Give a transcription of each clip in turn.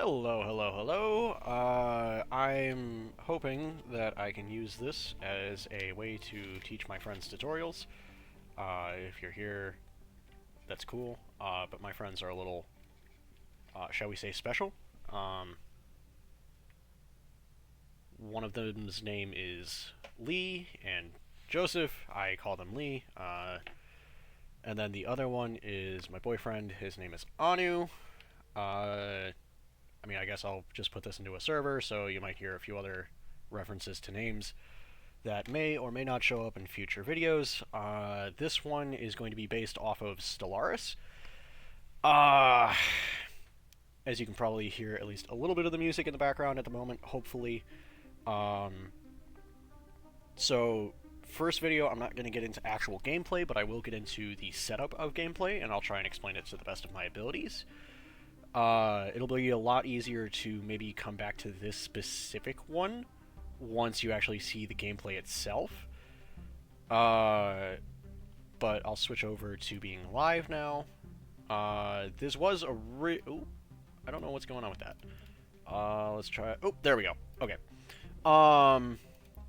Hello, hello, hello. I'm hoping that I can use this as a way to teach my friends tutorials. If you're here, that's cool. But my friends are a little, shall we say, special. One of them's name is Lee, and Joseph, I call them Lee. And then the other one is my boyfriend. His name is Anu. I guess I'll just put this into a server, so you might hear a few other references to names that may or may not show up in future videos. This one is going to be based off of Stellaris. As you can probably hear at least a little bit of the music in the background at the moment, hopefully. So, first video, I'm not going to get into actual gameplay, but I will get into the setup of gameplay, and I'll try and explain it to the best of my abilities. It'll be a lot easier to maybe come back to this specific one once you actually see the gameplay itself. But I'll switch over to being live now. This was a ooh, I don't know what's going on with that. Let's try. Oh, there we go. Okay. And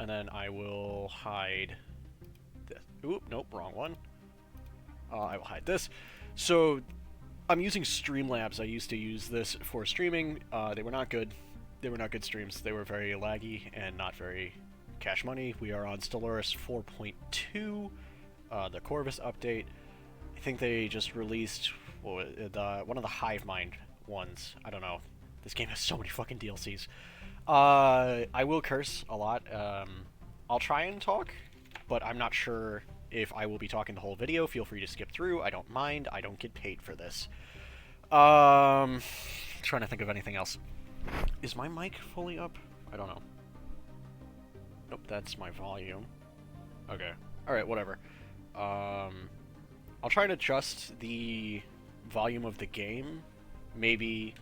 then I will hide this. Oop, nope, wrong one. I will hide this. So I'm using Streamlabs. I used to use this for streaming. They were not good. They were not good streams. They were very laggy and not very cash money. We are on Stellaris 4.2, the Corvus update. I think they just released one of the Hive Mind ones. I don't know. This game has so many fucking DLCs. I will curse a lot. I'll try and talk, but I'm not sure if I will be talking the whole video. Feel free to skip through. I don't mind. I don't get paid for this. Trying to think of anything else. Is my mic fully up? I don't know. Nope, that's my volume. Okay. Alright, whatever. I'll try and adjust the volume of the game, maybe,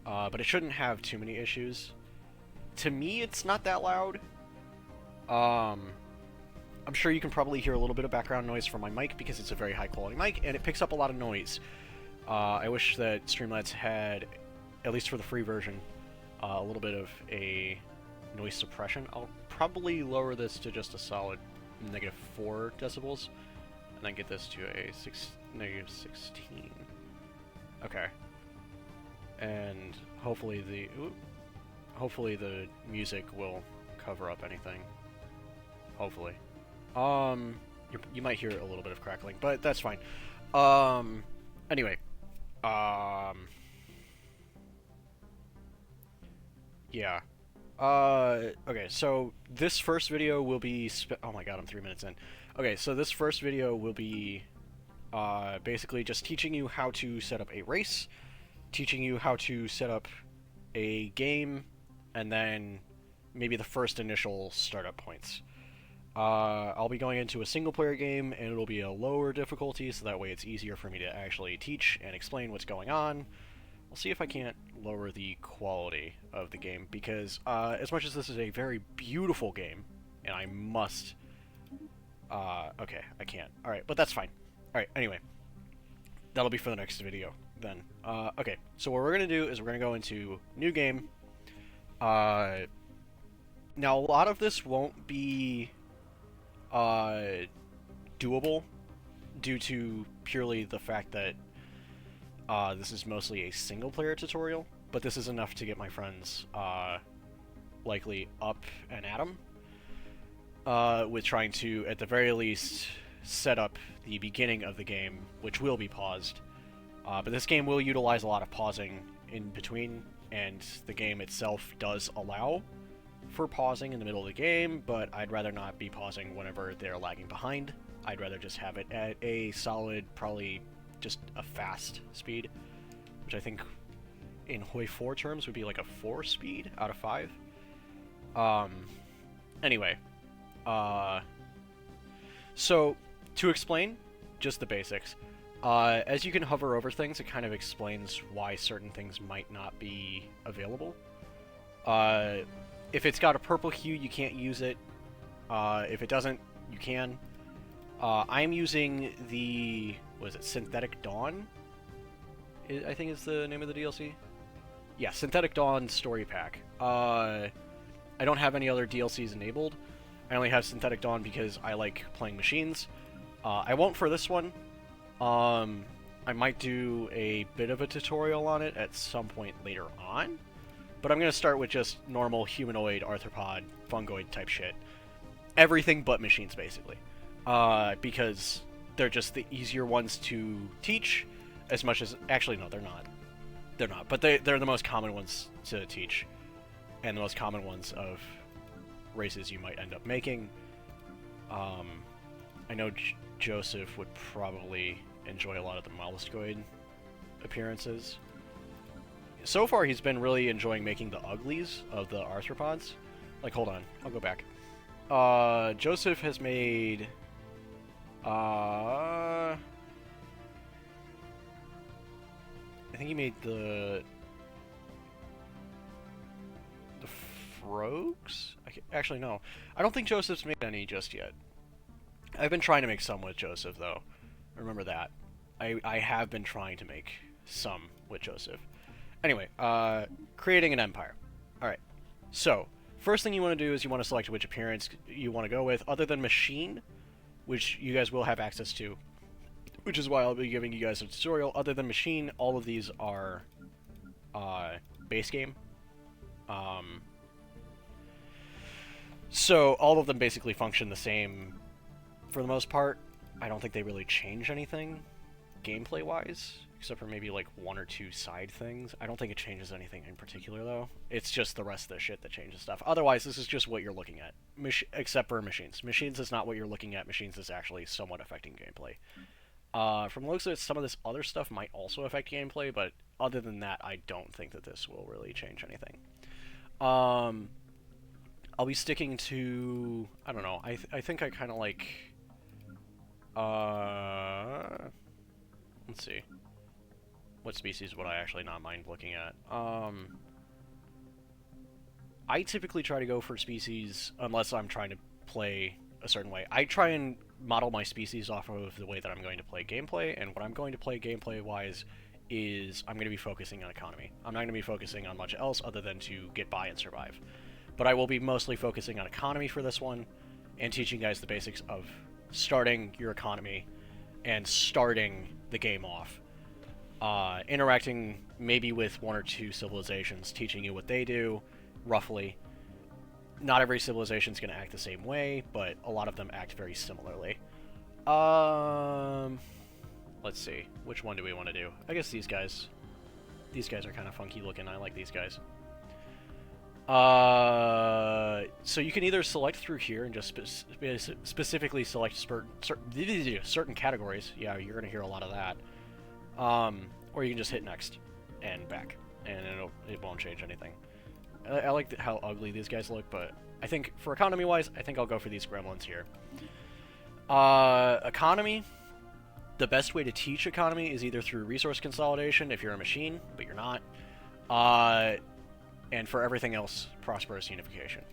but it shouldn't have too many issues. To me, it's not that loud. I'm sure you can probably hear a little bit of background noise from my mic because it's a very high quality mic and it picks up a lot of noise. I wish that Streamlabs had, at least for the free version, a little bit of a noise suppression. I'll probably lower this to just a solid -4 decibels and then get this to a -16. Okay. And hopefully the music will cover up anything. Hopefully. You might hear a little bit of crackling, but that's fine. Anyway. Yeah. Okay, so this first video will be oh my god, I'm 3 minutes in. Okay, so this first video will be basically just teaching you how to set up a race, teaching you how to set up a game, and then maybe the first initial startup points. I'll be going into a single-player game, and it'll be a lower difficulty, so that way it's easier for me to actually teach and explain what's going on. We'll see if I can't lower the quality of the game, because as much as this is a very beautiful game, and I must... okay, I can't. Alright, but that's fine. Alright, anyway. That'll be for the next video, then. Okay, so what we're going to do is we're going to go into new game. Now, a lot of this won't be doable due to purely the fact that this is mostly a single-player tutorial, but this is enough to get my friends likely up and at 'em with trying to, at the very least, set up the beginning of the game, which will be paused. But this game will utilize a lot of pausing in between, and the game itself does allow for pausing in the middle of the game, but I'd rather not be pausing whenever they're lagging behind. I'd rather just have it at a solid, probably just a fast speed, which I think in Hoi 4 terms would be like a 4 speed out of 5. Anyway, so to explain just the basics, as you can hover over things, it kind of explains why certain things might not be available. If it's got a purple hue, you can't use it. If it doesn't, you can. I'm using the, what is it, Synthetic Dawn? I think is the name of the DLC. Yeah, Synthetic Dawn Story Pack. I don't have any other DLCs enabled. I only have Synthetic Dawn because I like playing machines. I won't for this one. I might do a bit of a tutorial on it at some point later on. But I'm going to start with just normal humanoid, arthropod, fungoid type shit. Everything but machines, basically. Because they're just the easier ones to teach, as much as... Actually, no, they're not. They're not, but they're the most common ones to teach, and the most common ones of races you might end up making. I know Joseph would probably enjoy a lot of the molluscoid appearances. So far, he's been really enjoying making the uglies of the arthropods. Like, hold on, I'll go back. Joseph has made... I think he made the Frogs? Actually, no. I don't think Joseph's made any just yet. I've been trying to make some with Joseph, though. Remember that. I have been trying to make some with Joseph. Anyway, creating an empire. Alright, so, first thing you want to do is you want to select which appearance you want to go with, other than machine, which you guys will have access to, which is why I'll be giving you guys a tutorial. Other than machine, all of these are base game. So all of them basically function the same for the most part. I don't think they really change anything gameplay-wise, except for maybe like one or two side things. I don't think it changes anything in particular, though. It's just the rest of the shit that changes stuff. Otherwise, this is just what you're looking at, except for machines. Machines is not what you're looking at. Machines is actually somewhat affecting gameplay. From the looks of it, some of this other stuff might also affect gameplay, but other than that, I don't think that this will really change anything. I'll be sticking to... I don't know. I think I kind of like... let's see. What species would I actually not mind looking at? I typically try to go for species unless I'm trying to play a certain way. I try and model my species off of the way that I'm going to play gameplay, and what I'm going to play gameplay-wise is I'm going to be focusing on economy. I'm not going to be focusing on much else other than to get by and survive. But I will be mostly focusing on economy for this one, and teaching you guys the basics of starting your economy and starting the game off. Interacting maybe with one or two civilizations, teaching you what they do, roughly. Not every civilization is going to act the same way, but a lot of them act very similarly. Let's see. Which one do we want to do? I guess these guys. These guys are kind of funky looking. I like these guys. So you can either select through here and just specifically select certain categories. Yeah, you're going to hear a lot of that. Or you can just hit next and back, and it won't change anything. I like how ugly these guys look, but I think for economy-wise, I think I'll go for these gremlins here. Economy. The best way to teach economy is either through resource consolidation if you're a machine, but you're not. And for everything else, prosperous unification.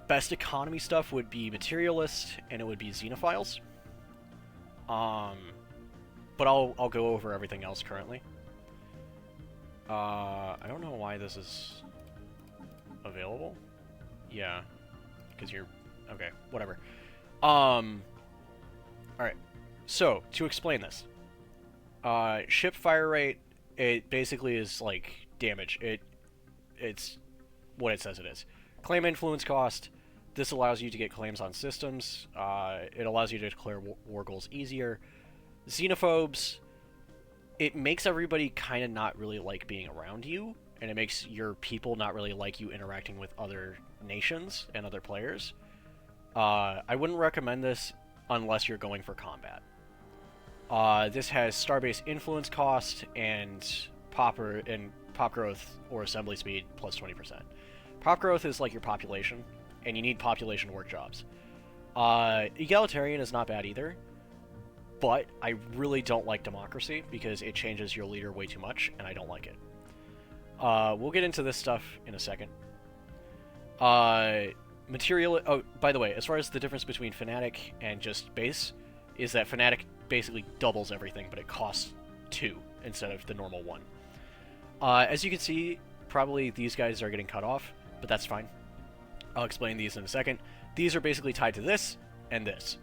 Best economy stuff would be materialist, and it would be xenophiles. But I'll go over everything else currently. I don't know why this is available. Yeah, because you're... Okay, whatever. Alright, so, to explain this. Ship fire rate, it basically is, like, damage. It's what it says it is. Claim influence cost. This allows you to get claims on systems. It allows you to declare war goals easier. Xenophobes. It makes everybody kind of not really like being around you, and it makes your people not really like you interacting with other nations and other players. I wouldn't recommend this unless you're going for combat. This has starbase influence cost and pop growth or assembly speed plus 20%. Pop growth is like your population, and you need population work jobs. Egalitarian is not bad either, but I really don't like democracy because it changes your leader way too much, and I don't like it. We'll get into this stuff in a second. Material... Oh, by the way, as far as the difference between Fnatic and just base, is that Fnatic basically doubles everything, but it costs 2 instead of the normal 1. As you can see, probably these guys are getting cut off, but that's fine. I'll explain these in a second. These are basically tied to this and this.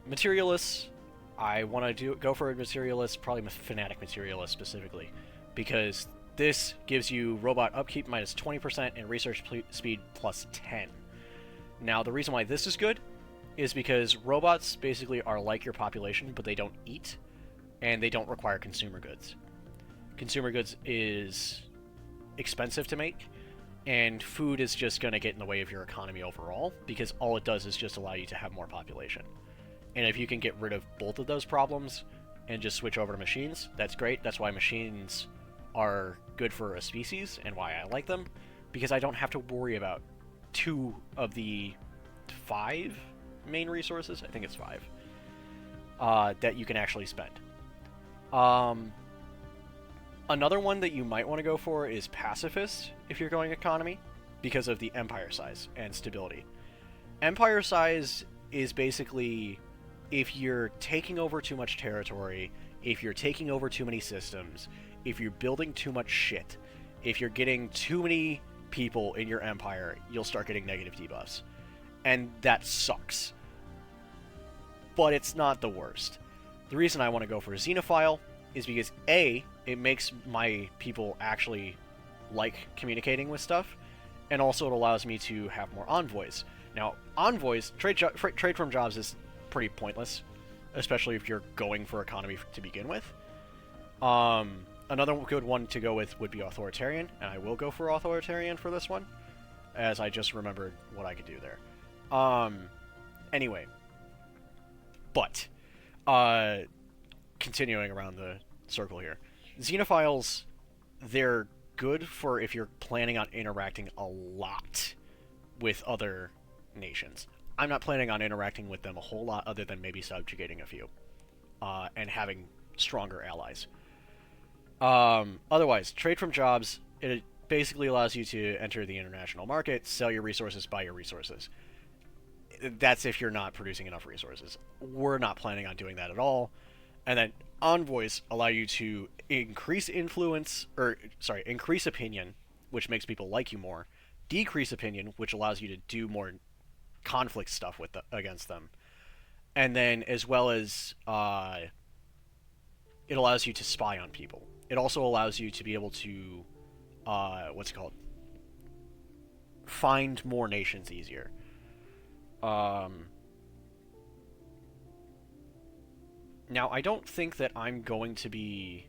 Materialists, I want to go for a materialist, probably fanatic materialist specifically, because this gives you robot upkeep minus 20% and research speed plus 10. Now, the reason why this is good is because robots basically are like your population, but they don't eat, and they don't require consumer goods. Consumer goods is expensive to make, and food is just going to get in the way of your economy overall, because all it does is just allow you to have more population. And if you can get rid of both of those problems and just switch over to machines, that's great. That's why machines are good for a species and why I like them, because I don't have to worry about 2 of the 5 main resources, I think it's 5, that you can actually spend. Another one that you might want to go for is pacifist if you're going economy, because of the empire size and stability. Empire size is basically if you're taking over too much territory, if you're taking over too many systems, if you're building too much shit, if you're getting too many people in your empire, you'll start getting negative debuffs. And that sucks. But it's not the worst. The reason I want to go for Xenophile is because A, it makes my people actually like communicating with stuff, and also it allows me to have more envoys. Now, envoys, trade from jobs is pretty pointless, especially if you're going for economy to begin with. Another good one to go with would be authoritarian, and I will go for authoritarian for this one, as I just remembered what I could do there. Anyway, but continuing around the circle here, Xenophiles, they're good for if you're planning on interacting a lot with other nations. I'm not planning on interacting with them a whole lot other than maybe subjugating a few, and having stronger allies. Otherwise, trade from jobs, it basically allows you to enter the international market, sell your resources, buy your resources. That's if you're not producing enough resources. We're not planning on doing that at all. And then envoys allow you to increase influence, increase opinion, which makes people like you more. Decrease opinion, which allows you to do more conflict stuff against them. And then, as well as, it allows you to spy on people. It also allows you to be able to, find more nations easier. Now, I don't think that I'm going to be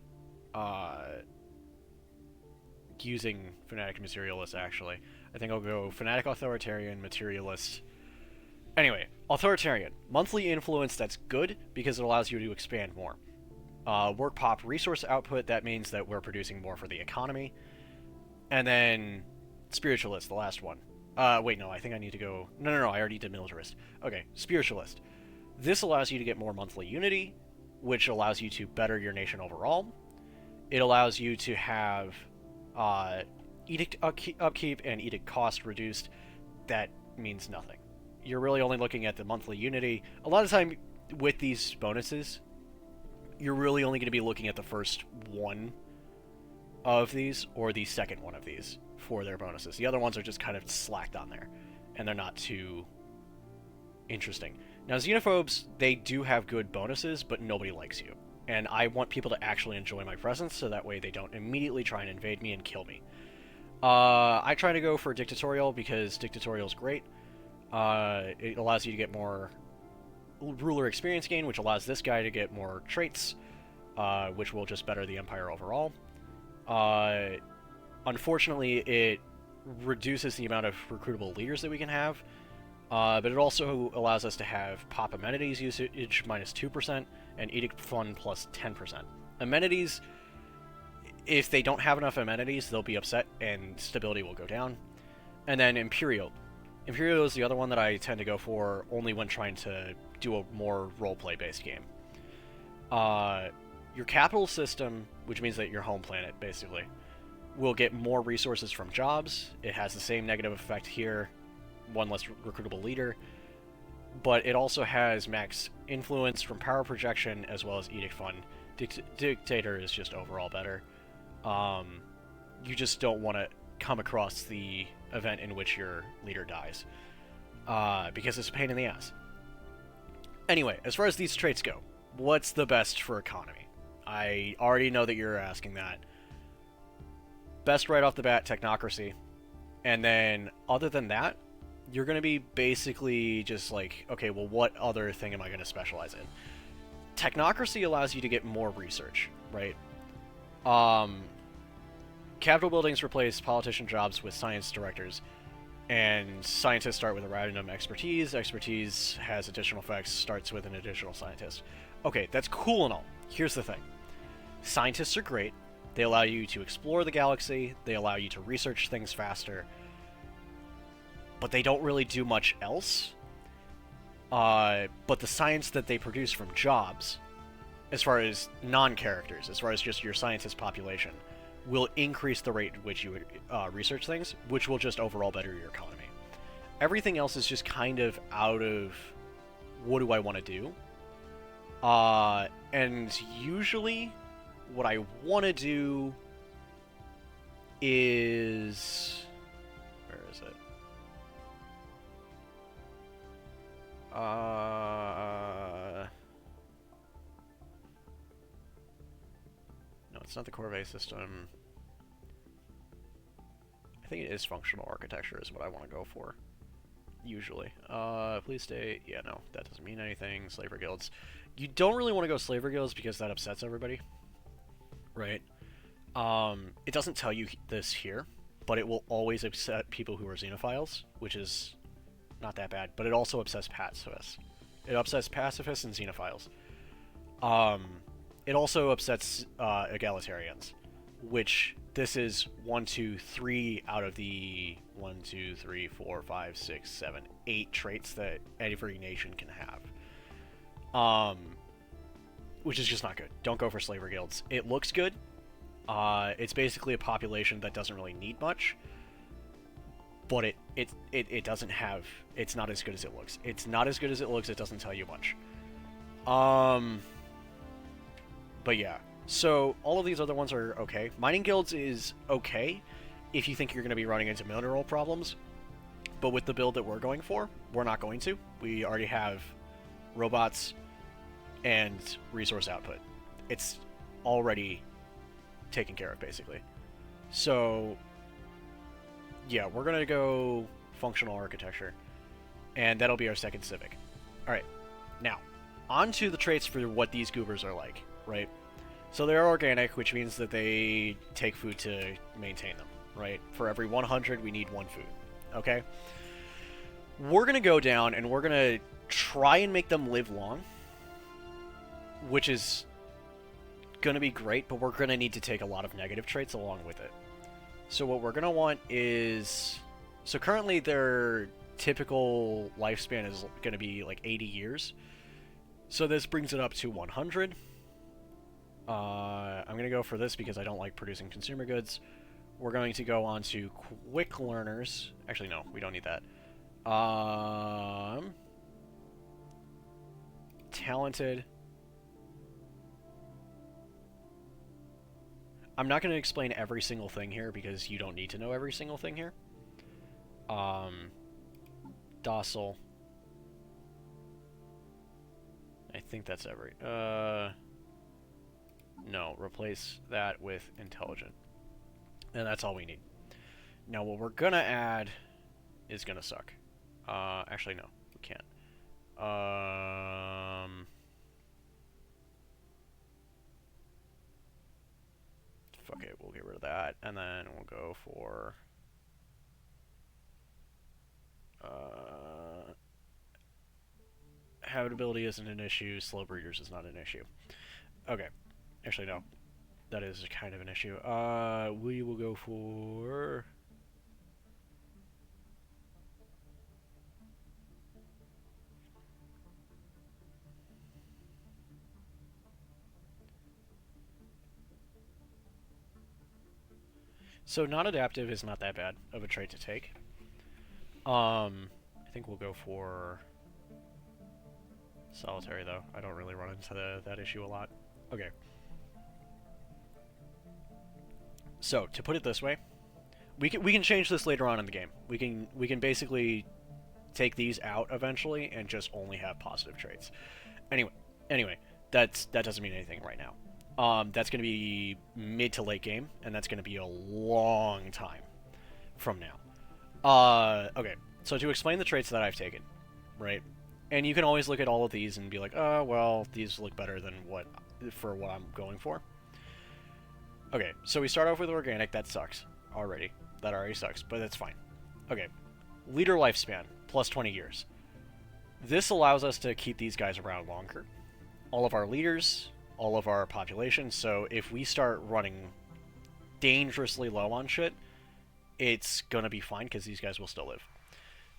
using Fanatic Materialist, actually. I think I'll go Fanatic Authoritarian, Materialist. Anyway, Authoritarian. Monthly influence, that's good, because it allows you to expand more. Work pop resource output, that means that we're producing more for the economy. And then Spiritualist, the last one. Wait, no, I think I need to go... No, I already did Militarist. Okay, Spiritualist. This allows you to get more monthly unity, which allows you to better your nation overall. It allows you to have edict upkeep and edict cost reduced. That means nothing. You're really only looking at the monthly unity. A lot of the time with these bonuses, you're really only going to be looking at the first one of these, or the second one of these, for their bonuses. The other ones are just kind of slacked on there, and they're not too interesting. Now, Xenophobes, they do have good bonuses, but nobody likes you. And I want people to actually enjoy my presence, so that way they don't immediately try and invade me and kill me. I try to go for Dictatorial, because Dictatorial is great. It allows you to get more ruler experience gain, which allows this guy to get more traits, which will just better the Empire overall. Unfortunately, it reduces the amount of recruitable leaders that we can have, but it also allows us to have pop amenities usage minus 2% and edict fund plus 10%. Amenities, if they don't have enough amenities, they'll be upset and stability will go down. And then Imperial. Imperial is the other one that I tend to go for only when trying to do a more roleplay based game. Your capital system, which means that your home planet, basically, will get more resources from jobs. It has the same negative effect here, one less recruitable leader. but it also has max influence from power projection as well as edict fun. Dictator is just overall better. You just don't want to come across the event in which your leader dies, because it's a pain in the ass. Anyway, as far as these traits go, what's the best for economy? I already know that you're asking that. Best right off the bat, technocracy. And then, other than that, you're going to be basically just like, okay, well, what other thing am I going to specialize in? Technocracy allows you to get more research, right? Capital buildings replace politician jobs with science directors, and scientists start with a random expertise. Expertise has additional effects, starts with an additional scientist. Okay, that's cool and all. Here's the thing. Scientists are great. They allow you to explore the galaxy. They allow you to research things faster. But they don't really do much else. But the science that they produce from jobs, as far as non-characters, as far as just your scientist population, will increase the rate at which you would research things, which will just overall better your economy. Everything else is just kind of out of what do I want to do? And usually what I want to do is... Where is it? No, it's not the Corvée system. I think it is functional architecture is what I want to go for. Usually. Please stay... Yeah, no, that doesn't mean anything. Slaver guilds. You don't really want to go slaver guilds because that upsets everybody. Right? It doesn't tell you this here, but it will always upset people who are xenophiles, which is not that bad, but it also upsets pacifists. It upsets pacifists and xenophiles. It also upsets egalitarians, which this is 1, 2, 3 out of the 1, 2, 3, 4, 5, 6, 7, 8 traits that every nation can have. Which is just not good. Don't go for slaver guilds. It looks good. It's basically a population that doesn't really need much, but it doesn't have... It's not as good as it looks. It's not as good as it looks. It doesn't tell you much. But yeah. So, all of these other ones are okay. Mining guilds is okay if you think you're going to be running into mineral problems, but with the build that we're going for, we're not going to. We already have robots and resource output. It's already taken care of, basically. So, yeah, we're going to go functional architecture, and that'll be our second civic. Alright, now, on to the traits for what these goobers are like, right? So they're organic, which means that they take food to maintain them, right? For every 100, we need 1 food, okay? We're going to go down, and we're going to try and make them live long, which is going to be great, but we're going to need to take a lot of negative traits along with it. So what we're going to want is... So currently their typical lifespan is going to be like 80 years. So this brings it up to 100. I'm going to go for this because I don't like producing consumer goods. We're going to go on to quick learners. Actually, no, we don't need that. Talented. I'm not going to explain every single thing here because you don't need to know every single thing here. Docile. I think that's every... No, replace that with intelligent. And that's all we need. Now, what we're gonna add is gonna suck. Actually, no, we can't. Fuck it, we'll get rid of that, and then we'll go for... habitability isn't an issue, slow breeders is not an issue. Okay. Actually, no. That is kind of an issue. We will go for... So non-adaptive is not that bad of a trait to take. I think we'll go for... Solitary, though. I don't really run into that issue a lot. Okay. So, to put it this way, we can change this later on in the game. We can basically take these out eventually and just only have positive traits. Anyway, that doesn't mean anything right now. That's going to be mid to late game, and that's going to be a long time from now. Okay, so to explain the traits that I've taken, right? And you can always look at all of these and be like, oh, well, these look better than what I'm going for. Okay, so we start off with organic. That sucks already. That already sucks, but that's fine. Okay, leader lifespan, plus 20 years. This allows us to keep these guys around longer. All of our leaders, all of our population, so if we start running dangerously low on shit, it's gonna be fine because these guys will still live.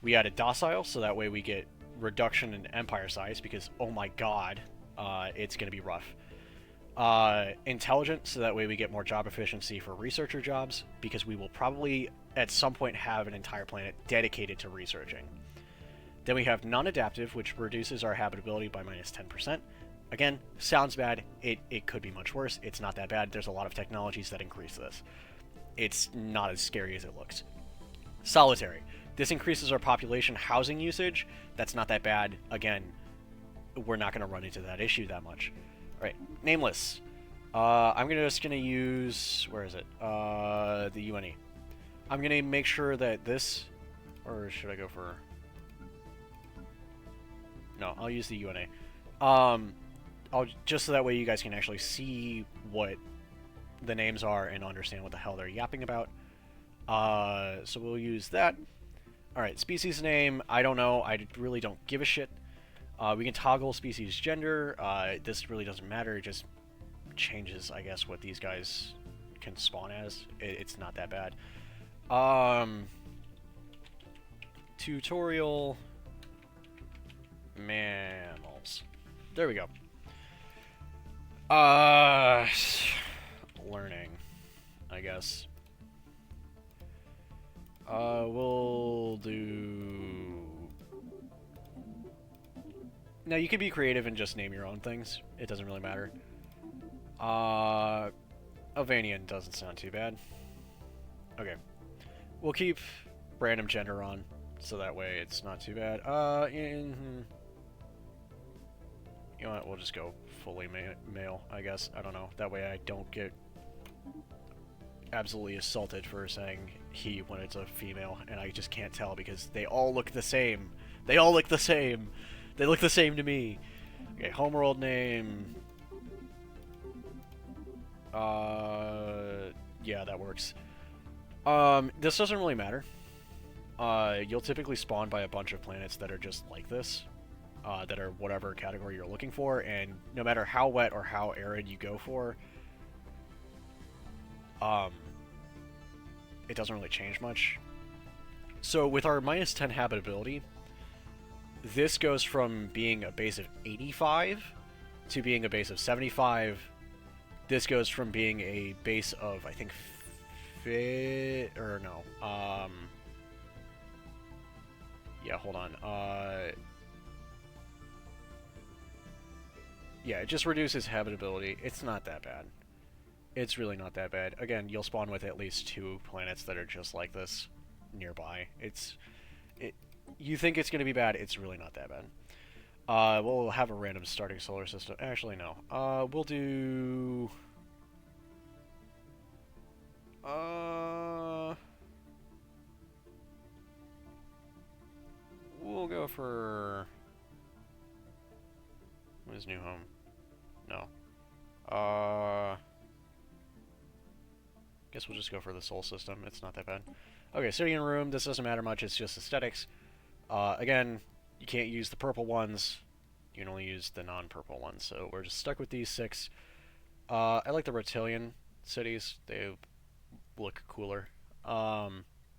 We added docile, so that way we get reduction in empire size because, oh my god, it's gonna be rough. Intelligent, so that way we get more job efficiency for researcher jobs because we will probably at some point have an entire planet dedicated to researching. Then we have non-adaptive, which reduces our habitability by minus 10%. Again, sounds bad. It could be much worse. It's not that bad. There's a lot of technologies that increase this. It's not as scary as it looks. Solitary. This increases our population housing usage. That's not that bad. Again, we're not going to run into that issue that much. Alright, nameless. I'm just going to use... Where is it? The UNE. I'm going to make sure that this... Or should I go for... No, I'll use the UNA. Just so that way you guys can actually see what the names are and understand what the hell they're yapping about. So we'll use that. Alright, species name, I don't know. I really don't give a shit. We can toggle species gender. This really doesn't matter. It just changes, I guess, what these guys can spawn as. It's not that bad. Tutorial... Mammals. There we go. Learning, I guess. We'll do... Now, you can be creative and just name your own things. It doesn't really matter. Ovanian doesn't sound too bad. Okay. We'll keep random gender on, so that way it's not too bad. You know what, we'll just go fully male, I guess. I don't know. That way I don't get absolutely assaulted for saying he when it's a female, and I just can't tell because they all look the same. They all look the same. They look the same to me. Okay, homeworld name. Yeah, that works. This doesn't really matter. You'll typically spawn by a bunch of planets that are just like this. That are whatever category you're looking for, and no matter how wet or how arid you go for, it doesn't really change much. So with our minus 10 habitability, this goes from being a base of 85 to being a base of 75. This goes from being a base of, I think, yeah, hold on. Yeah, it just reduces habitability. It's not that bad. It's really not that bad. Again, you'll spawn with at least 2 planets that are just like this nearby. You think it's going to be bad, it's really not that bad. We'll have a random starting solar system. Actually, no. We'll do... We'll go for... What is new home? No. Guess we'll just go for the Sol system. It's not that bad. Okay, sitting in room. This doesn't matter much. It's just aesthetics. Again, you can't use the purple ones. You can only use the non-purple ones. So we're just stuck with these 6. I like the reptilian cities. They look cooler. I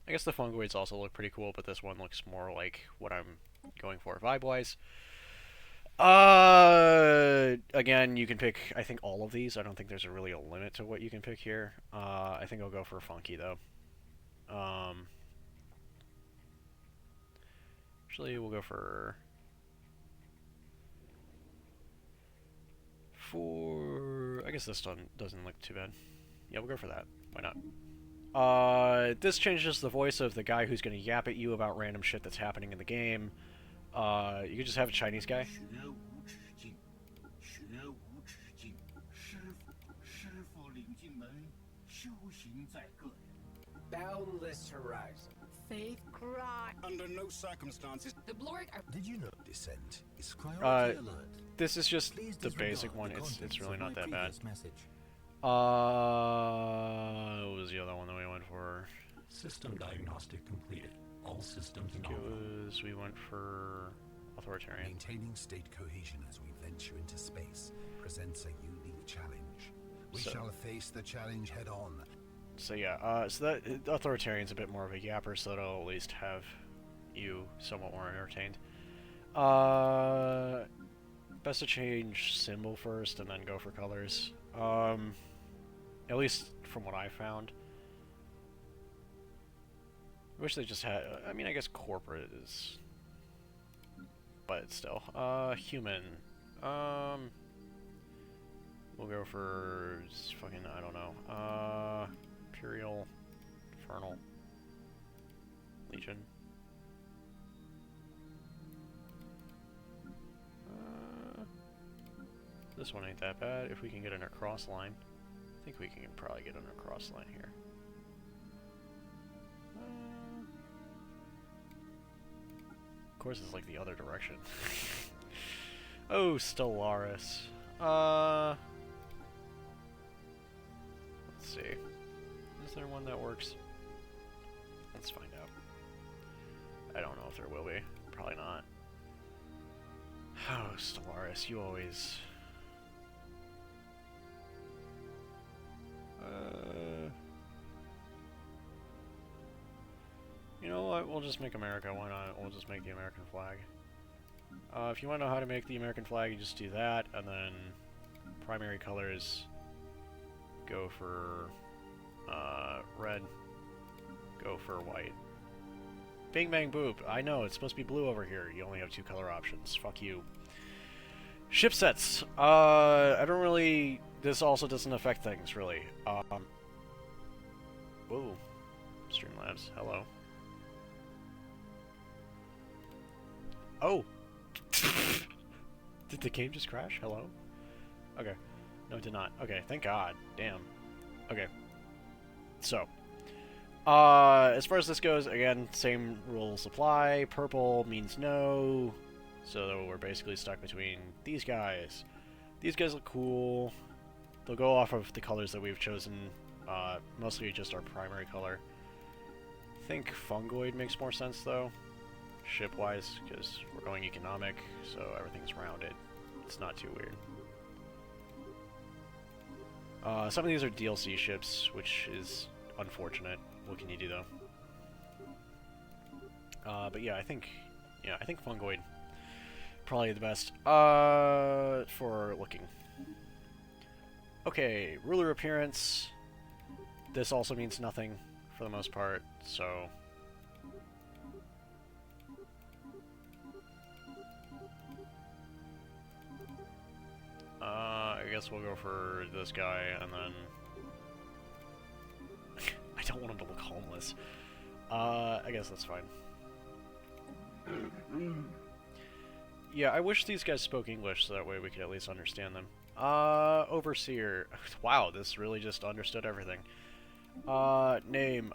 guess the fungoids also look pretty cool, but this one looks more like what I'm going for vibe-wise. Again, you can pick, I think, all of these. I don't think there's really a limit to what you can pick here. I think I'll go for funky, though. Actually, we'll go for... For... I guess this doesn't look too bad. Yeah, we'll go for that. Why not? This changes the voice of the guy who's gonna yap at you about random shit that's happening in the game. You could just have a Chinese guy. Boundless horizon. Faith cry. Under no circumstances. The Blorg are. Did you know descent is priority alert? This is just Please the disregard basic one. the It's contents really of not my that bad. previous message. What was the other one that we went for? System diagnostic completed. All systems I think it was, we went for authoritarian. Maintaining state cohesion as we venture into space presents a unique challenge. We shall face the challenge head on. So yeah, so that authoritarian's a bit more of a yapper, so that'll at least have you somewhat more entertained. Best to change symbol first and then go for colors. At least from what I found. I wish they just had, I mean, I guess corporate is, but still. Human. We'll go for fucking, I don't know. Imperial, Infernal, Legion. This one ain't that bad. If we can get in a cross line, I think we can probably get in a cross line here. Of course, it's like the other direction. Oh, Stellaris. Let's see. Is there one that works? Let's find out. I don't know if there will be. Probably not. Oh, Stellaris, you always... You know what? We'll just make America. Why not? We'll just make the American flag. If you want to know how to make the American flag, you just do that, and then primary colors go for red, go for white. Bing bang boop. I know, it's supposed to be blue over here. You only have 2 color options. Fuck you. Ship sets. I don't really... This also doesn't affect things, really. Whoa. Streamlabs. Hello. Oh! Did the game just crash? Hello? Okay. No, it did not. Okay, thank God. Damn. Okay. So. As far as this goes, again, same rules apply. Purple means no. So we're basically stuck between these guys. These guys look cool. They'll go off of the colors that we've chosen. Mostly just our primary color. I think fungoid makes more sense, though. Ship-wise, because we're going economic, so everything's rounded. It's not too weird. Some of these are DLC ships, which is unfortunate. What can you do, though? But yeah, I think fungoid probably the best for looking. Okay, ruler appearance. This also means nothing for the most part, so. I guess we'll go for this guy, and then... I don't want him to look homeless. I guess that's fine. Yeah, I wish these guys spoke English so that way we could at least understand them. Overseer. Wow, this really just understood everything. Name,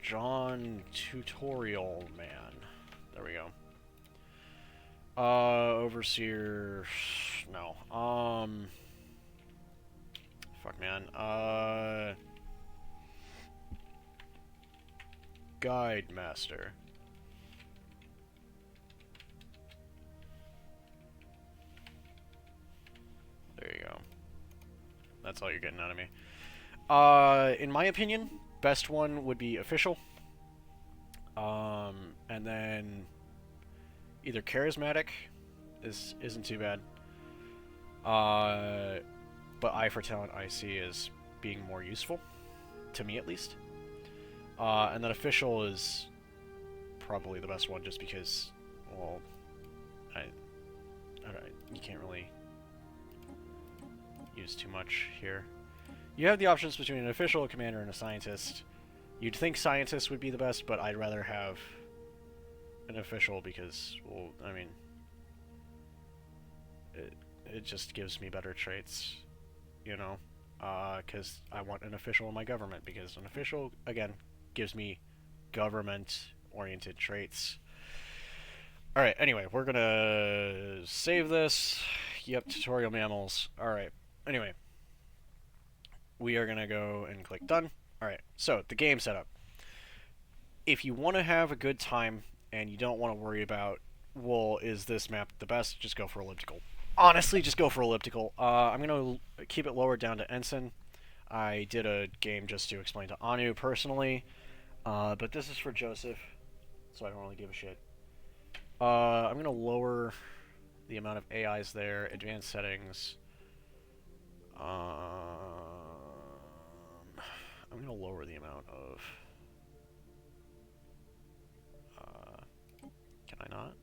John Tutorial Man. There we go. Overseer... No. Fuck, man. Guide Master. There you go. That's all you're getting out of me. In my opinion, best one would be Official. And then... Either charismatic isn't too bad, but Eye for Talent I see as being more useful, to me at least. And then Official is probably the best one just because, well, I you can't really use too much here. You have the options between an official, a commander, and a scientist. You'd think scientist would be the best, but I'd rather have an official because, well, I mean, it just gives me better traits, you know, because I want an official in my government, because an official, again, gives me government-oriented traits. Alright, anyway, we're gonna save this. Yep, tutorial mammals. Alright, anyway. We are gonna go and click done. Alright, so, the game setup. If you want to have a good time, and you don't want to worry about, well, is this map the best, just go for elliptical. Honestly, just go for elliptical. I'm gonna keep it lowered down to ensign. I did a game just to explain to Anu personally, but this is for Joseph, so I don't really give a shit. I'm going to lower the amount of AIs there, advanced settings. I'm going to lower the amount of... can I not?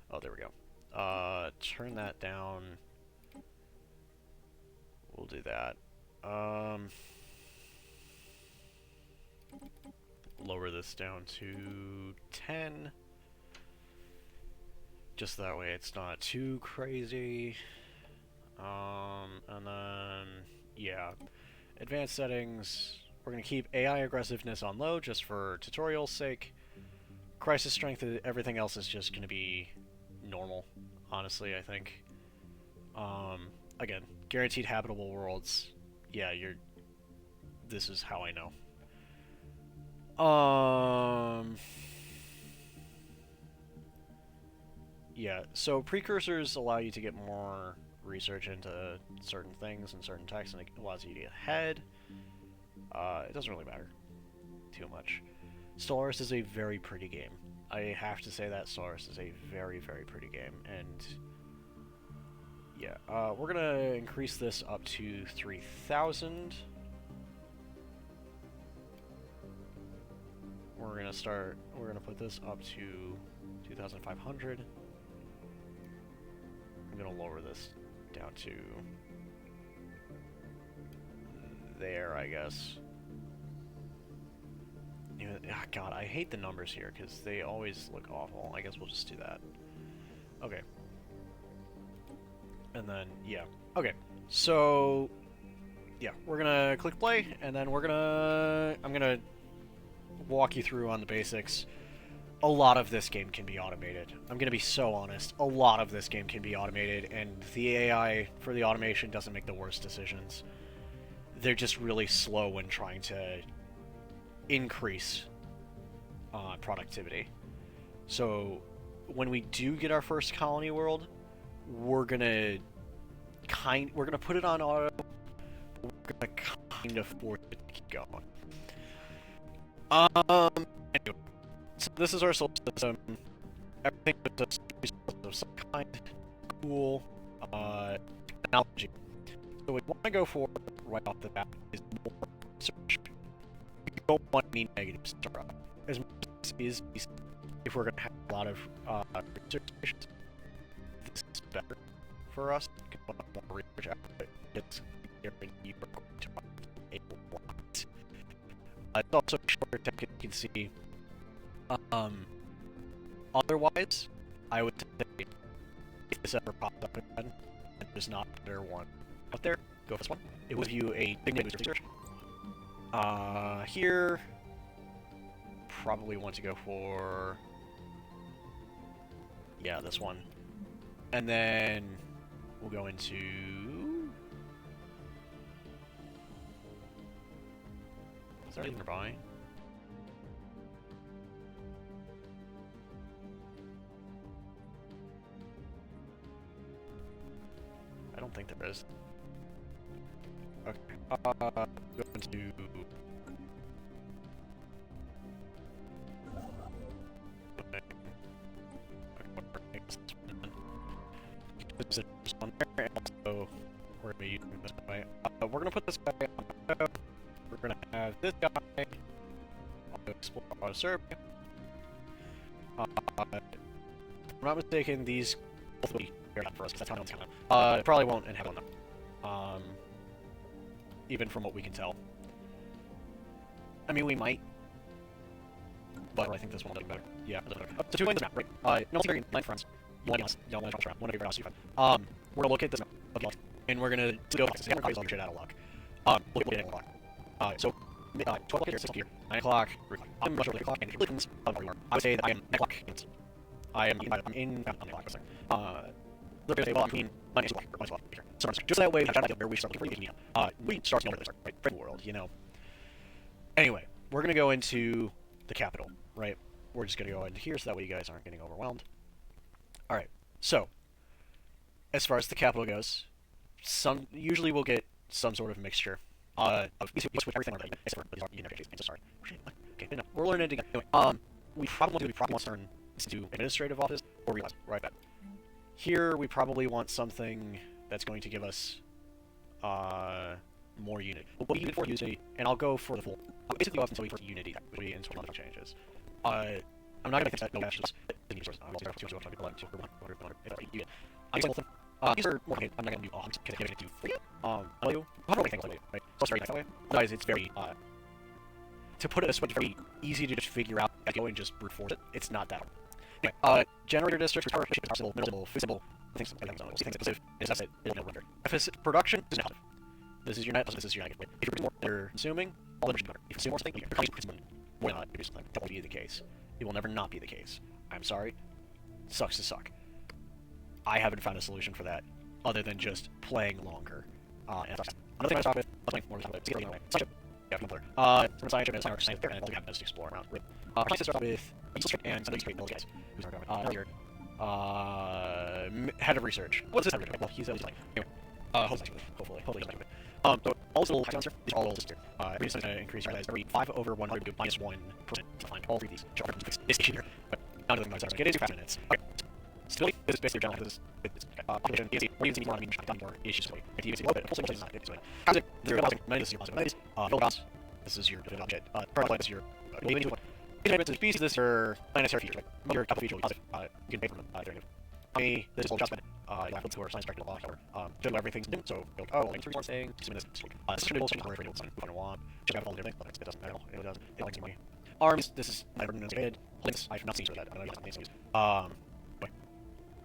Oh, there we go. Turn that down. We'll do that. Lower this down to 10. Just that way it's not too crazy. And then, yeah. Advanced settings. We're going to keep AI aggressiveness on low just for tutorial's sake. Crisis strength, everything else is just going to be normal, honestly, I think. Again, guaranteed habitable worlds. Yeah, this is how I know. Yeah, so precursors allow you to get more research into certain things and certain texts, and it allows you to get ahead. It doesn't really matter too much. Stellaris is a very pretty game. I have to say that Stellaris is a very, very pretty game, and yeah, we're gonna increase this up to 3,000. We're gonna put this up to 2,500. I'm gonna lower this down to there, I guess. God, I hate the numbers here because they always look awful. I guess we'll just do that. Okay. And then, yeah. Okay, so yeah, we're gonna click play, and then I'm gonna walk you through on the basics. A lot of this game can be automated. I'm gonna be so honest. A lot of this game can be automated, and the AI for the automation doesn't make the worst decisions. They're just really slow when trying to increase productivity. So when we do get our first colony world, we're gonna put it on auto, but we're gonna kind of force it to keep going. Anyway, so this is our solar system. Everything is just resources of some kind. Cool. Analogy. So what we want to go for right off the bat is more research. We don't want any negative startup. As much as is if we're going to have a lot of research stations, this is better for us. Because we'll have more research output. It's guaranteed we're going to a lot. It's also shorter tech, as you can see. Otherwise, I would say if this ever popped up again and there's not a better one out there, go for this one. It will give you a big boost research. Here, probably want to go for, yeah, this one. And then we'll go into, is there anything nearby? I don't think there is. Okay. Go into. There's one there, and also we're gonna be using this way. We're gonna put this guy on auto. We're gonna have this guy auto explore, auto survey. If I'm not mistaken, these both will be bear that for us, because that's how no one's coming. It probably won't inhabit one though. Even from what we can tell. I mean, we might. But I think this one will do better. Yeah, a little better. So 2 lanes map, right? No one's very line friends. You want to y'all want to around. One of your house, we're gonna look at this map, okay, and we're gonna go like this. We're gonna shit out of luck. Look at 8 o'clock. So 12 o'clock here, 6 o'clock here, 9 o'clock, 3 o'clock. I'm much earlier 8 o'clock, and if you look I would say that I am 9 o'clock. I'm in 9 o'clock. Look at well, I mean, my name's Block, here. So just that way, where we start looking for you. We start to know where they right? Friend world, you know. Anyway, we're gonna go into the capital, right? We're just gonna go into here so that way you guys aren't getting overwhelmed. Alright, so as far as the capital goes, usually we'll get some sort of mixture of with everything except for you know, I'm so sorry. Okay, no, we're learning together. Anyway, we probably want to turn this into administrative office or realize right back. Here we probably want something that's going to give us more unity. We'll be for unity, and I'll go for the full. Basically, off until we for unity, which we into one changes. I'm not gonna fix that. No dashes. These are more. I'm not gonna do. I'm just gonna do 3. I'll do. I don't really think I'll do. Right. So sorry that way. Otherwise, it's very. To put it this way, it's very easy to just figure out. Go and just brute force it. It's not that hard. Anyway, generator districts, power symbol, middle symbol, things specific. Is that it? No render. Production is negative. This is your net. This is your negative. If you're more, you're consuming, all the better. If you consume more something, you're consuming more than not. That will be the case. It will never not be the case. I'm sorry. Sucks to suck. I haven't found a solution for that, other than just playing longer. And another thing I stop with, playing more time with. Yeah, from there. From science, and science, and we have to explore around. Science start with and some of these great military guys who's our government. Head of research. What's this head of research? Well, he's like anyway. Hopefully. So all these little hacks here, these are all listed. Every going to increase your guys every 5 over 100 to minus 1% to find all 3 of these. Sure, fix this issue here, but none of them are get into 5 minutes. Okay. Stability, this is basically your general. This is population. You see, what do you see more? I mean, more issues. If you see a little bit, hopefully, not getting housing. Zero housing. This is your positive. Build house. This is your object. Part this is your. This is your planetary features. Right? Your couple features. Positive. You can pay for them. This is all adjustment. You have to science director law. Show everything's new. So thanks for saying. This is traditional story. If you want, check out all the different things. It doesn't matter. It doesn't. It likes money. Arms. This is my burden is I have not seen that. I don't know if it's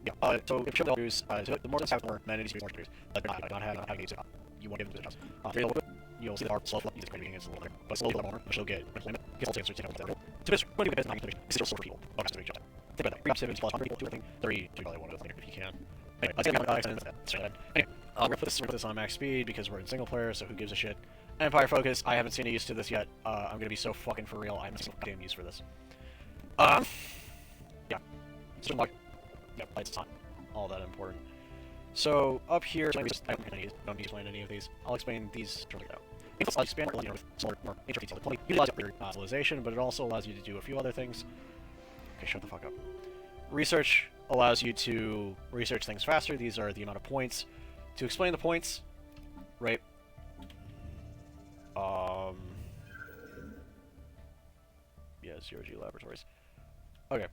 yeah. So if you show the more have more amenities, more produce. Not having needs. You want to give them to the jobs. You'll see the hard slow flip. These trading against a little bit, but slowly more. But she'll get employment. Get all the answers. To this, what do you get? It's still for people. Focus to each other. Think about that. 3 plus 100 people. Do a thing. 30. You probably want to later if you can. Anyway, let's get anyway, we're gonna put this on max speed because we're in single player. So who gives a shit? Empire focus. I haven't seen any use to this yet. I'm gonna be so fucking for real. I haven't seen damn use for this. Yeah. So like, yeah, lights on. All that important. So up here, I don't need to explain any of these. I'll explain these shortly now. I'll expand with some more interface. It allows you visualization, but it also allows you to do a few other things. Okay, shut the fuck up. Research allows you to research things faster. These are the amount of points. To explain the points, right? Yeah, 0G laboratories. Okay.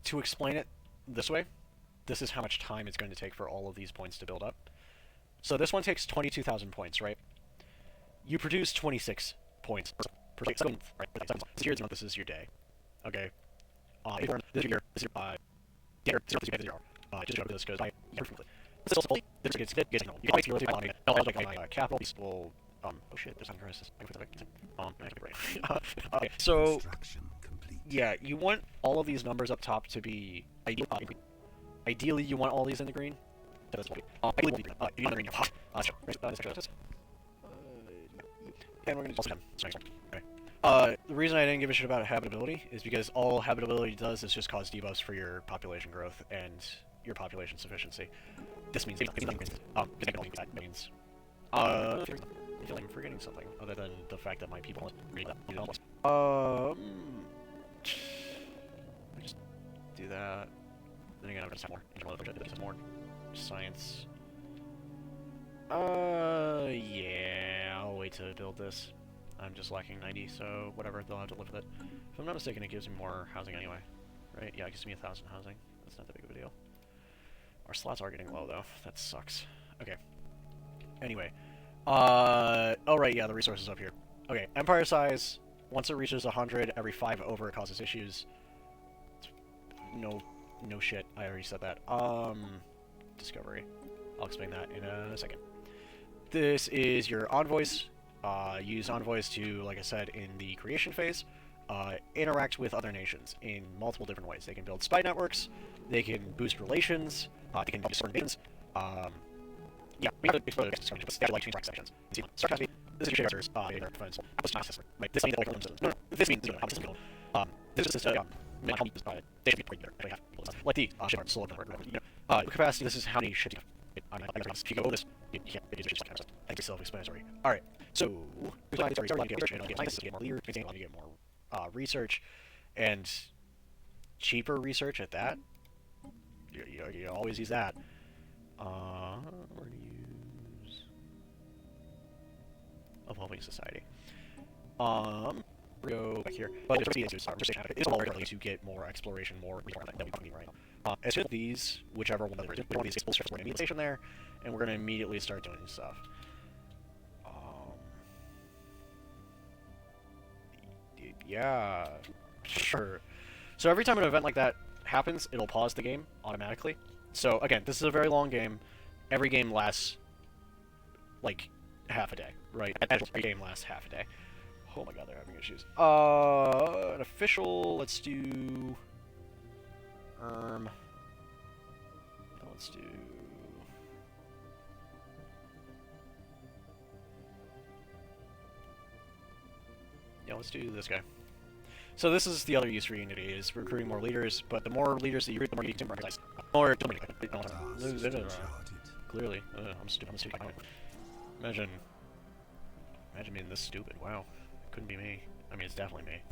To explain it this way, this is how much time it's going to take for all of these points to build up. So this one takes 22,000 points, right? You produce 26 points per second, right? This is your day. Okay. This is your just go this goes by frequently. This is also this gets you can always really my capital will oh shit, there's some crisis. Okay, so yeah, you want all of these numbers up top to be ideally you want all these in the green. And we're gonna also okay. The reason I didn't give a shit about habitability is because all habitability does is just cause debuffs for your population growth and your population sufficiency. This means I means I feel like I'm forgetting something other than the fact that my people just do that. Then again, I just have more science. Yeah, I'll wait to build this. I'm just lacking 90, so whatever, they'll have to live with it. If I'm not mistaken, it gives me more housing anyway. Right? Yeah, it gives me 1,000 housing. That's not that big of a deal. Our slots are getting low, though. That sucks. Okay. Anyway. Oh, right, yeah, the resources up here. Okay, empire size. Once it reaches 100, every 5 over, it causes issues. No shit. I already said that. Discovery. I'll explain that in a second. This is your envoys. Use envoys to, like I said, in the creation phase, interact with other nations in multiple different ways. They can build spy networks, they can boost relations, they can support invasions. Yeah, we have to explore the sections, but they like change sections. See, sarcasm. This is your shares. Like this means that no, this means how this is going. This is just how many they should be pretty better. Like these ship are slow capacity. This is how many ships. If you go over this, you can't. It is just like I think self-explanatory. All right. So we get more leaders, get more research, and cheaper research at that. You always use that. We're gonna use evolving society. We go back here. But it's all regularly to get more exploration, more that we need right now. As soon as these, whichever one of these we're going to station there, and we're gonna immediately start doing stuff. Yeah, sure. So every time an event like that happens, it'll pause the game automatically. So again, this is a very long game. Every game lasts like half a day, right? Every game lasts half a day. Oh my god, they're having issues. An official. Let's do. Let's do. Yeah, let's do this guy. So this is the other use for Unity, is recruiting more leaders, but the more leaders that you recruit, the more you can recognize. More clearly. I'm stupid. Imagine being this stupid. Wow. Couldn't be me. I mean, it's definitely me.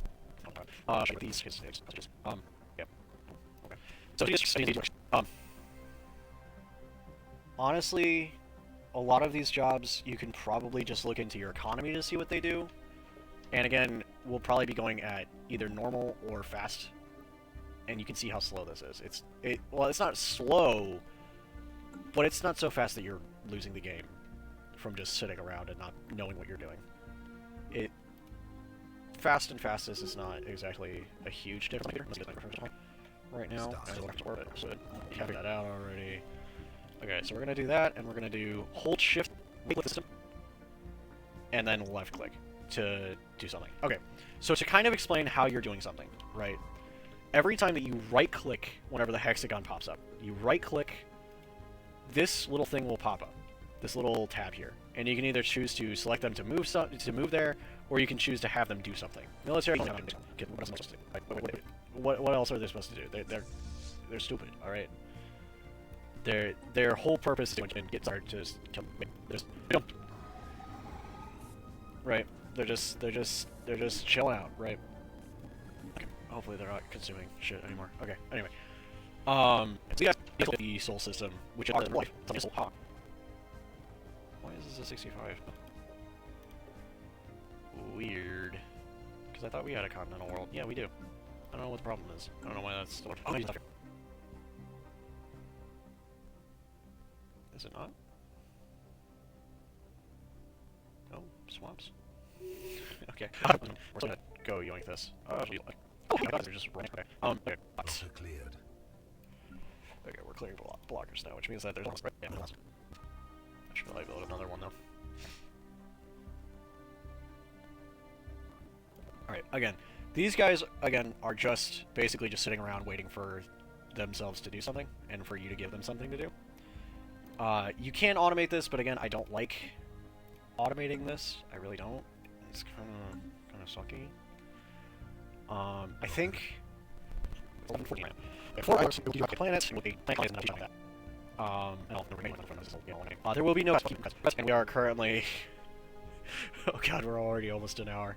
These yeah. Okay. So honestly, a lot of these jobs, you can probably just look into your economy to see what they do. And again, we'll probably be going at either normal or fast, and you can see how slow this is. Well, it's not slow, but it's not so fast that you're losing the game from just sitting around and not knowing what you're doing. Fast and fastest is not exactly a huge difference right now. So having that out already. Okay, so we're gonna do that, and we're gonna do hold shift with the system, and then left click to do something. Okay, so to kind of explain how you're doing something, right? Every time that you right-click whenever the hexagon pops up, you right-click, this little thing will pop up, this little tab here, and you can either choose to select them to move there, or you can choose to have them do something. Military. What else are they supposed to do? They're stupid. All right. Their whole purpose is to get started to kill. Right. They're just chilling out, right? Okay. Hopefully they're not consuming shit anymore. Okay. Anyway, so we got the soul system, which is part of life. Why is this a 65? Weird. Because I thought we had a continental world. Yeah, we do. I don't know what the problem is. I don't know why that's still. Oh, is it not? Oh, swaps. Okay. We're gonna go yoink this. Oh my god, they're just running. Okay. Okay. Also cleared. Okay, we're clearing blockers now, which means that there's one. Yeah, I should probably build another one though. Alright, again, these guys, again, are just basically just sitting around waiting for themselves to do something, and for you to give them something to do. You can automate this, but again, I don't like automating this. I really don't. It's kind of sucky. I think 1149. Before I planets will be planets and that. There will be no and we are currently. Oh god, we're already almost an hour.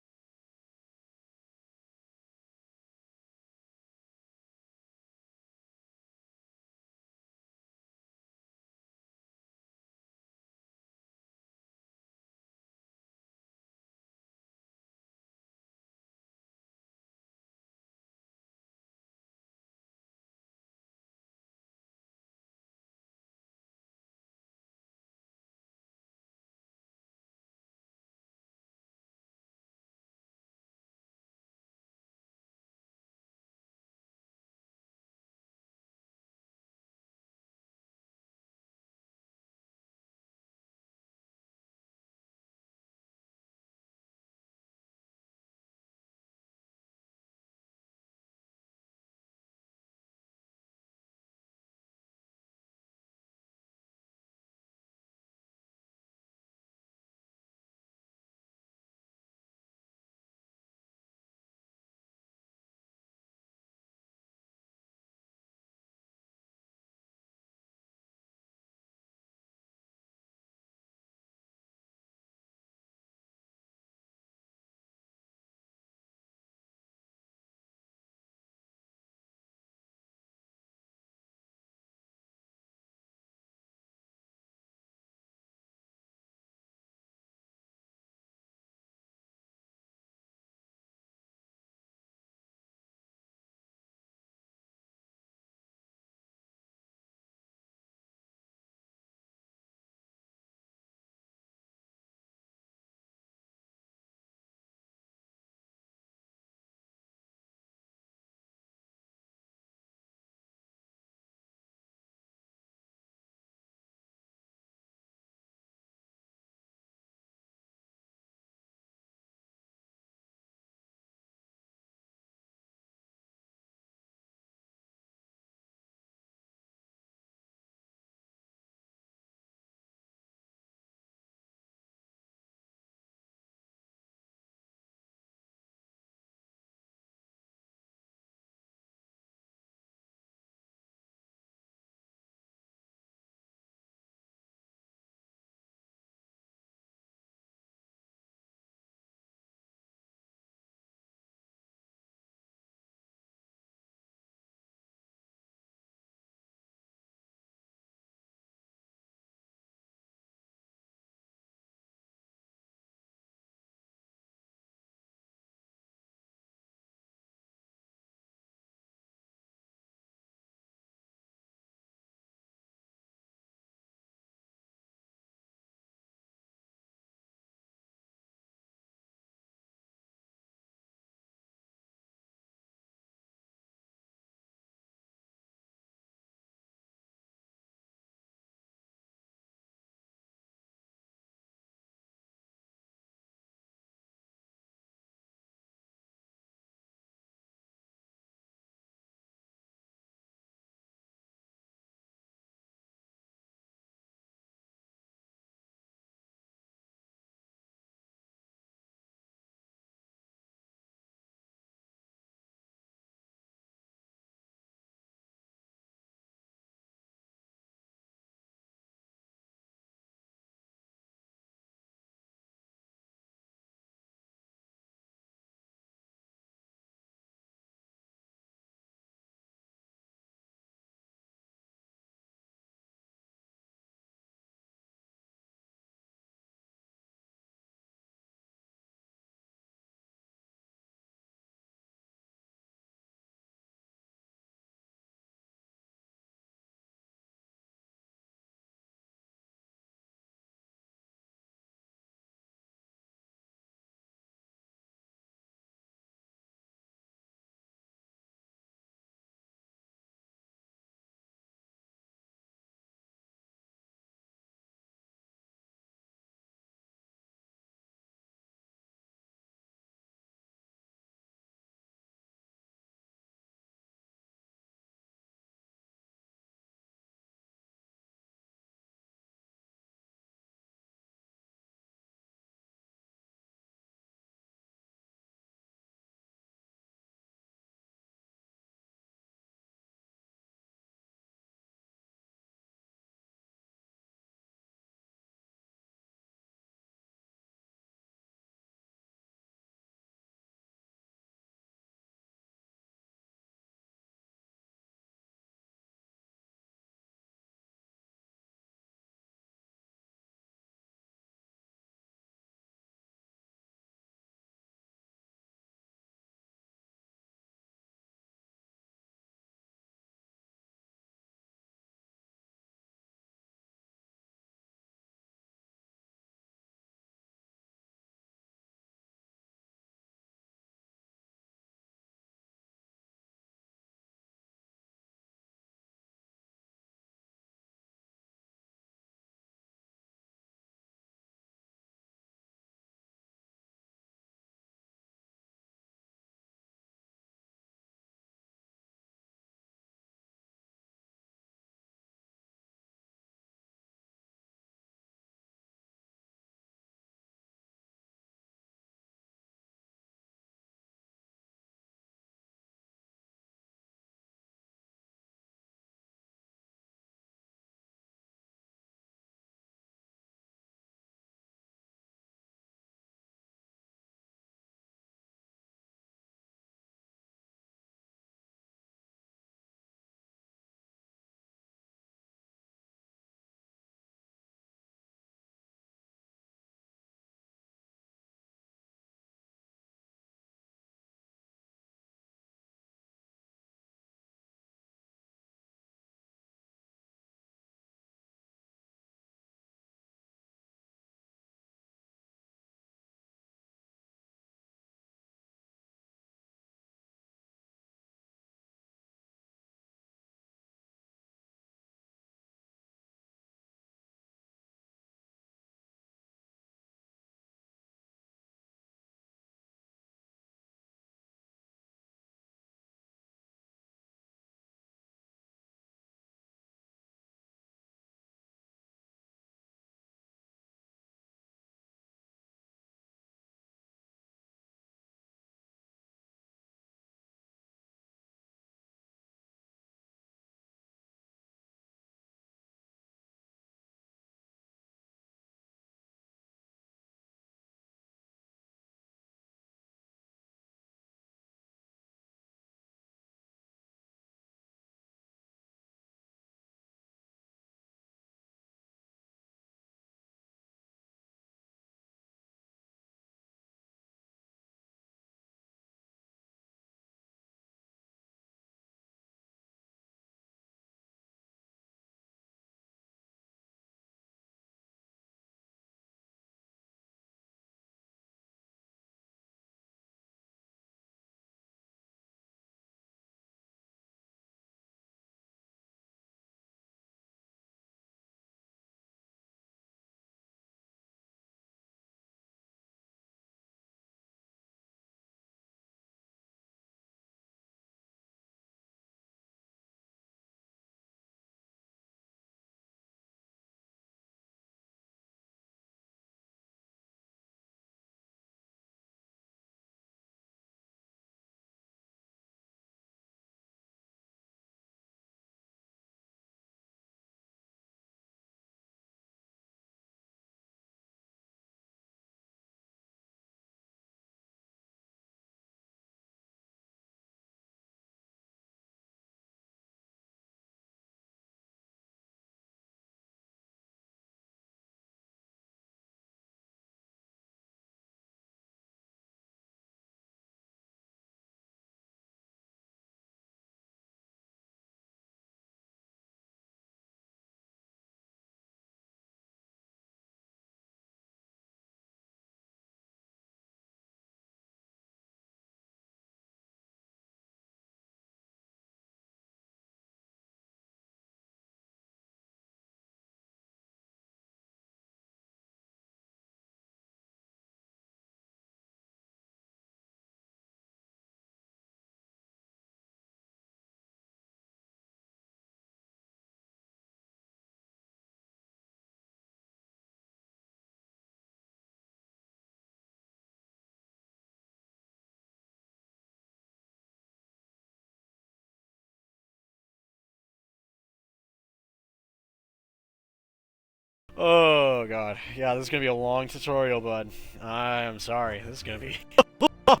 Oh god. Yeah, this is gonna be a long tutorial, bud. I'm sorry. This is gonna be a long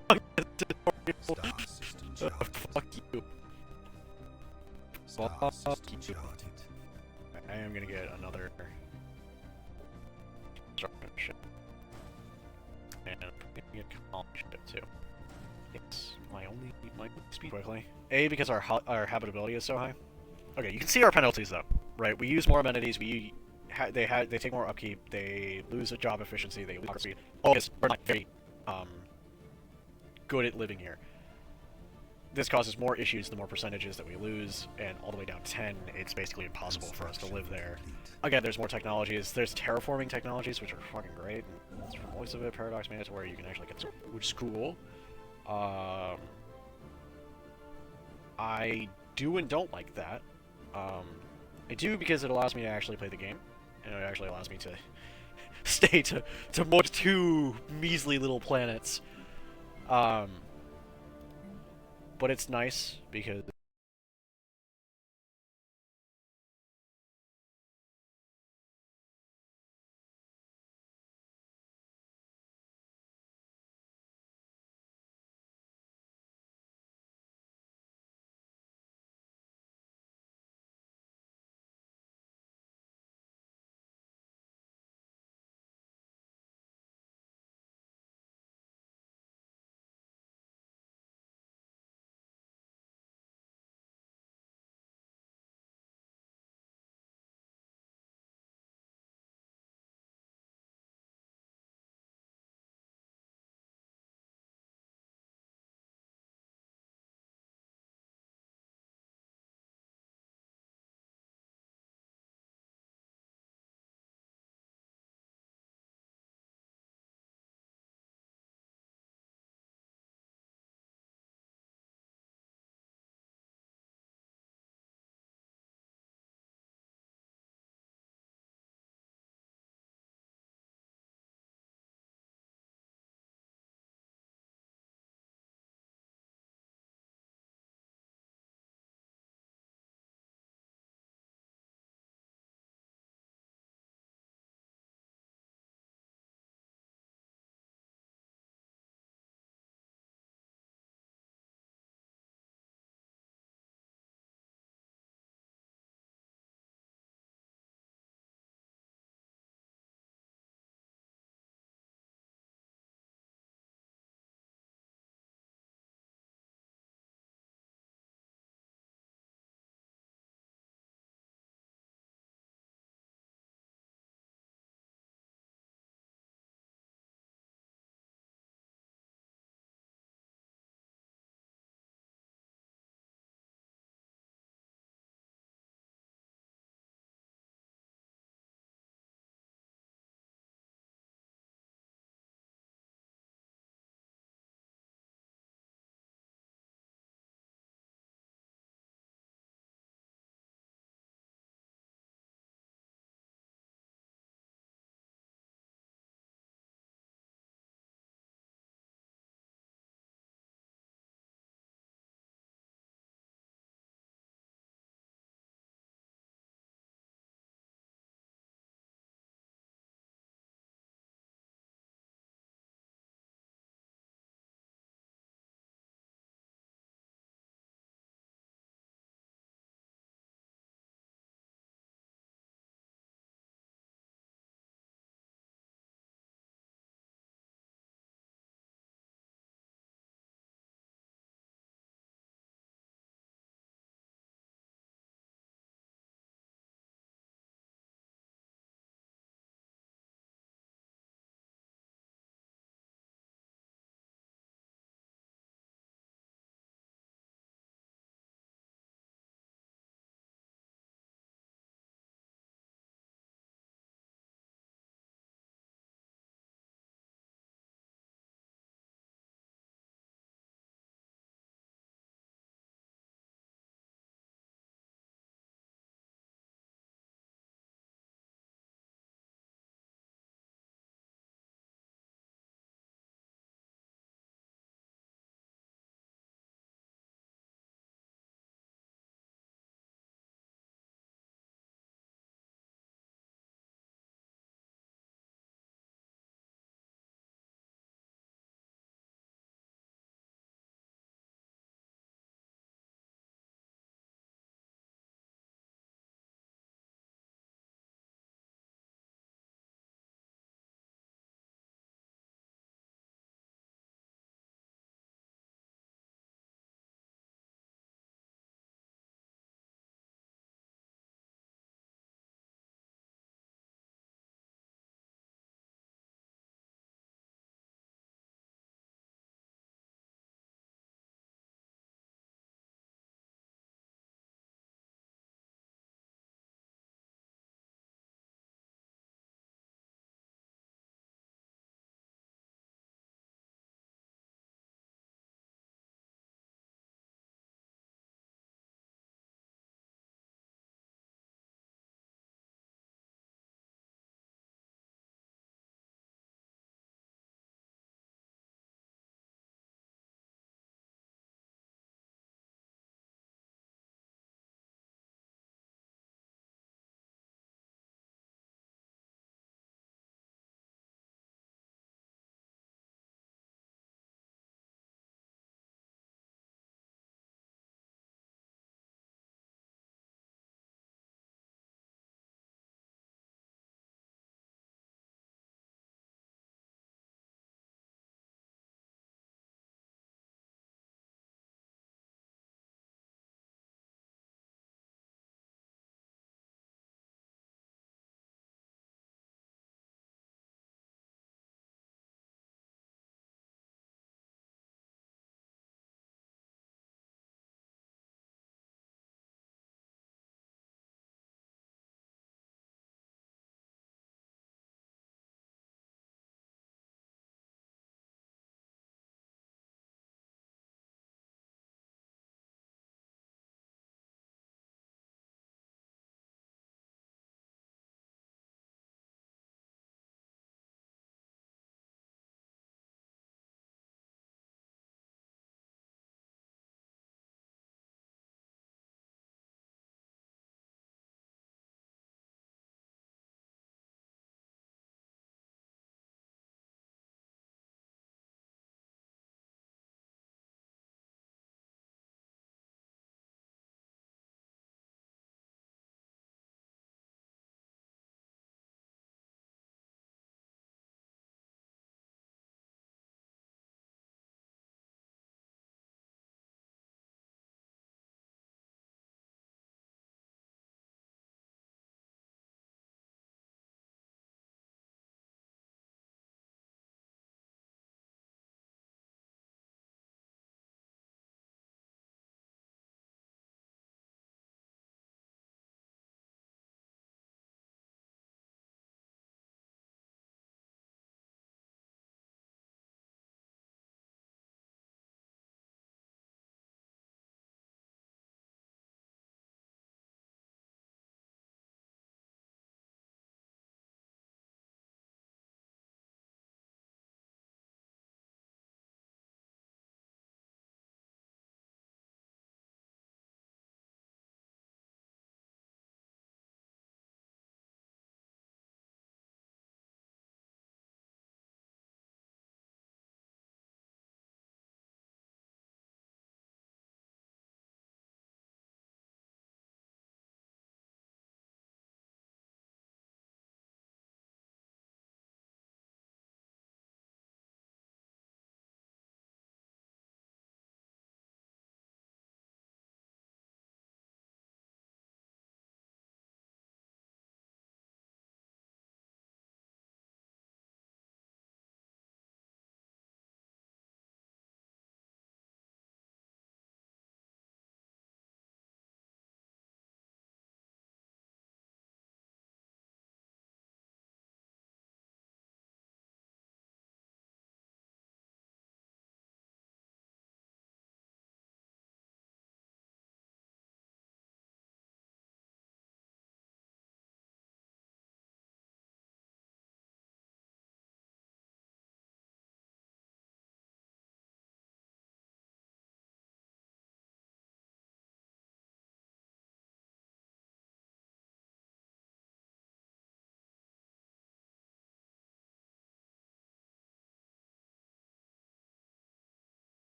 tutorial. Star system charted. Fuck you. Star Fuck system you. charted. I am gonna get another construction ship. And I'm gonna get a colony ship too. Yes. My only speed quickly. A, because our habitability is so high. Okay, you can see our penalties though, right? We use more amenities. They take more upkeep. They lose a job efficiency. They lose speed. All this we're not very good at living here. This causes more issues the more percentages that we lose, and all the way down to 10, it's basically impossible for us to live there. Again, there's more technologies. There's terraforming technologies, which are fucking great. And it's from voice of it, Paradox made it to where you can actually get, which is cool. I do and don't like that. I do because it allows me to actually play the game, and it actually allows me to stay to more 2 measly little planets. But it's nice because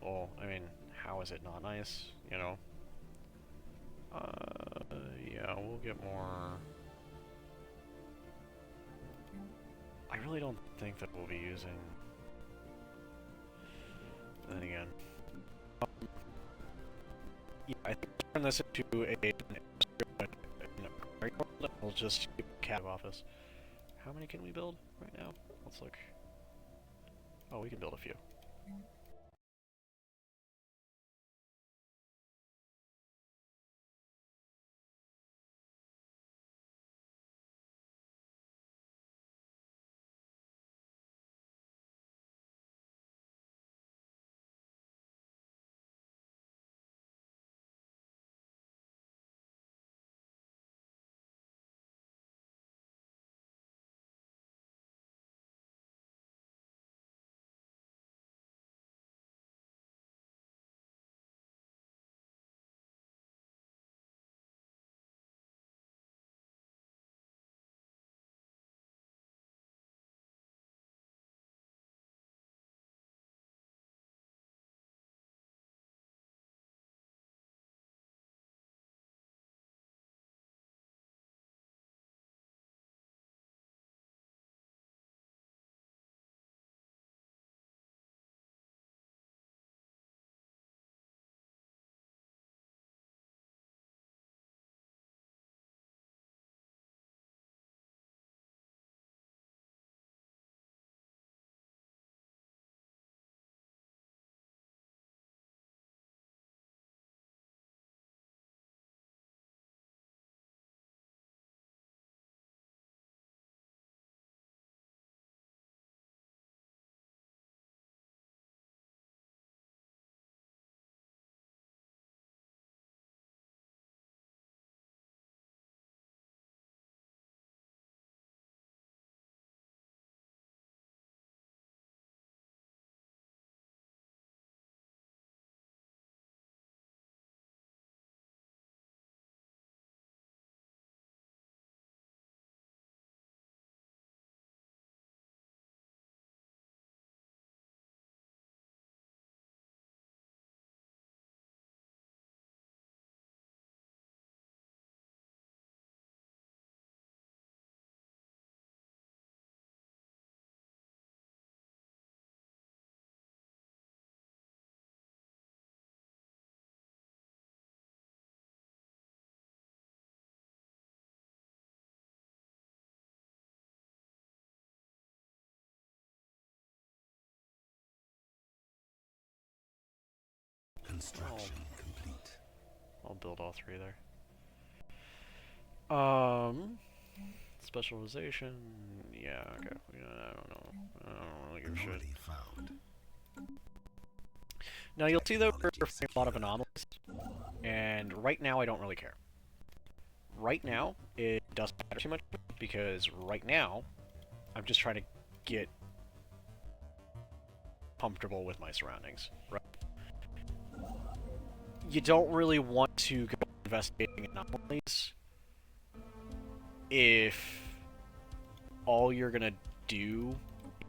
Well, I mean, how is it not nice, you know? Yeah, we'll get more... I really don't think that we'll be using... Then again... yeah, I think turn this into we'll just keep a cat office. How many can we build right now? Let's look. Oh, we can build a few. Construction complete. I'll build all three there. Specialization. Yeah, okay. I don't know. I don't really give a shit. Anomaly found. Now you'll see though we're finding a lot of anomalies, and right now I don't really care. Right now it doesn't matter too much because right now I'm just trying to get comfortable with my surroundings. Right? You don't really want to go investigating anomalies if all you're gonna do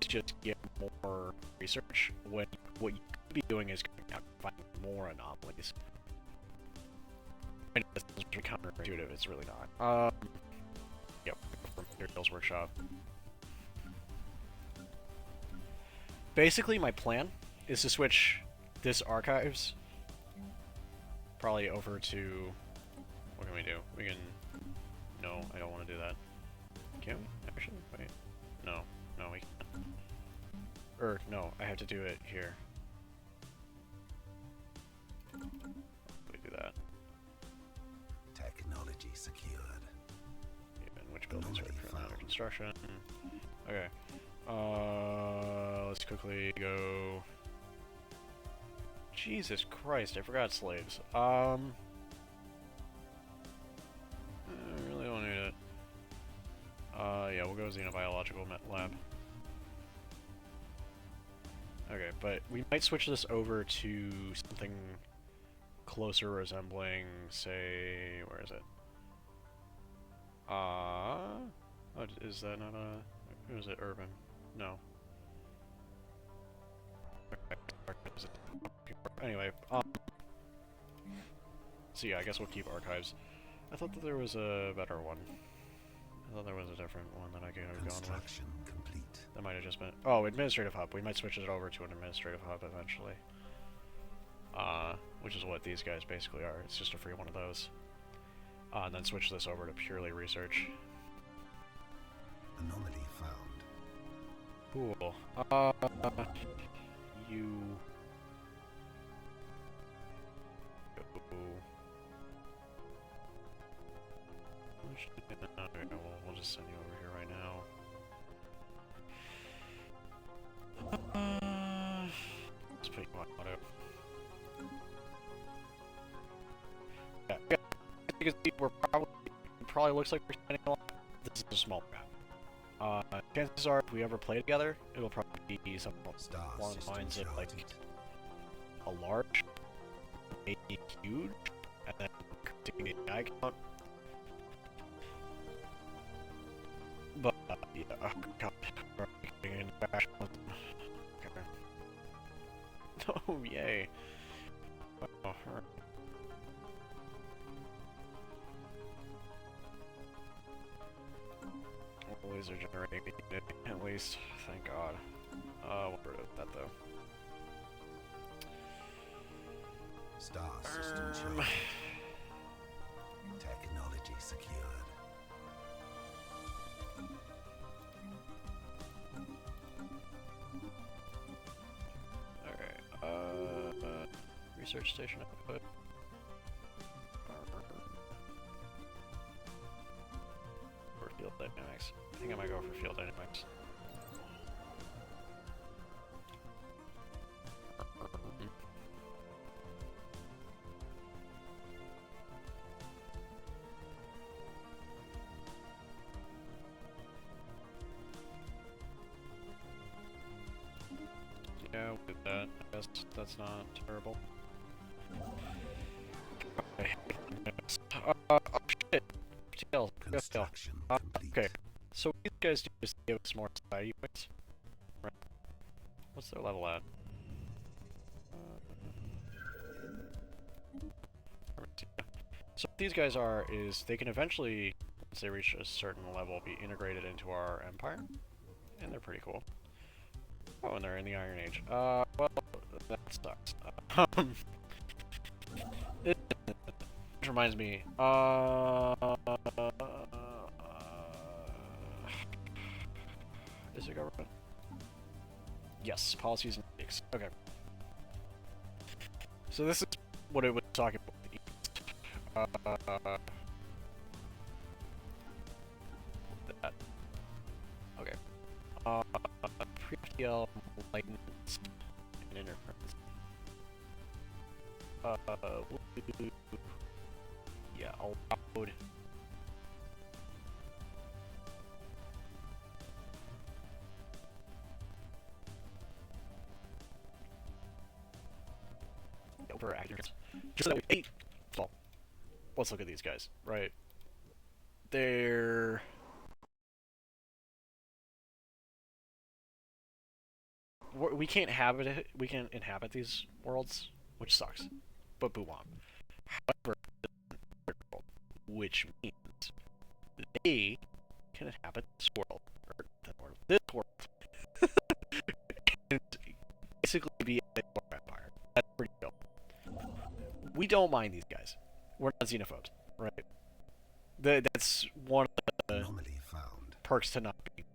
is just get more research when what you could be doing is going out and finding more anomalies. And it's counterintuitive, it's really not. Yep, from Materials Workshop. Basically, my plan is to switch this archives probably over to... What can we do? We can... No, I don't want to do that. Can we? Actually, wait. No. No, we can't. No, I have to do it here. We do that. Technology secured. And which buildings are currently under construction? Okay. Let's quickly go... Jesus Christ, I forgot slaves. I really don't need it. Yeah, we'll go Xenobiological Lab. Okay, but we might switch this over to something closer resembling, say, where is it? Oh, is that not a... Or is it urban? No. Okay, Anyway, so yeah, I guess we'll keep archives. I thought that there was a better one. I thought there was a different one that I could have gone with. Construction complete. That might have just been... Oh, administrative hub. We might switch it over to an administrative hub eventually. Which is what these guys basically are. It's just a free one of those. And then switch this over to purely research. Anomaly found. Cool. You... We'll just send you over here right now. Let's put you on auto. Yeah, you can see we're probably looks like we're spending a lot. This is a small map. Chances are, if we ever play together, it'll probably be something along the lines of like a large, maybe huge, and then taking the AI count. But yeah, oh god, we're getting into bash with them. Okay. Oh yay! Oh, alright. Laser generating at least, thank god. We'll rid of that though. Star system charged. Technology secured. Alright, research station output. Or field dynamics. I think I might go for field dynamics. Yeah, we'll do that. I guess that's not terrible. Okay. Oh shit! Tails. Construction complete. Okay. So what these guys do is give us more society points. Right. What's their level at? So what these guys are is they can eventually, once they reach a certain level, be integrated into our empire. And they're pretty cool. Oh, and they're in the Iron Age. Well, that sucks. It reminds me, is it government? Yes, policies and ethics. Okay. So this is what it was talking about. That. Okay. Pre-FTL lightness and interference. We'll do, yeah, allowed. Over accurate. Just so that we well, let's look at these guys, right? They're we can't inhabit these worlds, which sucks. But Boo won. However, which means they can inhabit this world, or this world, and basically be a vampire. That's pretty dope. We don't mind these guys. We're not xenophobes, right? That's one of the Anomaly found. perks to not being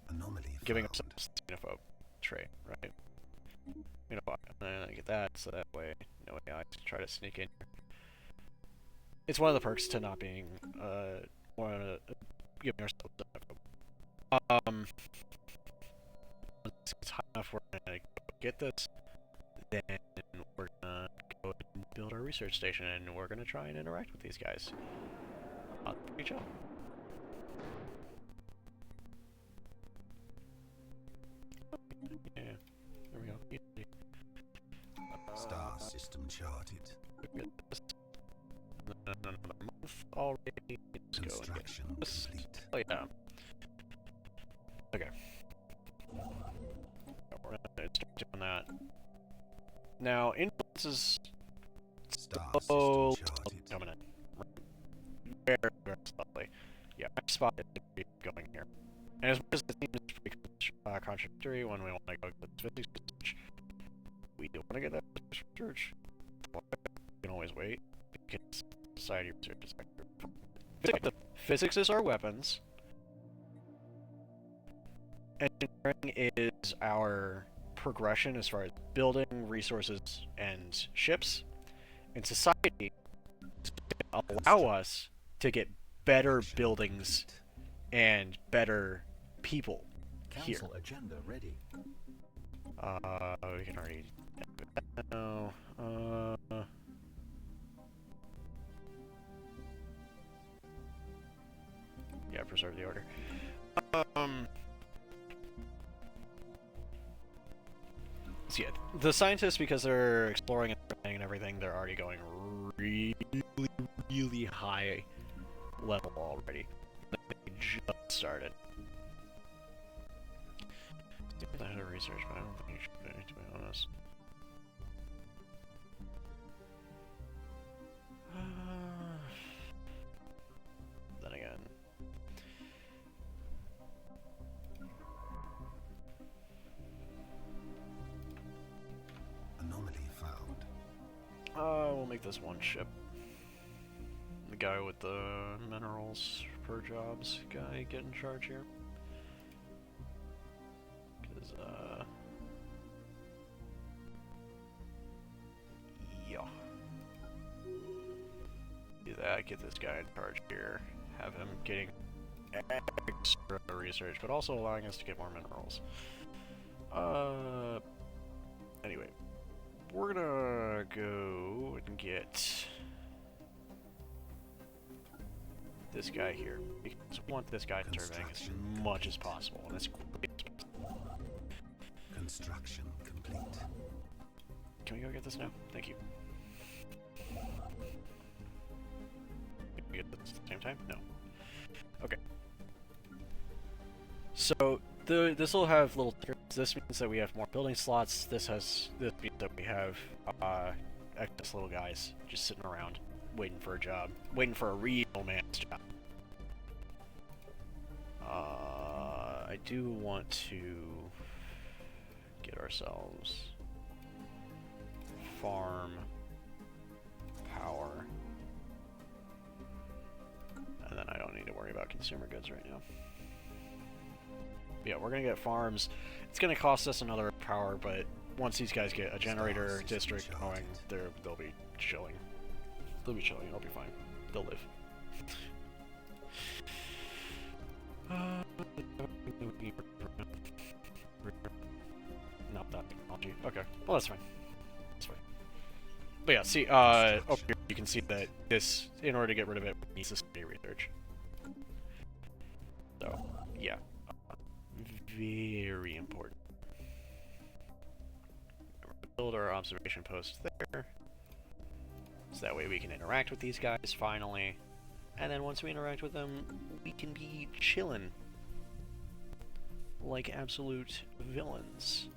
Anomaly giving found. up some xenophobe trait, right? You know, and then I get that, so that way no AI can try to sneak in here. It's one of the perks to not being giving ourselves xenophobe. Once it's high enough, we're gonna get this. Then we're gonna go and build our research station, and we're gonna try and interact with these guys. Pretty chill. Yeah, there we go. Easy. Star system charted. We've got this. Another month already. Let's go and get Construction this. complete. Oh yeah. Okay. We're gonna start doing that. Now, influence is Star slowly system charted. coming in. Very, very slowly. Yeah, I spotted it going here. And as much as it seems pretty contradictory when we want to go to physics research, we do want to get that physics research. We can always wait, because society research is actually... Physics is our weapons. Engineering is our progression as far as building resources and ships. And society is going to allow us to get better buildings and better people here. Council agenda ready. We can already do that now. Yeah, preserve the order. So yeah, the scientists, because they're exploring and everything, they're already going really, really high level already. They just started. I had a research, but I don't think you should be, to be honest. Then again. Anomaly found. We'll make this one ship. The guy with the minerals per jobs guy get in charge here. Cause, yeah. Do that, get this guy in charge here. Have him getting extra research, but also allowing us to get more minerals. Anyway. We're gonna go and get this guy here, because we want this guy serving as much as possible, and as quickly as possible. Construction complete. Can we go get this now? Thank you. Can we get this at the same time? No. Okay. So this will have little tiers. This means that we have more building slots. This means that we have excess little guys just sitting around waiting for a job, waiting for a real man's job. I do want to get ourselves farm power, and then I don't need to worry about consumer goods right now. Yeah, we're gonna get farms. It's gonna cost us another power, but once these guys get a generator district going, they'll be chilling. They'll be chilling. It'll be fine. They'll live. Not that technology. Okay. Well, that's fine. That's fine. But yeah, see, over here you can see that this, in order to get rid of it, needs society research. So, yeah. Very important. Build our observation post there. So that way we can interact with these guys finally. And then once we interact with them, we can be chillin'. Like absolute villains.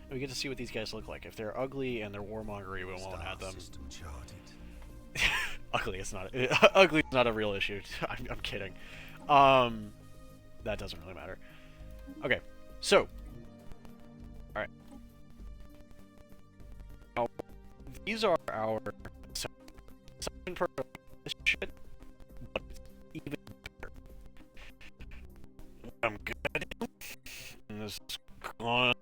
And we get to see what these guys look like. If they're ugly and they're warmongery, we won't add them. Ugly is not ugly is not a real issue. I'm kidding. That doesn't really matter. Okay, so alright. Now these are our second part of this shit, but it's even better. What I'm gonna do, and this is gonna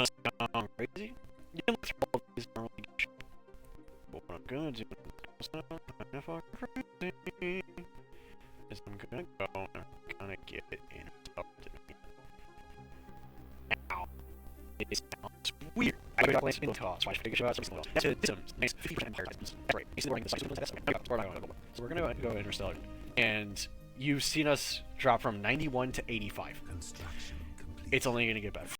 sound crazy. You can look through all of these normally get shit. But what I'm gonna do is sound kind of fucking crazy. Is I'm gonna go and I'm gonna get it interrupted. Now, it sounds weird. I got plans in costs. Why should I figure out something else? That's it. This makes 50% empire items. That's right. Basically, running the site. That's okay. So we're gonna go Interstellar, and you've seen us drop from 91 to 85. Construction complete. It's only gonna get better.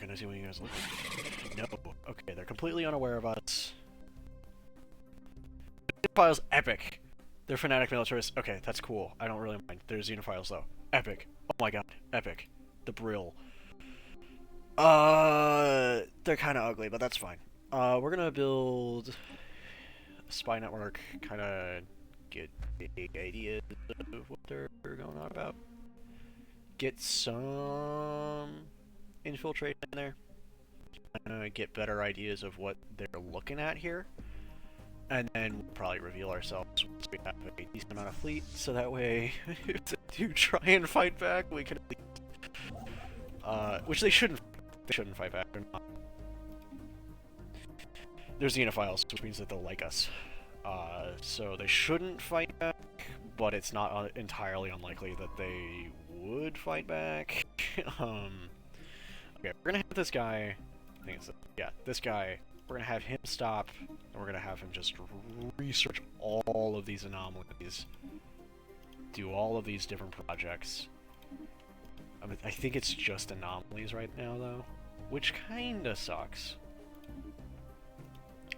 can I see when you guys look? No. Okay, they're completely unaware of us. Xenophiles, epic. They're fanatic militarists. Okay, that's cool. I don't really mind. They're Xenophiles, though. Epic. Oh my god, epic. The Brill. They're kind of ugly, but that's fine. We're gonna build a spy network, kind of get big ideas of what they're going on about. Get some infiltration in there. Get better ideas of what they're looking at here. And then we'll probably reveal ourselves once we have a decent amount of fleet, so that way, if they do try and fight back, we can at least... which they shouldn't fight back, or not. They're Xenophiles, which means that they'll like us. So they shouldn't fight back, but it's not entirely unlikely that they would fight back. Okay, we're gonna have this guy... I think it's... yeah, this guy... We're going to have him stop, and we're going to have him just research all of these anomalies, do all of these different projects. I mean, I think it's just anomalies right now, though, which kind of sucks.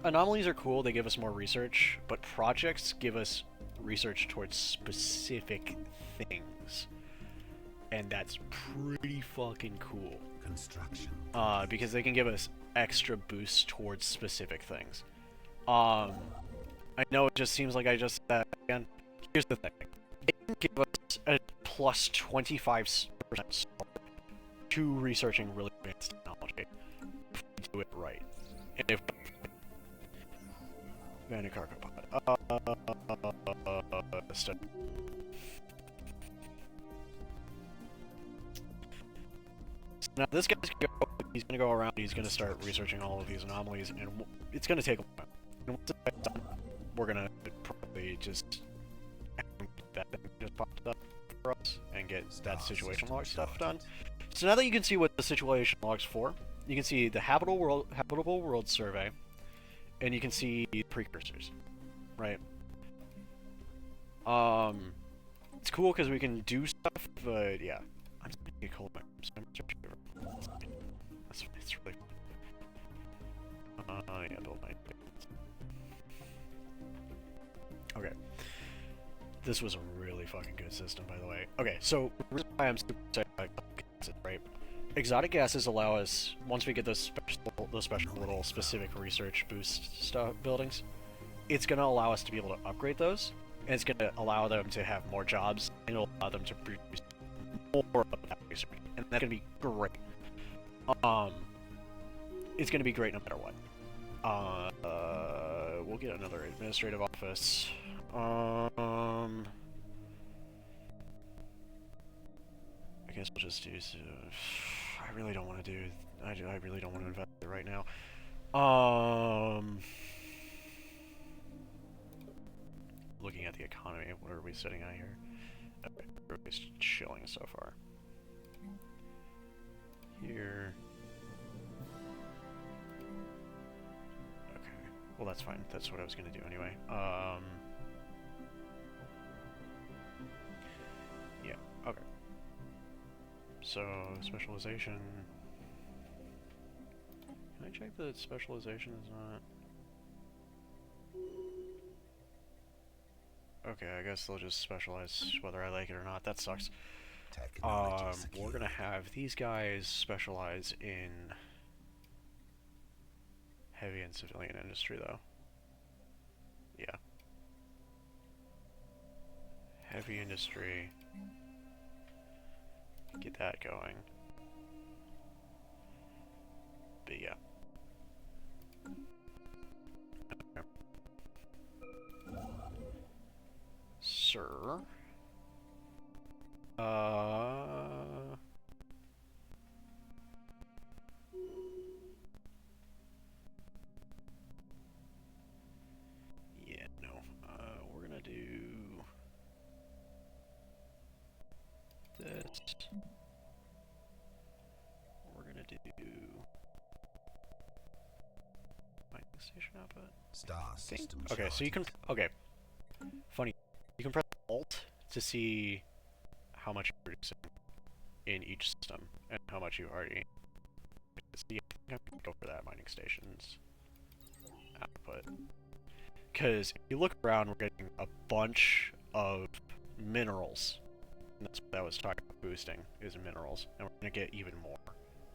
Anomalies are cool, they give us more research, but projects give us research towards specific things. And that's pretty fucking cool. Construction. Because they can give us extra boosts towards specific things. I know it just seems like I just said that again. Here's the thing. They can give us a plus 25% to researching really advanced technology if we do it right. And if Vandy cargo pod. Study. Now this guy's he's gonna go around, he's gonna start researching all of these anomalies, and it's gonna take a while. And once it's done, we're gonna probably just that thing just popped up for us and get that situation log stuff done. So now that you can see what the situation log's for, you can see the habitable world survey, and you can see precursors, right? It's cool because we can do stuff, but yeah, I'm just gonna get cold. It's really yeah, build my... Okay. This was a really fucking good system, by the way. Okay, so the reason why I'm super excited about gases, right? Exotic gases allow us, once we get those special little specific research boost stuff buildings, it's gonna allow us to be able to upgrade those, and it's gonna allow them to have more jobs, and it'll allow them to produce more of that research, and that's gonna be great. It's gonna be great no matter what. We'll get another administrative office. I guess we'll just do. I really don't want to do. I really don't want to invest it right now. Looking at the economy, what are we sitting at here? Okay, everybody's chilling so far. Here. Okay. Well, that's fine. That's what I was gonna do anyway. Yeah. Okay. So specialization. Can I check that specialization is not? Okay, I guess they'll just specialize whether I like it or not. That sucks. We're gonna have these guys specialize in heavy and civilian industry, though. Yeah. Heavy industry. Get that going. But yeah. Okay. Sir. Yeah, no. We're gonna do this. We're gonna do mining station output. Star system. Okay, so you can. Okay. Funny. You can press Alt to see how much you're producing in each system and how much you already. I'm gonna go for that mining station's output. Because if you look around, we're getting a bunch of minerals. And that's what I was talking about boosting, is minerals. And we're going to get even more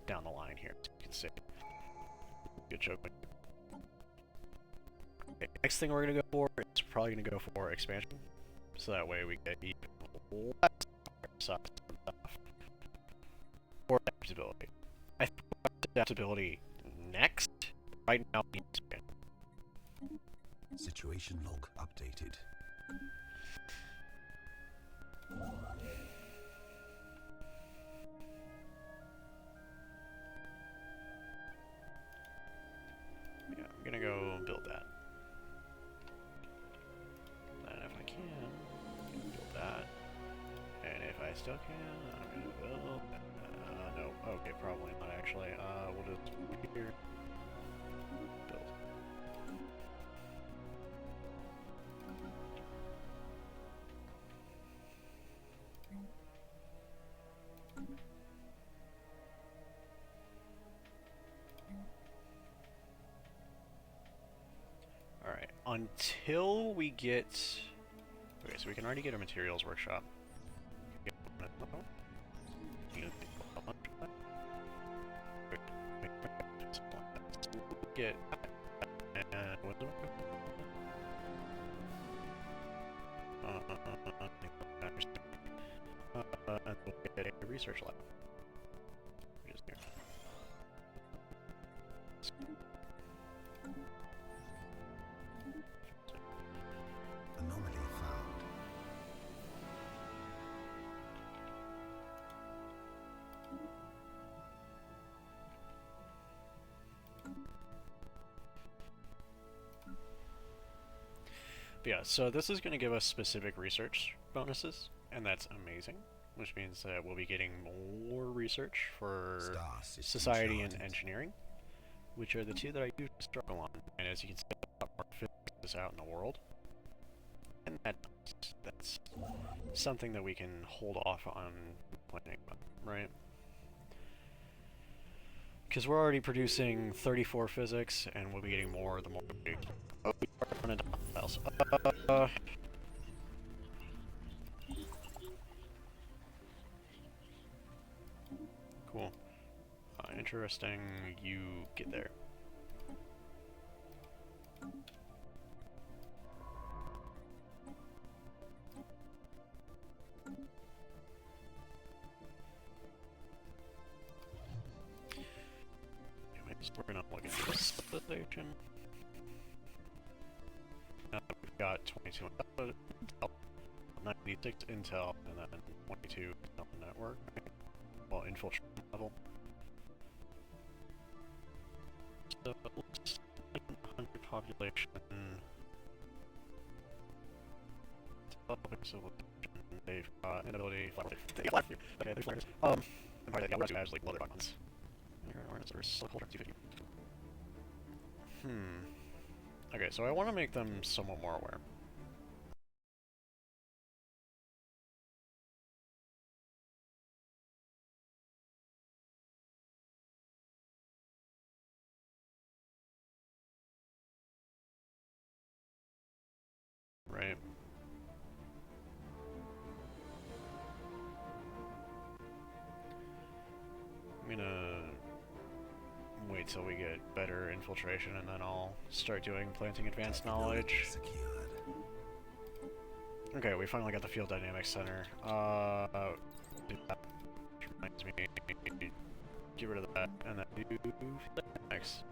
down the line here, as you can see. Good joke. Okay, next thing we're going to go for is probably going to go for expansion. So that way we get even less stuff. Or adaptability. I think adaptability next. Right now, the expansion. Situation log updated. Yeah, I'm gonna go build that. And if I can, I'm gonna build that. And if I still can, I'm gonna build no, okay, probably not actually. We'll just here. Build. Alright, until we get... Okay, so we can already get a materials workshop. Get... And what's the... and we'll get a research lab. Which is here. Anomaly found. But yeah, so this is going to give us specific research bonuses, and that's amazing. Which means that we'll be getting more research for society and engineering, which are the two that I usually struggle on. And as you can see, a lot more physics out in the world. And that's something that we can hold off on planning about, right? Because we're already producing 34 physics, and we'll be getting more the more we do. Oh, we are running files. Cool. Interesting you get there. Anyways, we're gonna look at this civilization. Now that we've got 22 Intel, 96 Intel, and then 22 Intel network. Well, infiltration level. So, it looks like 100 population. They've got an ability. They got life. Okay, there's flares. And part of that, yeah, we're like loaded buttons. Okay, so I want to make them somewhat more aware. Right. I'm gonna wait till we get better infiltration and then I'll start doing planting advanced knowledge. Secured. Okay, we finally got the field dynamics center. Do that. Which reminds me, get rid of that and then do field dynamics.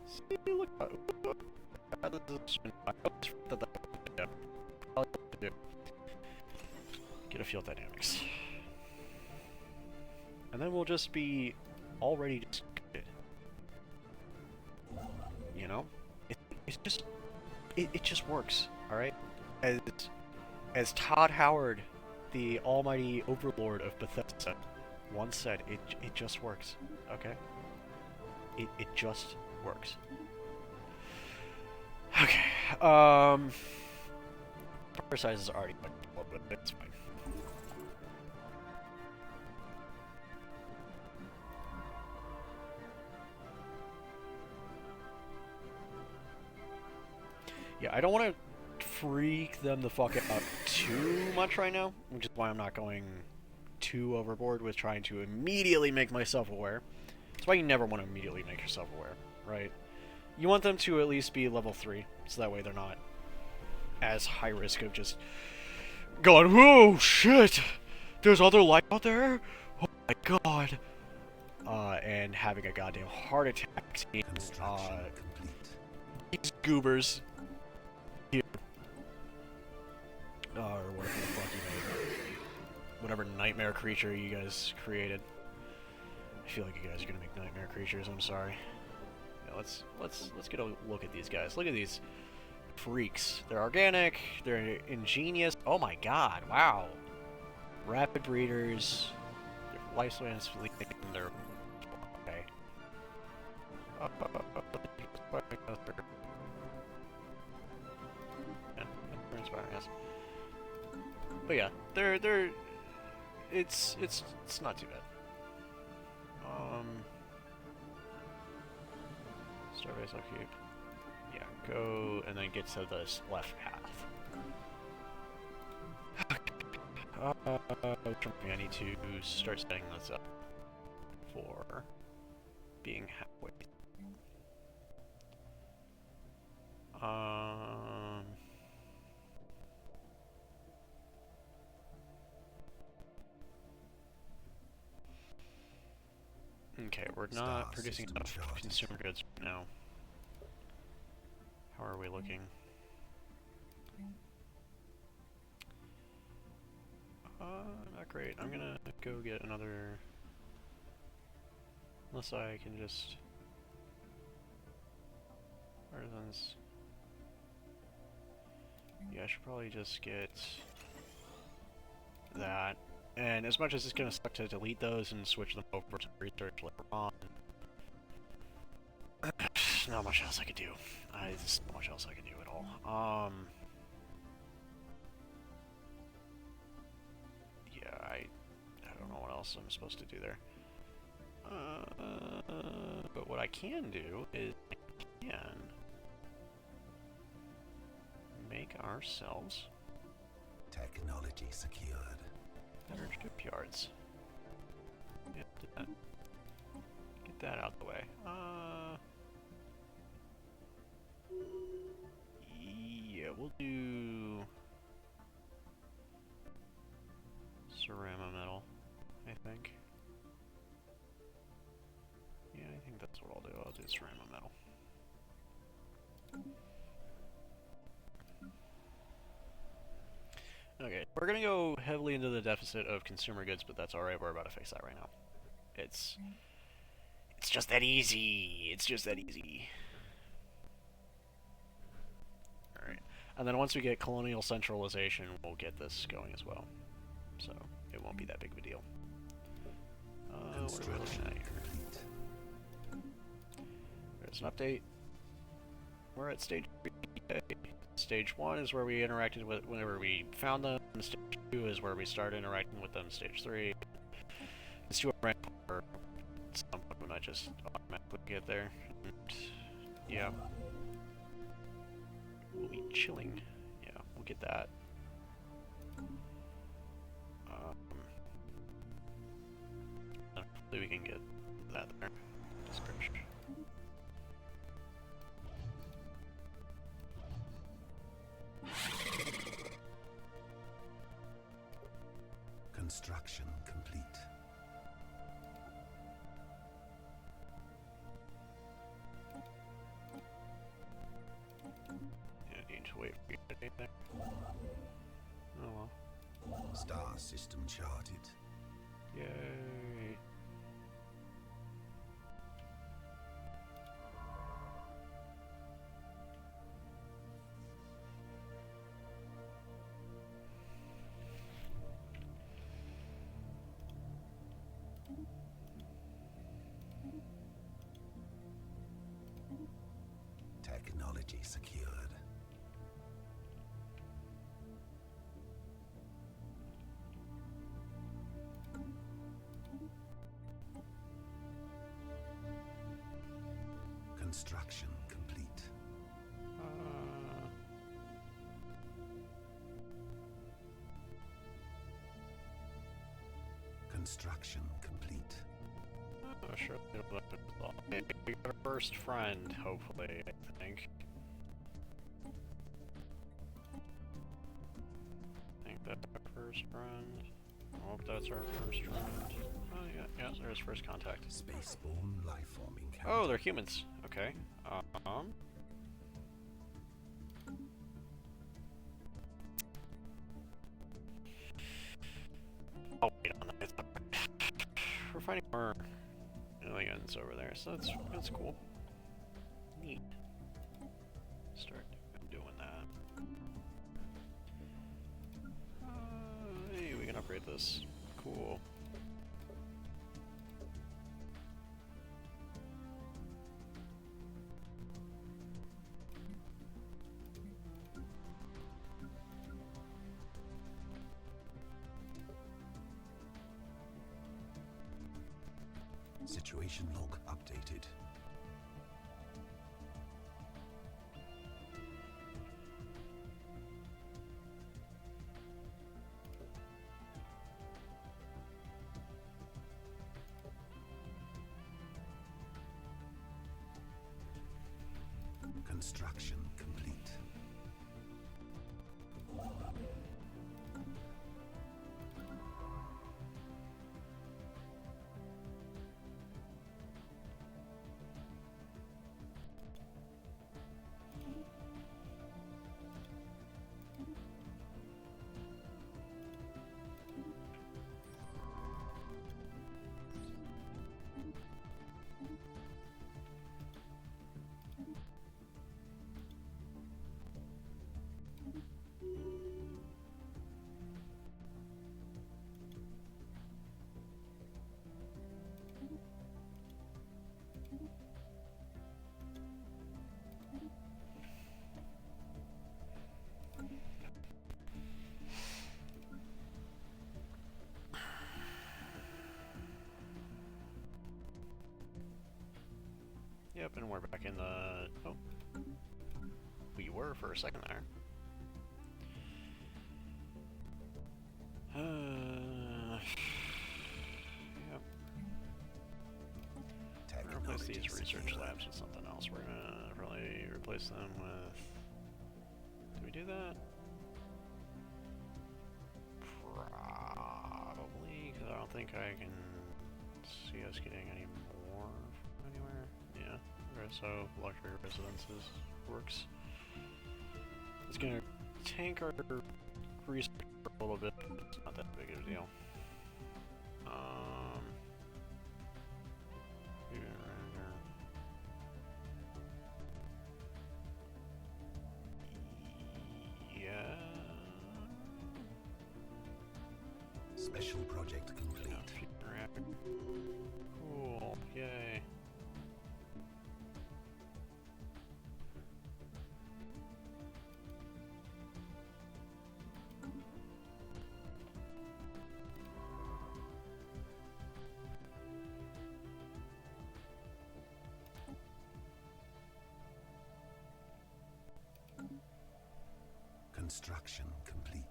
See, look, get a field dynamics. And then we'll just be already just good. You know? It just works, alright? As Todd Howard, the almighty overlord of Bethesda, once said, it just works, okay? It just works. Okay, power size is already quite low, but it's fine. Yeah, I don't want to freak them the fuck out too much right now, which is why I'm not going too overboard with trying to immediately make myself aware. That's why you never want to immediately make yourself aware, right? You want them to at least be level 3, so that way they're not as high risk of just going, whoa, shit! There's other life out there? Oh my god! And having a goddamn heart attack seeing, these goobers here. Or whatever the fuck you made. Whatever nightmare creature you guys created. I feel like you guys are gonna make nightmare creatures, I'm sorry. Yeah, let's get a look at these guys. Look at these freaks. They're organic, they're ingenious. Oh my god, wow. Rapid breeders. Their lifespan's leaking, they're okay. But yeah, they're it's not too bad. Starbase upkeep. Yeah, go and then get to this left path. I need to start setting this up for being halfway. Okay, we're not producing enough consumer goods right now. How are we looking? Not great. I'm gonna go get another... Unless I can just... Artisans... Yeah, I should probably just get... that. And as much as it's gonna suck to delete those and switch them over to research later on... not much else I could do. There's not much else I can do at all. Yeah, I don't know what else I'm supposed to do there. But what I can do is I can make ourselves Technology secured. better shipyards. Yeah, get that out of the way. Yeah, we'll do ceramic metal, I think. Yeah, I think that's what I'll do. I'll do ceramic metal. Okay, we're gonna go heavily into the deficit of consumer goods, but that's alright, we're about to fix that right now. It's just that easy. It's just that easy. Alright. And then once we get colonial centralization, we'll get this going as well. So, it won't be that big of a deal. What are we looking at here? There's an update. We're at stage 3. Stage 1 is where we interacted with whenever we found them. Stage 2 is where we started interacting with them. Stage 3 is 2 rank for some when I just automatically get there. And yeah. We'll be chilling. Yeah, we'll get that. Hopefully we can get that there. Description. Construction complete. Yeah, I need to wait for you to get there. Oh well. Star system charted. Yay. Technology secured. Construction complete. Construction complete. Oh, sure. Hey, we got a first friend, hopefully, I think. I think that's our first friend. I hope that's our first friend. Oh, yeah, there's first contact. Spaceborne lifeform encounter. Oh, they're humans. Okay. Oh, wait on that. We're finding more aliens over there, so that's cool. Neat. Start doing that. Hey, we can upgrade this. Cool. Situation log updated. Construction complete. Yep, and we're back in the... Oh. We were for a second there. Yep. We're gonna replace these research labs with something else. We're gonna probably replace them with... Do we do that? Probably, because I don't think I can see us getting any more from anywhere. Yeah. Okay, so luxury residences works. It's gonna tank our research a little bit, but it's not that big of a deal. Yeah. Special project complete. Yeah, reactor. Cool. Yay. Construction complete.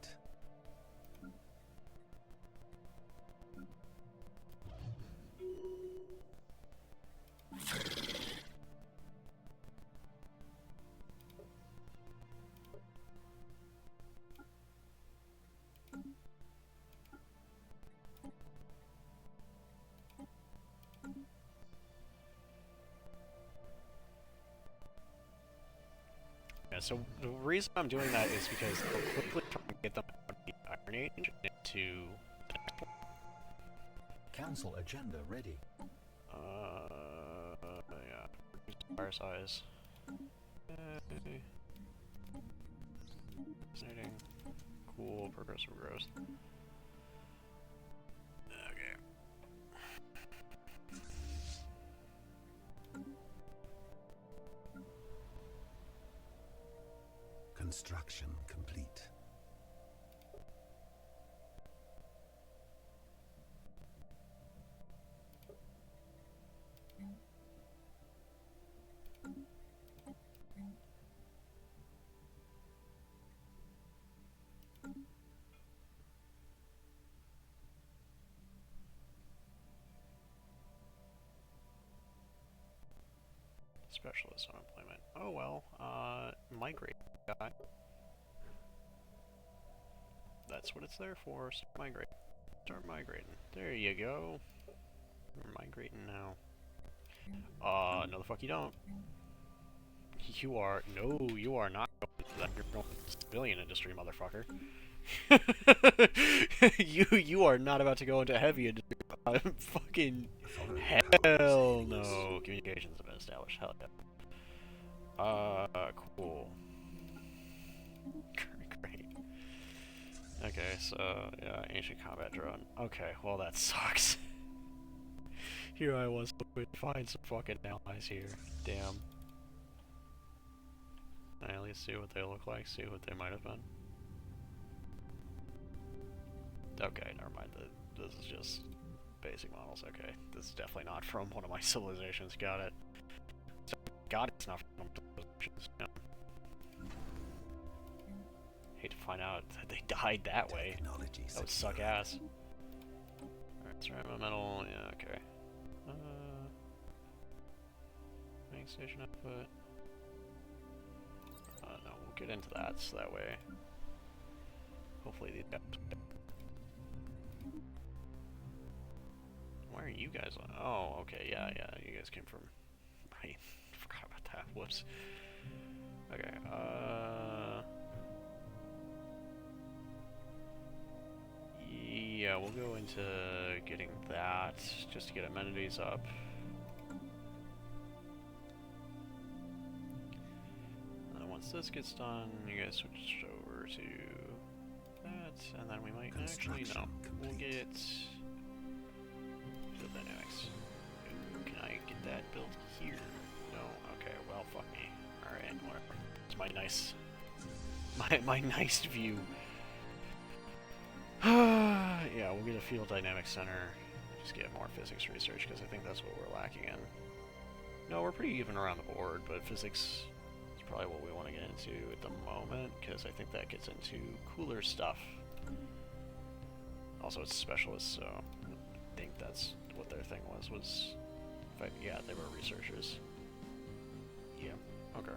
Yeah, so the reason I'm doing that is because I'm quickly trying to get them out of the Iron Age into... Council agenda ready. Yeah, fire size. Fascinating. Cool, progressive growth. Okay. Construction complete. Specialist unemployment. Oh well, migrate guy. That's what it's there for. Start migrate. Start migrating. There you go. We're migrating now. No the fuck you don't. You are, no, you are not going to that. You're going to the civilian industry, motherfucker. you are not about to go into heavy industry. Fucking hell no. Communications have been established. Hell yeah. Cool. Great. Okay, so yeah, ancient combat drone. Okay, well that sucks. Here I was hoping to find some fucking allies here. Damn. I at least see what they look like, see what they might have been. Okay, never mind. This is just basic models. Okay, this is definitely not from one of my civilizations. Got it. God, it's not from one of my civilizations. No. Hate to find out that they died that way. That would suck ass. Alright, ceramic metal. Yeah, okay. Main station output. No, we'll get into that so that way. Hopefully these guys. Why are you guys on? Oh, okay, yeah, you guys came from. I forgot about that. Whoops. Okay, yeah, we'll go into getting that just to get amenities up. And then once this gets done, you guys switch over to that, and then we might actually no. We'll get field dynamics. Ooh, can I get that built here? No. Okay. Well, fuck me. All right. Whatever. It's my nice, my nice view. Yeah, we'll get a field dynamics center. Just get more physics research because I think that's what we're lacking in. No, we're pretty even around the board, but physics is probably what we want to get into at the moment because I think that gets into cooler stuff. Also, it's specialists, so I think that's what their thing was. Yeah, they were researchers. Yeah. Okay.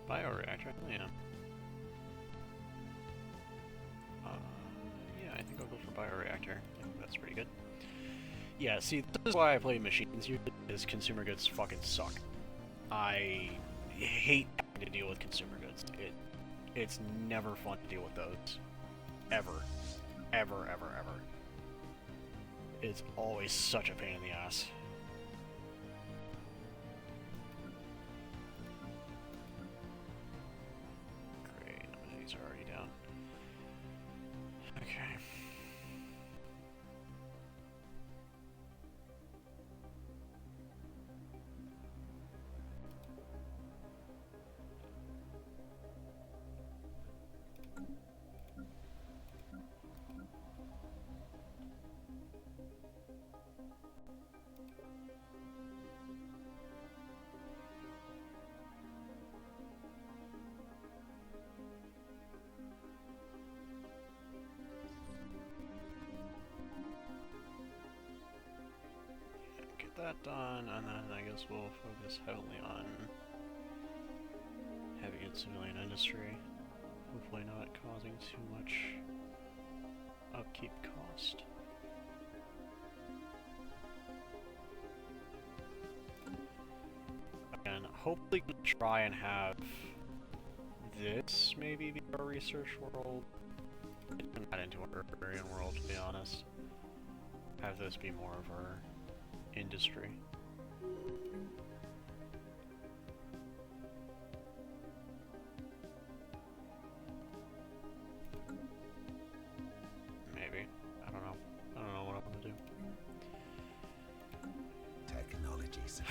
Bioreactor, yeah. Yeah, I think I'll go for bioreactor. I think that's pretty good. Yeah, see, this is why I play machines usually, is consumer goods fucking suck. I hate having to deal with consumer goods. It's never fun to deal with those. Ever. Ever, ever, ever. It's always such a pain in the ass. Are already down. Okay. That done, and then I guess we'll focus heavily on heavy and civilian industry. Hopefully not causing too much upkeep cost. And hopefully we can try and have this maybe be our research world. Not into our Barbarian world, to be honest. Have this be more of our industry. Maybe. I don't know. I don't know what I'm gonna do. Technologies.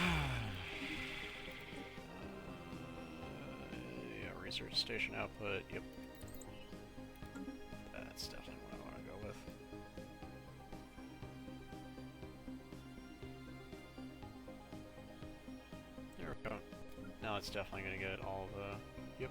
Yeah, research station output. Yep. That's definitely what I want to go with. definitely gonna get all the... Yep.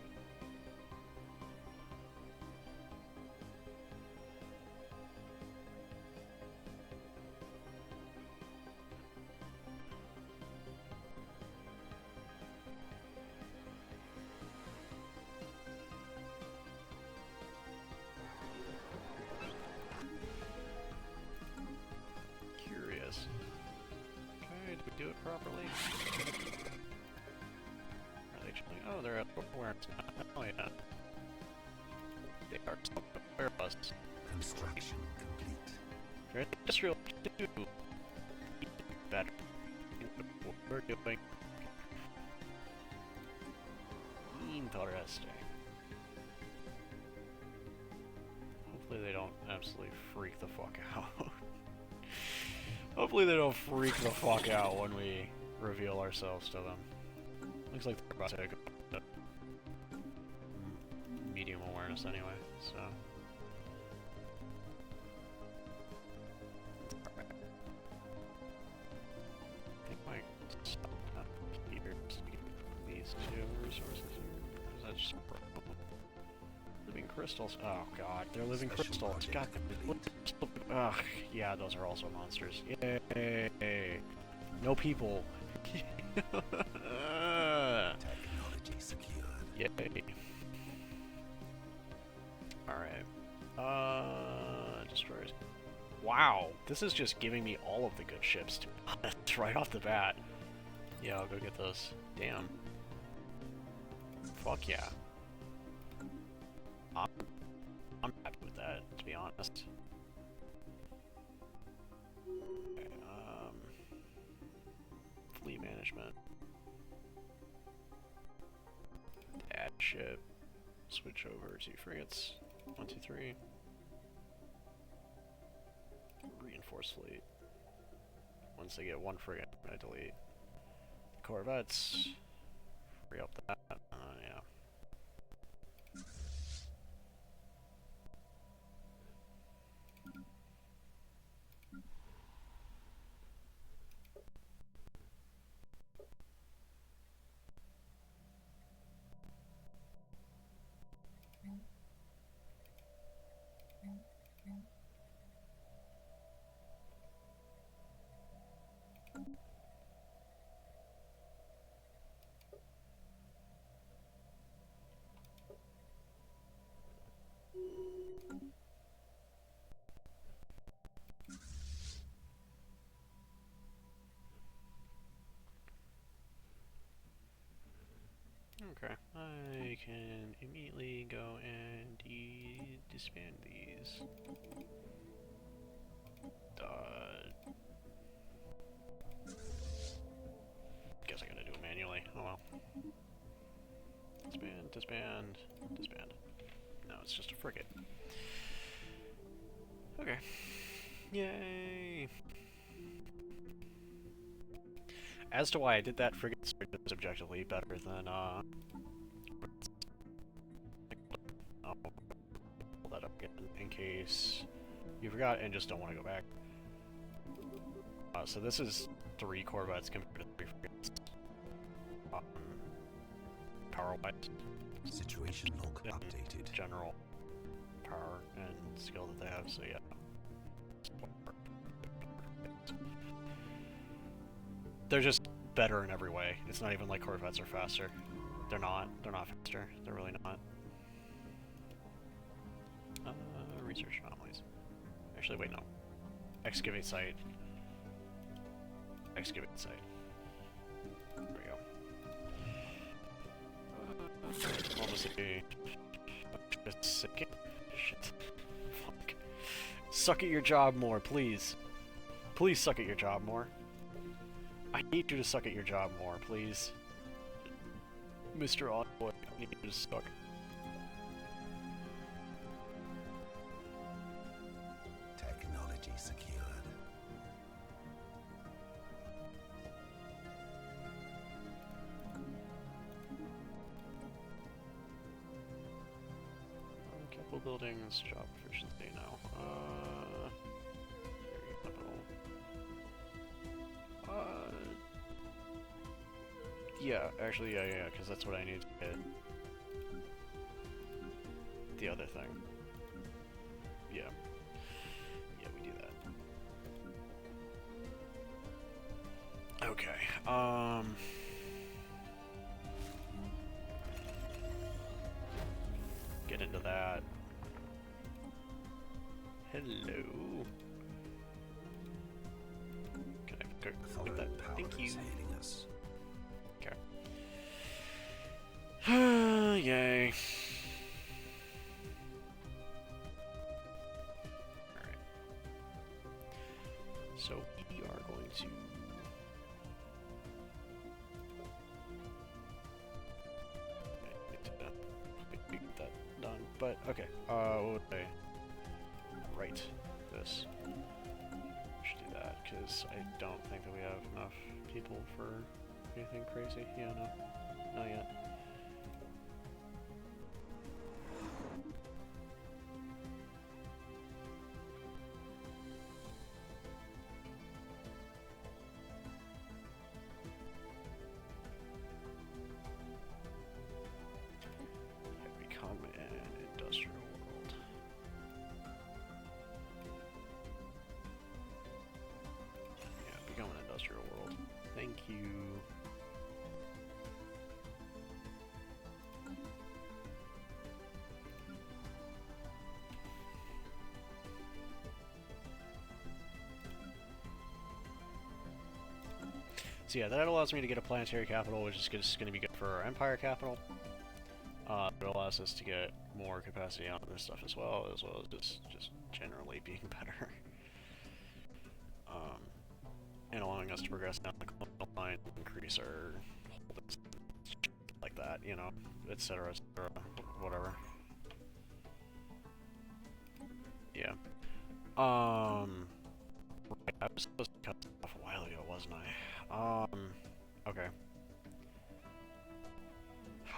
Curious. Okay, did we do it properly? Are they chilling? Oh, they're at awareness now. Oh yeah. They are aware of us. Construction complete. Very industrial too. Better. What we're doing. Interesting. Hopefully they don't absolutely freak the fuck out. Hopefully they don't freak the fuck out when we reveal ourselves to them. Looks like they're about to go to medium awareness anyway, so... I think my stop here is to get these two resources here. Is that just living crystals? Oh god, they're living Special crystals. God, project ugh, yeah, those are also monsters. Yay! No people. Technology secured. Yay. Alright. Destroyers. Wow, this is just giving me all of the good ships, to be honest, right off the bat. Yeah, I'll go get those. Damn. Fuck yeah. I'm happy with that, to be honest. Okay, fleet management. Add ship. Switch over to frigates. 1, 2, 3. Reinforce fleet. Once they get one frigate, I delete. Corvettes. Free up that. Yeah. Okay, I can immediately go and disband these. Guess I gotta do it manually. Oh well. Disband, disband, disband. No, it's just a frigate. Okay. Yay! As to why I did that, frigate is objectively better than, I'll pull that up again in case you forgot and just don't want to go back. So this is 3 corvettes compared to 3 frigates. Power-wise. Situation log and updated. General power and skill that they have, so yeah. They're just better in every way. It's not even like corvettes are faster. They're not. They're not faster. They're really not. Research anomalies. Actually, wait, no. Excavate site. Excavate site. There we go. Almost a... Shit. Fuck. Suck at your job more, please. Please suck at your job more. I need you to suck at your job more, please. Mr. Envoy, I need you to suck. Technology secured. Capital buildings, job efficiency now. Yeah, actually, yeah, because that's what I need to get the other thing. Yeah. Yeah, we do that. Okay, get into that. Hello. Can I go The with that? following power Thank you. is hailing us. Okay. Yay. Alright. So we are going to get that done. But okay, what would I write this? Should do that because I don't think that we have enough people for anything crazy. Yeah, no, not yet. Become an industrial world. Yeah, become an industrial world. Thank you. So yeah, that allows me to get a planetary capital, which is just going to be good for our empire capital. It allows us to get more capacity on this stuff as well as just generally being better. And allowing us to progress down the colonial line, increase our holdings, like that, you know, etc., whatever. Yeah. Right, I was supposed to cut stuff a while ago, wasn't I? Okay.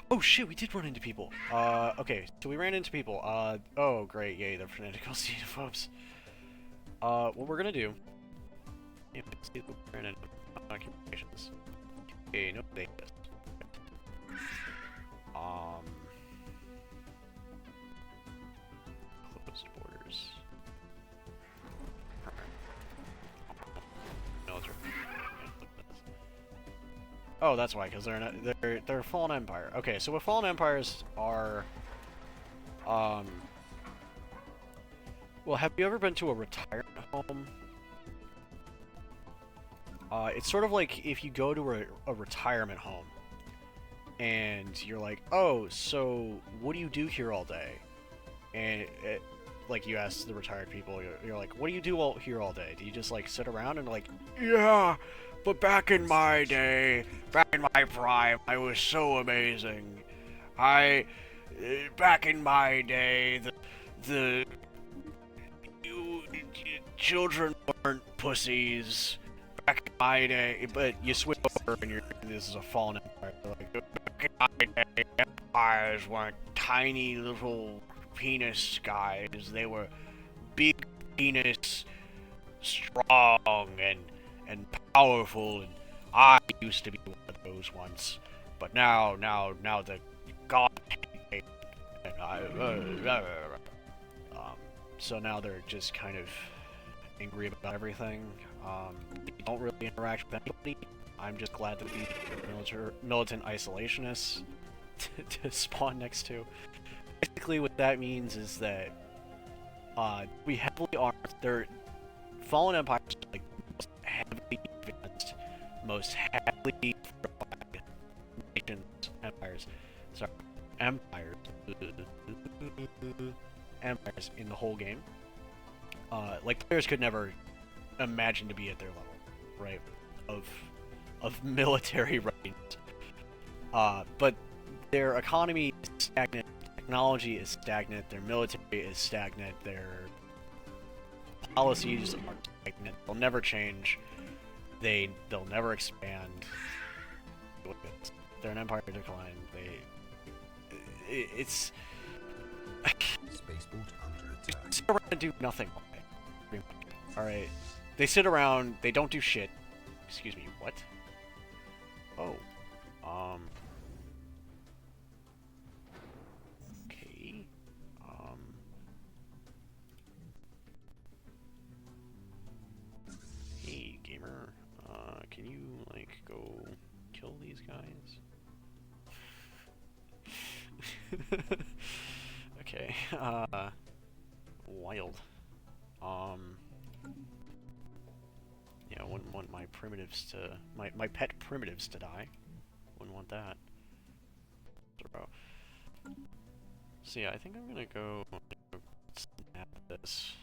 Oh shit, we did run into people. Okay, so we ran into people. Oh great, yay, they're fanatical xenophobes. What we're gonna do... Yeah, let's see if we ran into occupations. Okay, no, they exist. Closed borders. Military. Oh, that's why, because they're fallen empire. Okay, so what fallen empires are, well, have you ever been to a retirement home? It's sort of like if you go to a retirement home, and you're like, oh, so what do you do here all day? And like you ask the retired people, you're like, what do you do here all day? Do you just like sit around and like, yeah, but back in my day, back in my prime, I was so amazing. Back in my day, the children weren't pussies. Back in my day, but you switch over and this is a fallen empire. Like, back in my day, empires weren't tiny little penis guys. They were big penis, strong and powerful, and I used to be one of those once. But now the god, and so now they're just kind of angry about everything. They don't really interact with anybody. I'm just glad that these militant isolationists to spawn next to. Basically, what that means is that we heavily armed. They're fallen empires, like most heavily advanced, most heavily fortified nations, empires in the whole game. Like players could never imagine to be at their level, right? Of military readiness. But their economy is stagnant, technology is stagnant, their military is stagnant, their policies are stagnant. They'll never change. They'll never expand. They're an empire decline. It's Spaceport under attack. sit around and do nothing all day, pretty much. Alright. They sit around, they don't do shit. Excuse me, what? Oh. Okay. Hey, gamer. Can you, like, go kill these guys? Okay, wild. Yeah, I wouldn't want my primitives to, my pet primitives to die. Wouldn't want that. Bro. So yeah, I think I'm gonna go snap this.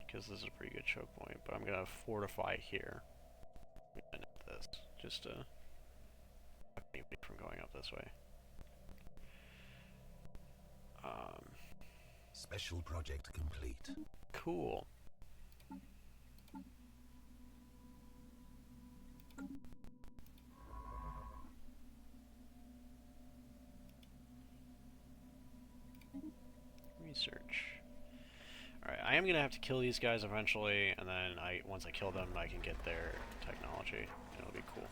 Because this is a pretty good choke point, but I'm gonna fortify here. I'm gonna nap this, just to stop anybody from going up this way. Special project complete. Cool. Research. Alright, I am gonna have to kill these guys eventually, and then once I kill them, I can get their technology. It'll be cool.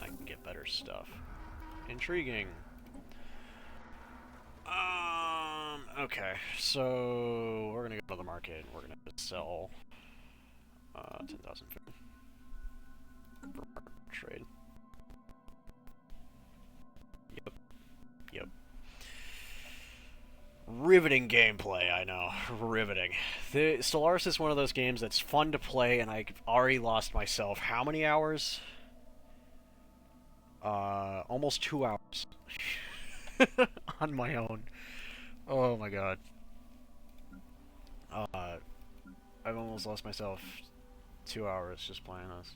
I can get better stuff. Intriguing. Okay, so we're gonna go to the market. We're gonna sell 10,000 food for trade. Yep. Yep. Riveting gameplay, I know. Riveting. The Stellaris is one of those games that's fun to play, and I've already lost myself. How many hours? Almost 2 hours. On my own. Oh my god. I've almost lost myself 2 hours just playing this.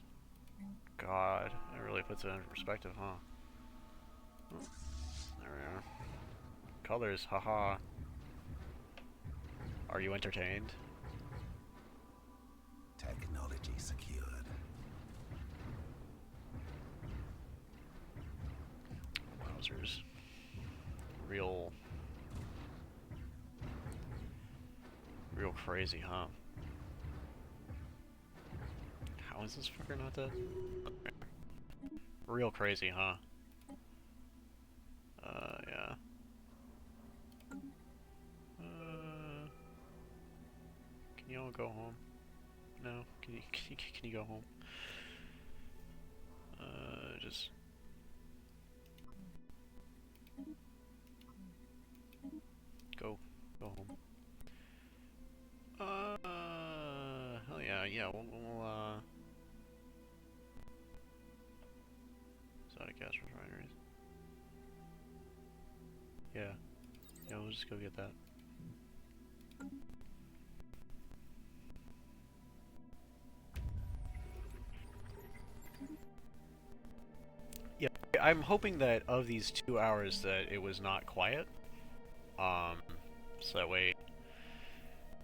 God, it really puts it into perspective, huh? Oh, there we are. Colors, haha. Are you entertained? Technology secured. Wowzers. Real crazy, huh? How is this fucker not dead? Okay. Real crazy, huh? Yeah. Can you all go home? No? Can you go home? Just... Go home. Hell yeah, we'll is that a gas refineries? Yeah, we'll just go get that. Yeah, I'm hoping that of these 2 hours that it was not quiet. So that way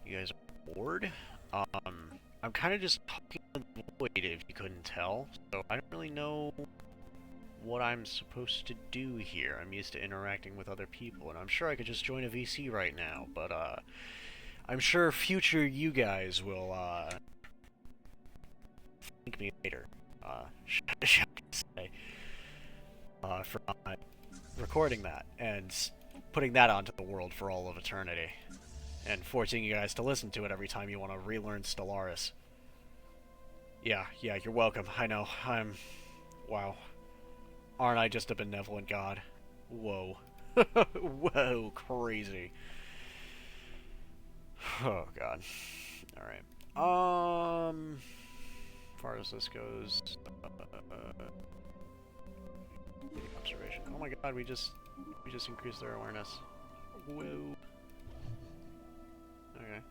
you guys are bored. I'm kind of just talking to the void if you couldn't tell, so I don't really know what I'm supposed to do here. I'm used to interacting with other people, and I'm sure I could just join a VC right now, but I'm sure future you guys will thank me later, shall I say, for not recording that and putting that onto the world for all of eternity. And forcing you guys to listen to it every time you want to relearn Stellaris. Yeah, you're welcome. I know. Wow. Aren't I just a benevolent god? Whoa. Whoa, crazy. Oh, god. Alright. As far as this goes... observation. Oh my god, we just increased their awareness. Whoa. Okay.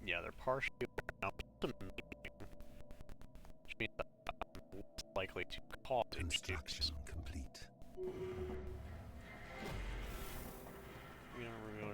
Yeah, they're partially now, which means that I'm less likely to cause Construction complete.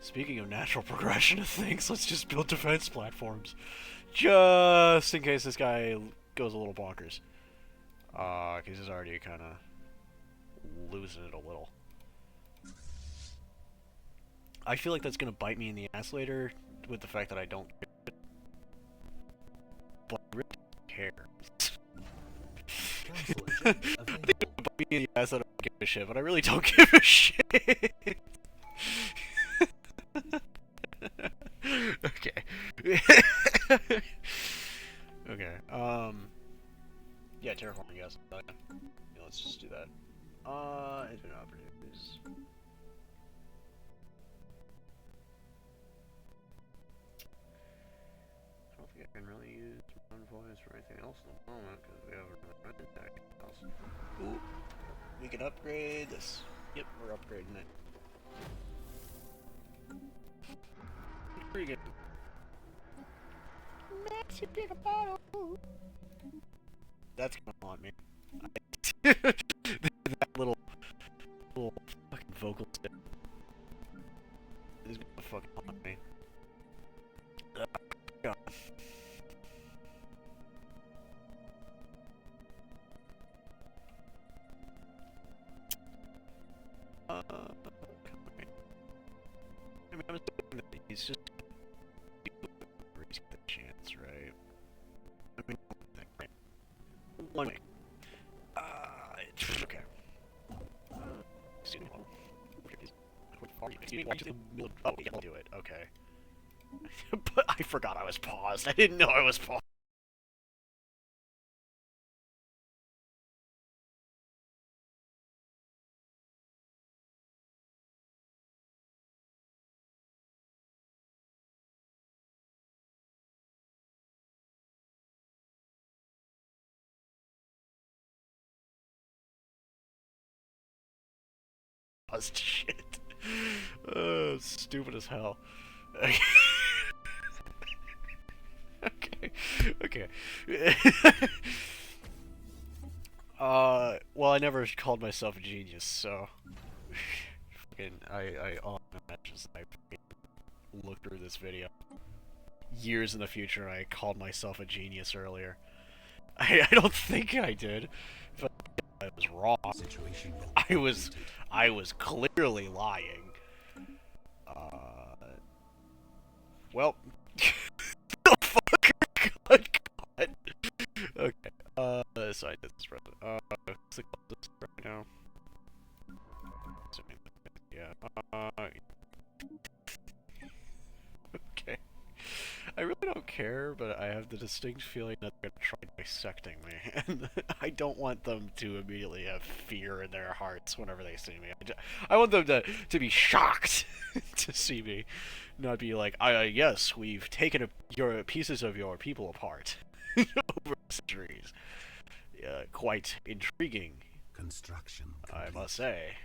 Speaking of natural progression of things, let's just build defense platforms. Just in case this guy goes a little bonkers. Because he's already kind of losing it a little. I feel like that's going to bite me in the ass later with the fact that I don't give it. But I really don't care. Council agenda I think available. it'll bite me in the ass that I don't give a shit, but I really don't give a shit. Okay. Okay, yeah, terraforming, yes. Yeah, let's just do that. Engine operators. I don't think I can really use my own voice for anything else at the moment, because we haven't really done anything else. Ooh, we can upgrade this. Yep, we're upgrading it. Pretty good. That's gonna haunt me. That little fucking vocal tip is gonna fucking haunt me. God. I mean, I'm assuming that he's just the chance, right? I mean, right? One way. Okay. Excuse me. Oh, yeah, I'll do it. Okay. But I forgot I was paused. I didn't know I was paused. Shit. Stupid as hell. Okay. Okay. Well, I never called myself a genius, so fucking all I just I looked through this video years in the future. I called myself a genius earlier. I don't think I did. But I was wrong. Situation I was clearly lying. Well, the fuck? God. Okay. So I did this right. Click on this right now. Yeah. Okay. I really don't care, but I have the distinct feeling that they're gonna try dissecting me, and I don't want them to immediately have fear in their hearts whenever they see me. I want them to be shocked to see me, not be like, yes, we've taken your pieces of your people apart over centuries. Quite intriguing, construction I complete. must say.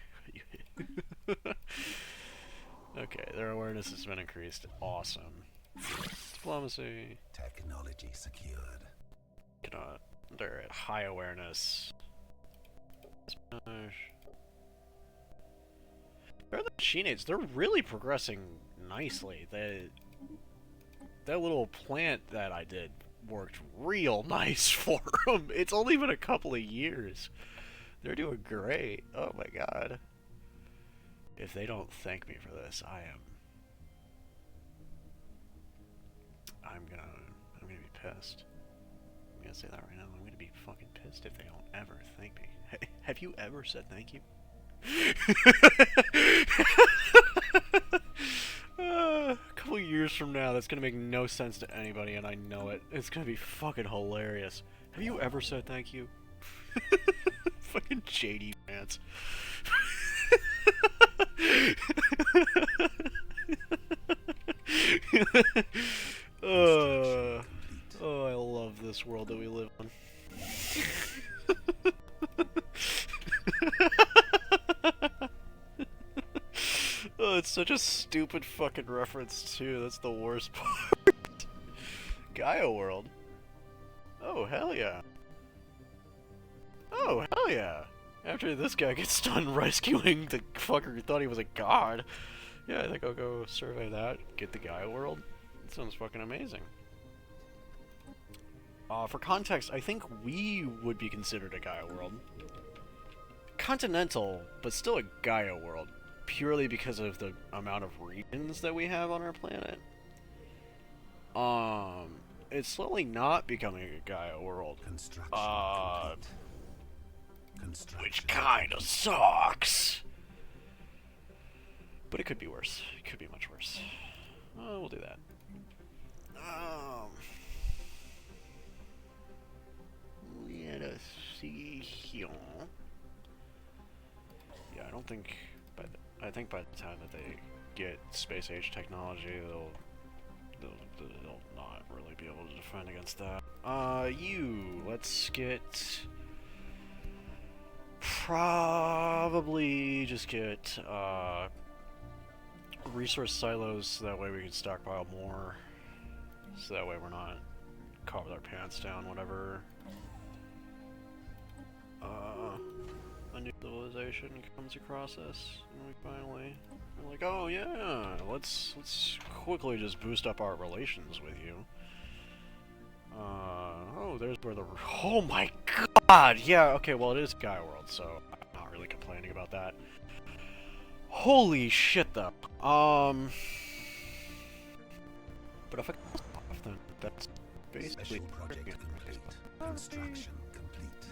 Okay, their awareness has been increased. Awesome. Diplomacy. Technology secured. Cannot. They're at high awareness. Espionage. They're the machine aids. They're really progressing nicely. That little plant that I did worked real nice for them. It's only been a couple of years. They're doing great. Oh my god. If they don't thank me for this, I'm gonna be pissed. I'm gonna say that right now. I'm gonna be fucking pissed if they don't ever thank me. Hey, have you ever said thank you? A couple years from now, that's gonna make no sense to anybody, and I know it. It's gonna be fucking hilarious. Have you ever said thank you? Fucking JD pants. Oh, I love this world that we live on. Oh, it's such a stupid fucking reference too. That's the worst part. Gaia world. Oh, hell yeah. Oh, hell yeah. After this guy gets done rescuing the fucker who thought he was a god, Yeah, I think I'll go survey that, get the Gaia world. That sounds fucking amazing. For context, I think we would be considered a Gaia world. Continental, but still a Gaia world, purely because of the amount of regions that we have on our planet. It's slowly not becoming a Gaia world. Construction complete. Which kinda sucks. But it could be worse. It could be much worse. We'll do that. Let us see here. Yeah, I don't think I think by the time that they get space age technology, they'll not really be able to defend against that. Let's get probably just get resource silos so that way we can stockpile more. So that way we're not caught with our pants down whenever a new civilization comes across us, and we finally are like, oh yeah, let's quickly just boost up our relations with you. Oh, there's where the... Oh my god! Yeah, okay, well it is Gaia World, so I'm not really complaining about that. Holy shit, though. But if I off, then that's basically... Special project complete. Construction complete.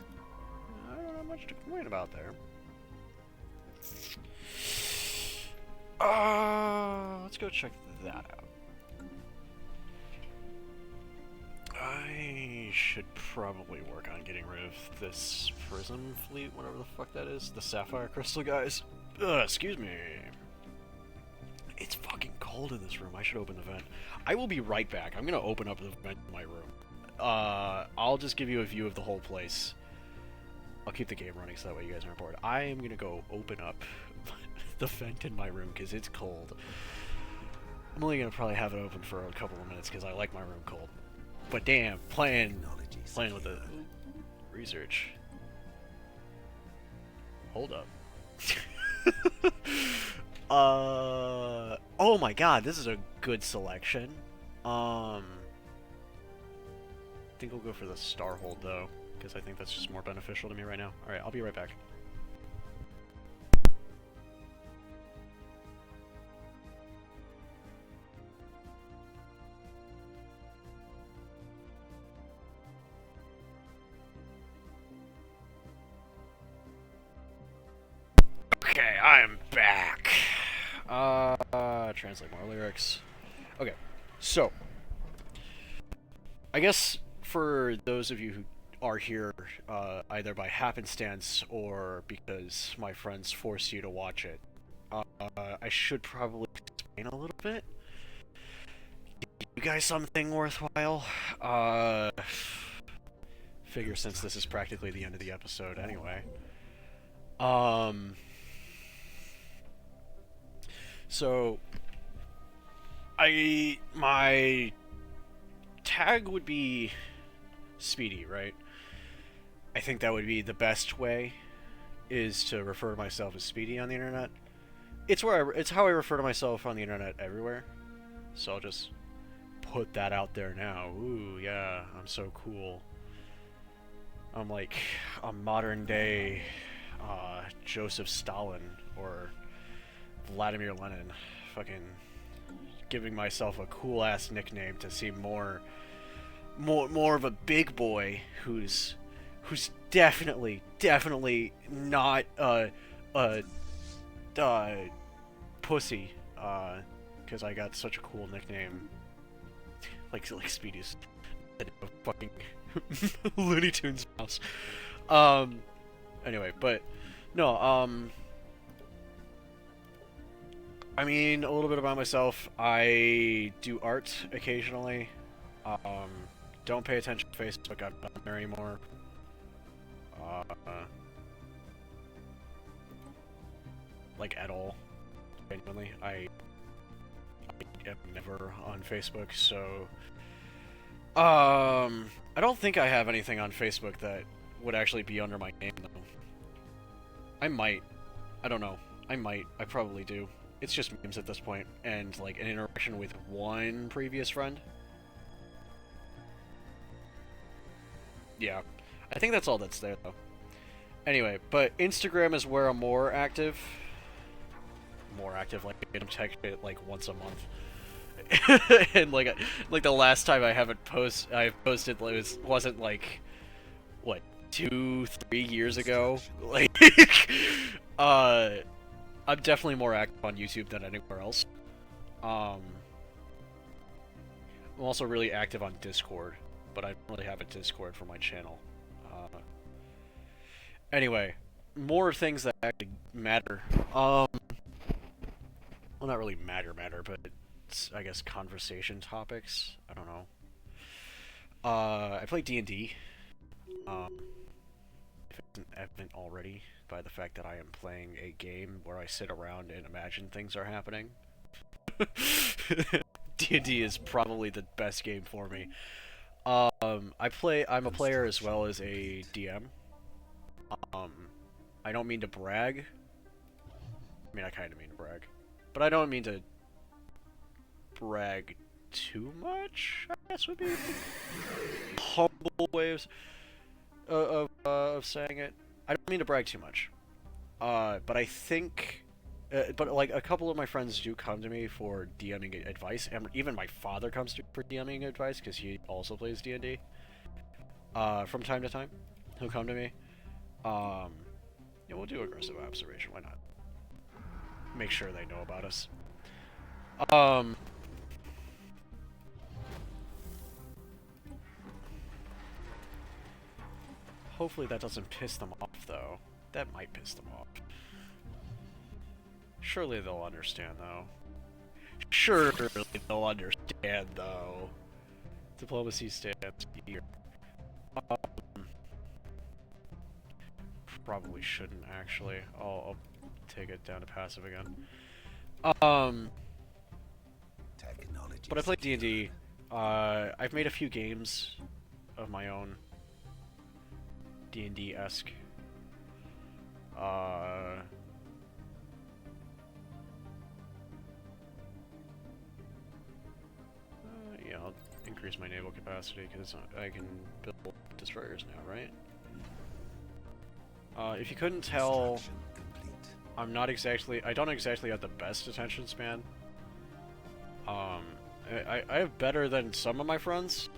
I don't have much to complain about there. Let's go check that out. I should probably work on getting rid of this prism fleet, whatever the fuck that is. The sapphire crystal guys. Excuse me. It's fucking cold in this room. I should open the vent. I will be right back. I'm gonna open up the vent in my room. I'll just give you a view of the whole place. I'll keep the game running so that way you guys aren't bored. I am gonna go open up the vent in my room because it's cold. I'm only gonna probably have it open for a couple of minutes because I like my room cold. But damn, playing with the research. Hold up. Oh my god, this is a good selection. I think we'll go for the Starhold though, because I think that's just more beneficial to me right now. Alright, I'll be right back. Okay, I am back. Translate more lyrics. Okay, so I guess for those of you who are here either by happenstance or because my friends force you to watch it, I should probably explain a little bit. Give you guys something worthwhile. Figure since this is practically the end of the episode anyway. So, my tag would be Speedy, right? I think that would be the best way, is to refer to myself as Speedy on the internet. It's how I refer to myself on the internet everywhere. So I'll just put that out there now. Ooh, yeah, I'm so cool. I'm like a modern day Joseph Stalin or Vladimir Lenin, fucking giving myself a cool ass nickname to seem more of a big boy who's definitely not a pussy, because I got such a cool nickname, like Speedy's a fucking Looney Tunes mouse. Anyway, but no, I mean, a little bit about myself. I do art occasionally. Don't pay attention to Facebook. I'm not there anymore. Like at all. Genuinely, I am never on Facebook. So, I don't think I have anything on Facebook that would actually be under my name though. I might. I don't know. I might. I probably do. it's just memes at this point, and like an interaction with one previous friend. Yeah, I think that's all that's there though. Anyway, but Instagram is where I'm more active. More active, like I'm texting it like once a month. And like the last time I posted wasn't like what 2-3 years ago. Like I'm definitely more active on YouTube than anywhere else. I'm also really active on Discord, but I don't really have a Discord for my channel. Anyway, more things that actually matter. Well, not really matter, but it's, I guess, conversation topics. I don't know. I play D&D. If it's an evident already by the fact that I am playing a game where I sit around and imagine things are happening. D&D is probably the best game for me. I'm a player as well as a DM. I don't mean to brag. I mean, I kind of mean to brag. But I don't mean to brag too much, I guess would be humble ways of saying it. I don't mean to brag too much. But I think... but like, a couple of my friends do come to me for DMing advice, and even my father comes to for DMing advice, because he also plays D&D. From time to time, he'll come to me. Yeah, we'll do aggressive observation, why not? Make sure they know about us. Hopefully that doesn't piss them off, though. That might piss them off. Surely they'll understand, though. Surely they'll understand, though. Diplomacy stands here. Probably shouldn't, actually. I'll take it down to passive again. But I play D&D. I've made a few games of my own. D&D-esque. Yeah, I'll increase my naval capacity because I can build destroyers now, right? If you couldn't tell, I don't exactly have the best attention span. I have better than some of my friends,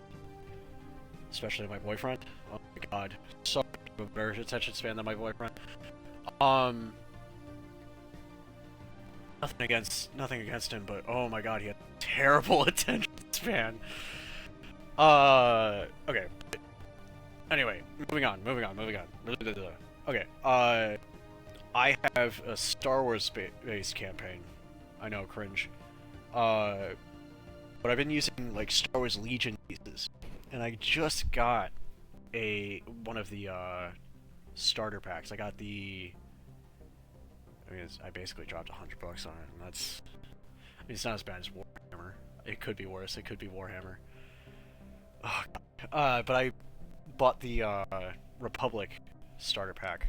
especially my boyfriend. Oh my god, so much of a better attention span than my boyfriend. Nothing against him, but oh my god, he had terrible attention span. Okay. Anyway, moving on. Okay, I have a Star Wars based campaign. I know, cringe. But I've been using, like, Star Wars Legion pieces. And I just got one of the, starter packs. I got I basically dropped $100 on it, and that's... I mean, it's not as bad as Warhammer. It could be worse. It could be Warhammer. Oh, God. But I bought the, Republic starter pack.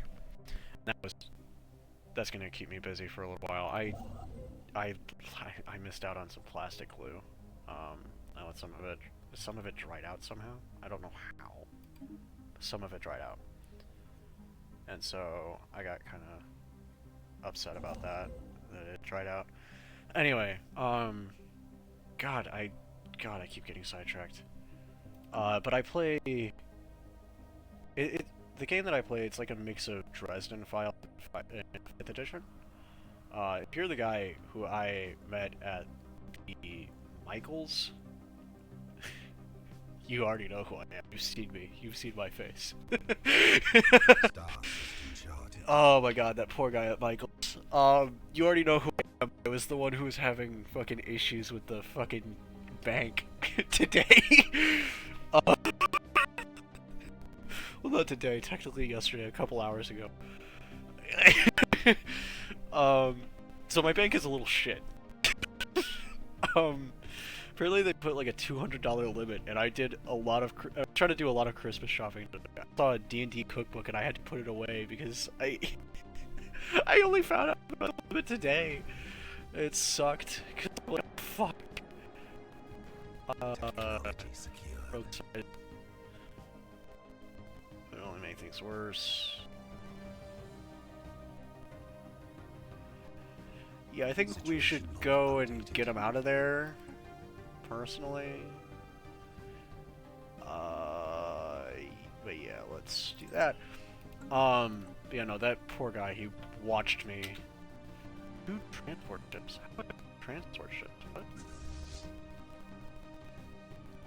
That's gonna keep me busy for a little while. I missed out on some plastic glue. I let some of it dried out somehow. I don't know how. Some of it dried out, and so I got kind of upset about that it dried out. Anyway, God, I keep getting sidetracked. But I play the game that I play, it's like a mix of Dresden File and 5th edition. If you're the guy who I met at the Michaels, you already know who I am. You've seen me. You've seen my face. Oh my god, that poor guy at Michaels. You already know who I am. I was the one who was having fucking issues with the fucking bank today. Well, not today, technically yesterday, a couple hours ago. So my bank is a little shit. Apparently they put like a $200 limit, and I did a lot of, I tried to do a lot of Christmas shopping. I saw a D&D cookbook, and I had to put it away, because I only found out about the limit today. It sucked. 'Cause I'm like, fuck. Technology secured. Roadside. It only make things worse. Yeah, I think we should go and get him out of there. Personally. But yeah, let's do that. Yeah, no, that poor guy, he watched me. Two transport ships? How about transport ships? What?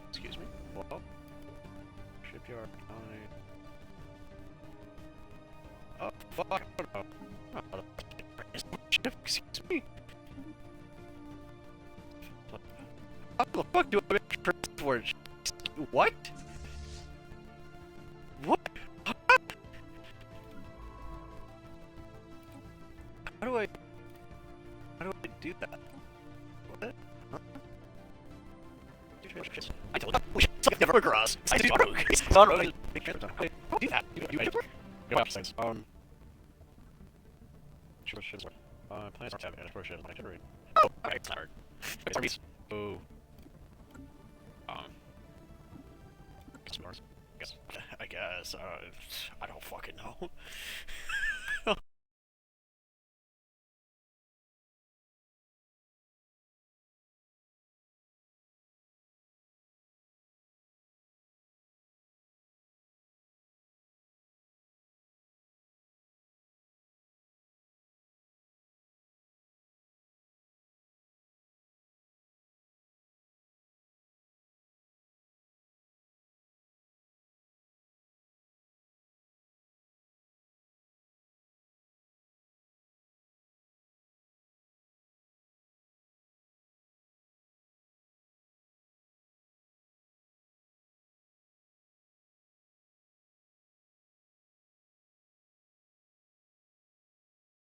Excuse me? Hello? Shipyard. Oh, fuck. I don't know. Oh, ship, excuse me. How the fuck do I make transport ships? What? What? How do I do that? What? Huh? I told you we should never across. I do not do that. Go up things. Sure ships. Plans are having a ship. Oh, okay, it's hard. Armies. Oh. I guess. I don't fucking know.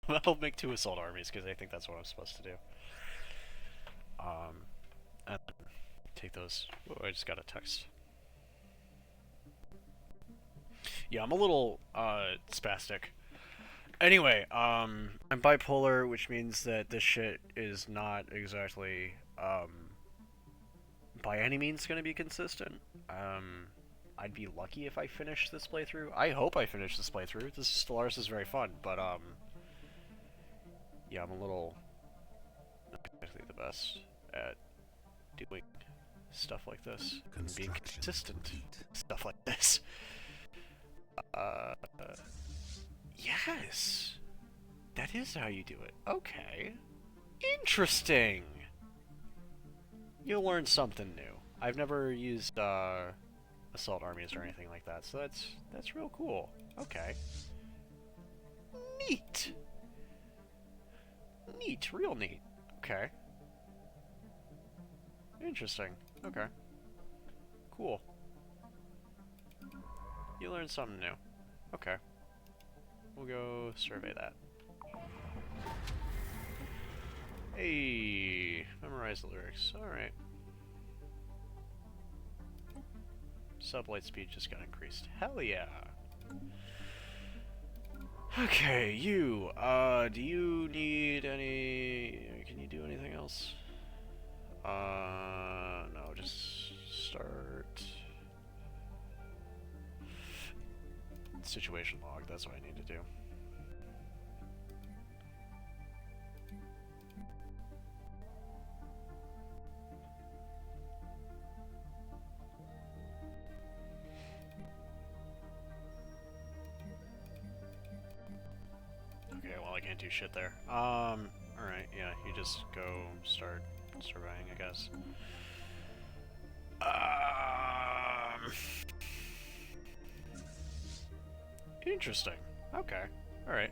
I'll make 2 assault armies because I think that's what I'm supposed to do. And take those. Oh, I just got a text. Yeah, I'm a little spastic. Anyway, I'm bipolar, which means that this shit is not exactly by any means going to be consistent. I'd be lucky if I finish this playthrough. I hope I finish this playthrough. This Stellaris is very fun, but yeah, I'm a little not exactly the best at doing stuff like this and being consistent. Stuff like this. Yes! That is how you do it. Okay. Interesting! You'll learn something new. I've never used, assault armies or anything like that, so that's real cool. Okay. Neat! Neat, real neat. Okay. Interesting. Okay. Cool. You learned something new. Okay. We'll go survey that. Hey, memorize the lyrics. Alright. Sublight speed just got increased. Hell yeah! Okay, you, do you need any... Can you do anything else? No, just start... Situation log, that's what I need to do. Okay, well I can't do shit there. Alright, yeah, you just go start surveying, I guess. Interesting. Okay. Alright.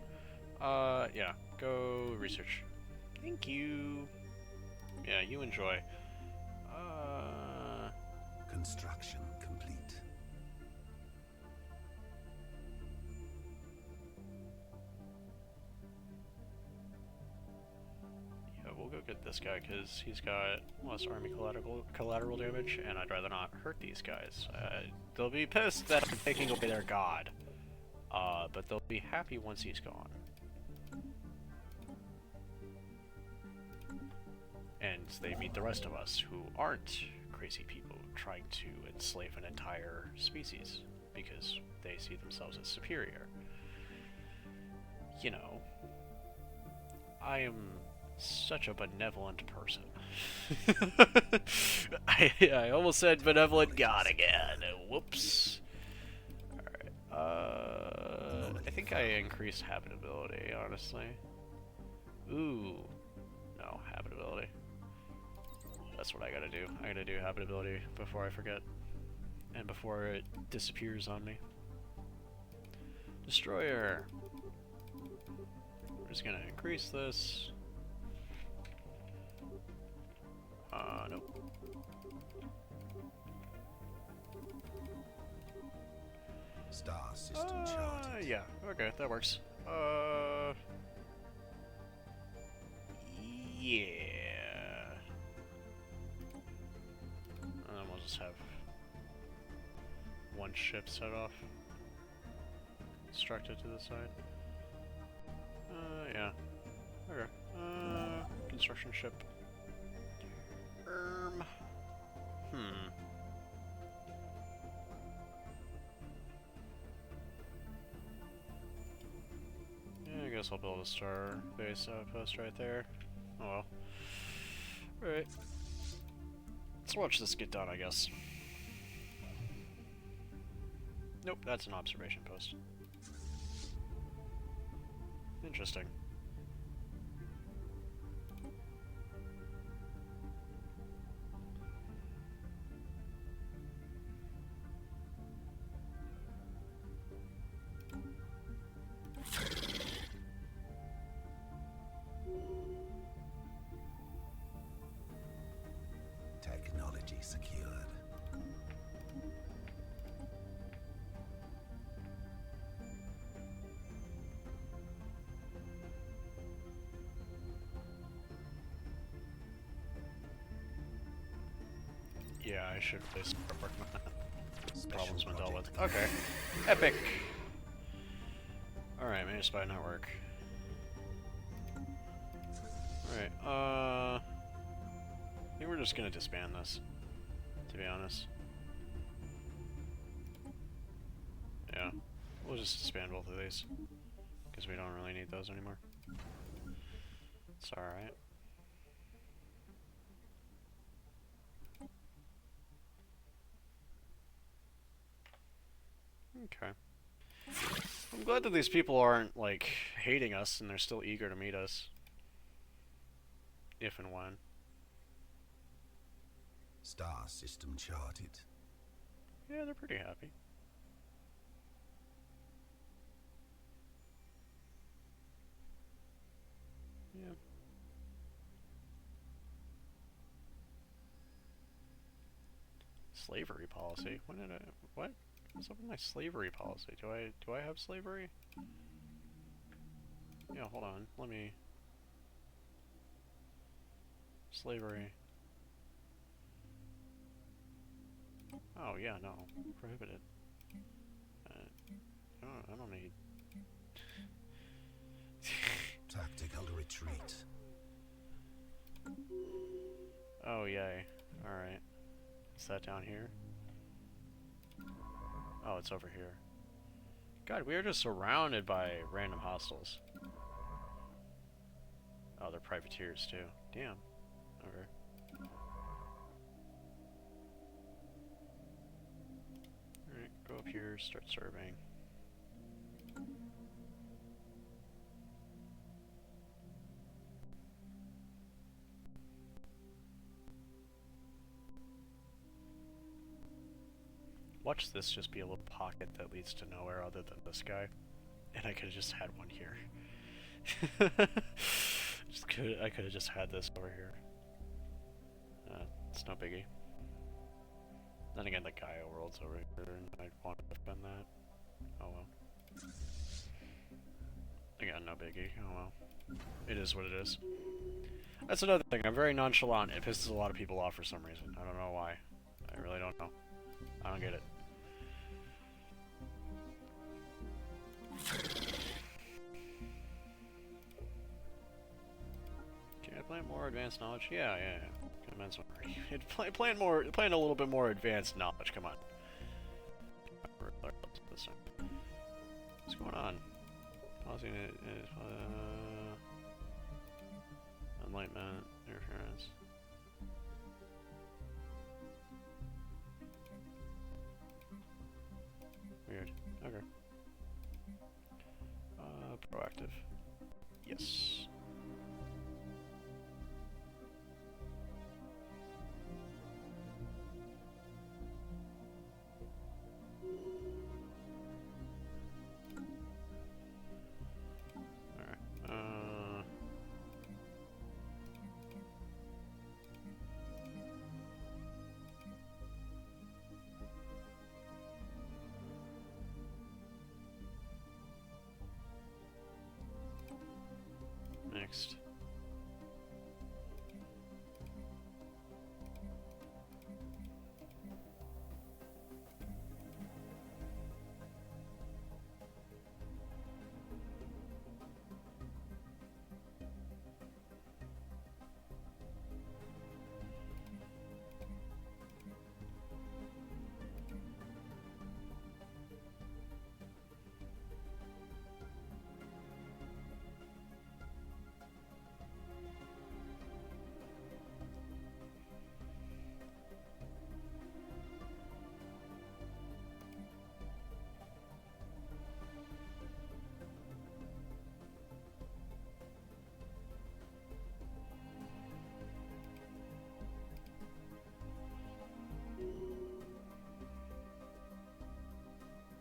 Yeah. Go research. Thank you. Yeah, you enjoy. Construction complete. Yeah, we'll go get this guy, because he's got less army collateral damage, and I'd rather not hurt these guys. They'll be pissed that I'm taking away their god. But they'll be happy once he's gone. And they meet the rest of us who aren't crazy people trying to enslave an entire species because they see themselves as superior. You know, I am such a benevolent person. I almost said benevolent god again. Whoops. Alright, I think I increased habitability, honestly. Ooh. No, habitability. That's what I gotta do. I gotta do habitability before I forget. And before it disappears on me. Destroyer. We're just gonna increase this. Nope. Star system charted. Yeah, okay, that works. Yeah. And then we'll just have one ship set off. Constructed to the side. Yeah. Okay. Construction ship. Yeah, I guess I'll build a star base outpost right there. Oh well. Alright. Let's watch this get done, I guess. Nope, that's an observation post. Interesting. Technology secured. Yeah, I should really start working on that. Special Problems been dealt with. project. Okay. Epic! Alright, managed spy network. Alright, I think we're just gonna disband this, to be honest. Yeah, we'll just disband both of these, because we don't really need those anymore. It's alright. Okay. I'm glad that these people aren't, like, hating us and they're still eager to meet us. If and when. Star system charted. Yeah, they're pretty happy. Yeah. Slavery policy? When did I... What? What's up with my slavery policy? Do I have slavery? Yeah, hold on. Let me... Slavery. Oh, yeah, no. Prohibited. I don't need... Tactical retreat. Oh, yay. Alright. Is that down here? Oh, it's over here. God, we are just surrounded by random hostiles. Oh, they're privateers, too. Damn. Okay. Alright, go up here, start surveying. Watch this just be a little pocket that leads to nowhere other than this guy. And I could have just had one here. I could have just had this over here. It's no biggie. Then again, the Gaia world's over here, and I'd want to defend that. Oh well. Again, no biggie. Oh well. It is what it is. That's another thing. I'm very nonchalant. It pisses a lot of people off for some reason. I don't know why. I really don't know. I don't get it. Can I plant more advanced knowledge? Yeah. Commence already. Plan a little bit more advanced knowledge. Come on. What's going on? Pausing it. Enlightenment interference. Weird. Okay. Proactive. Yes. Next.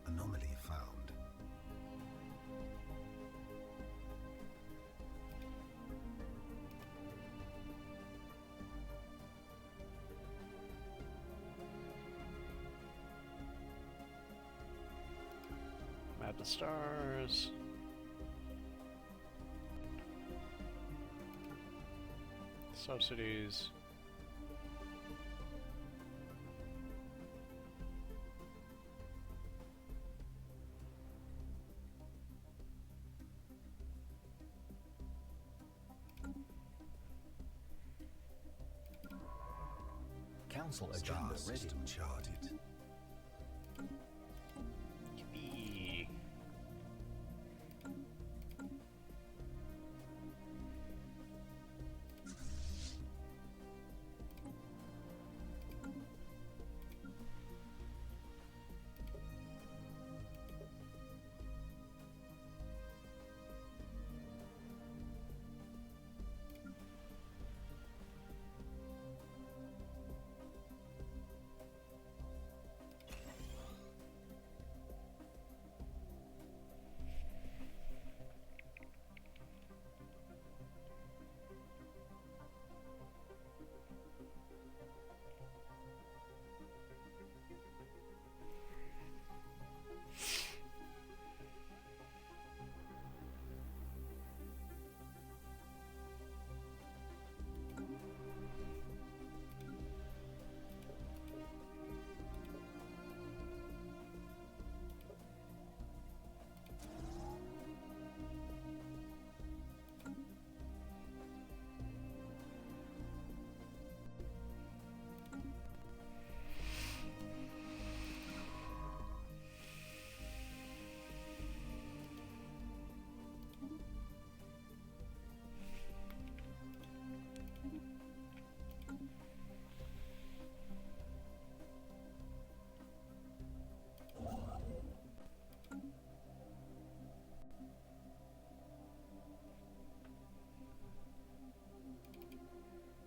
Anomaly found. Map the stars. Subsidies. Council Star agenda ready. system charted. Yippee.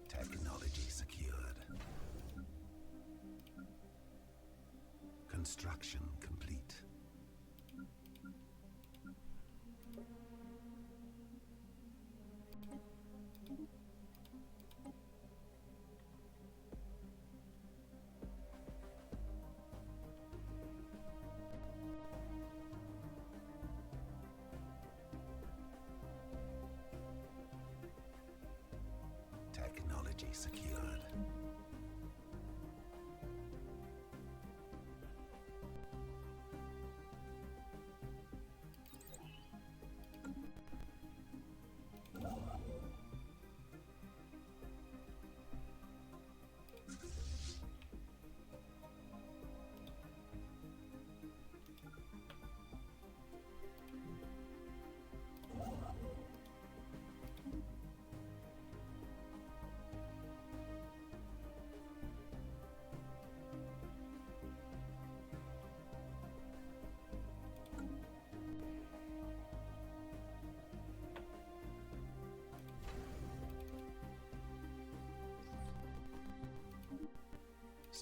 Technology secured. Construction complete. Technology secured.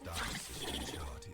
Star system charted.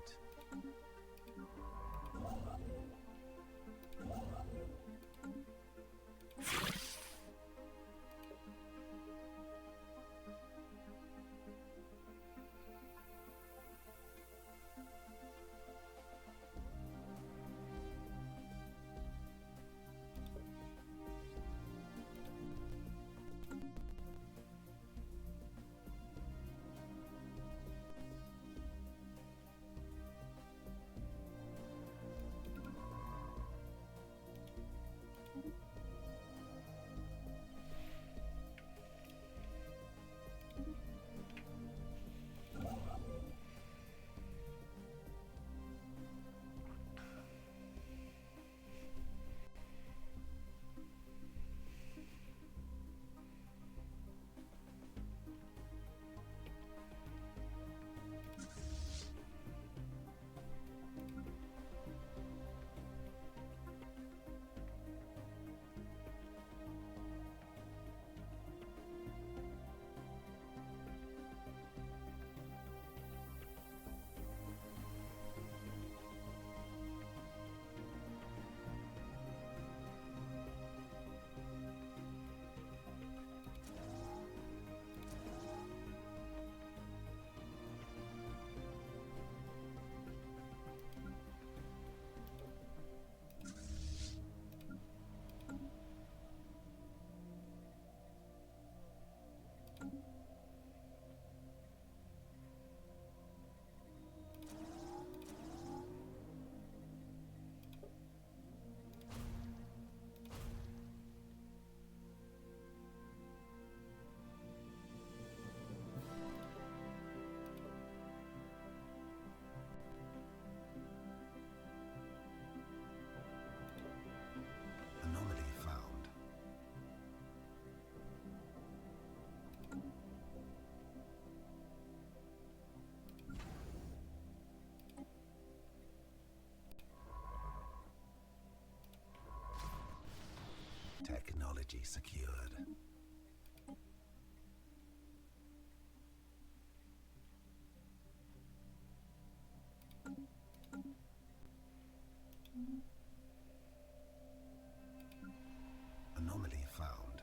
Anomaly found. Technology secured. Anomaly found.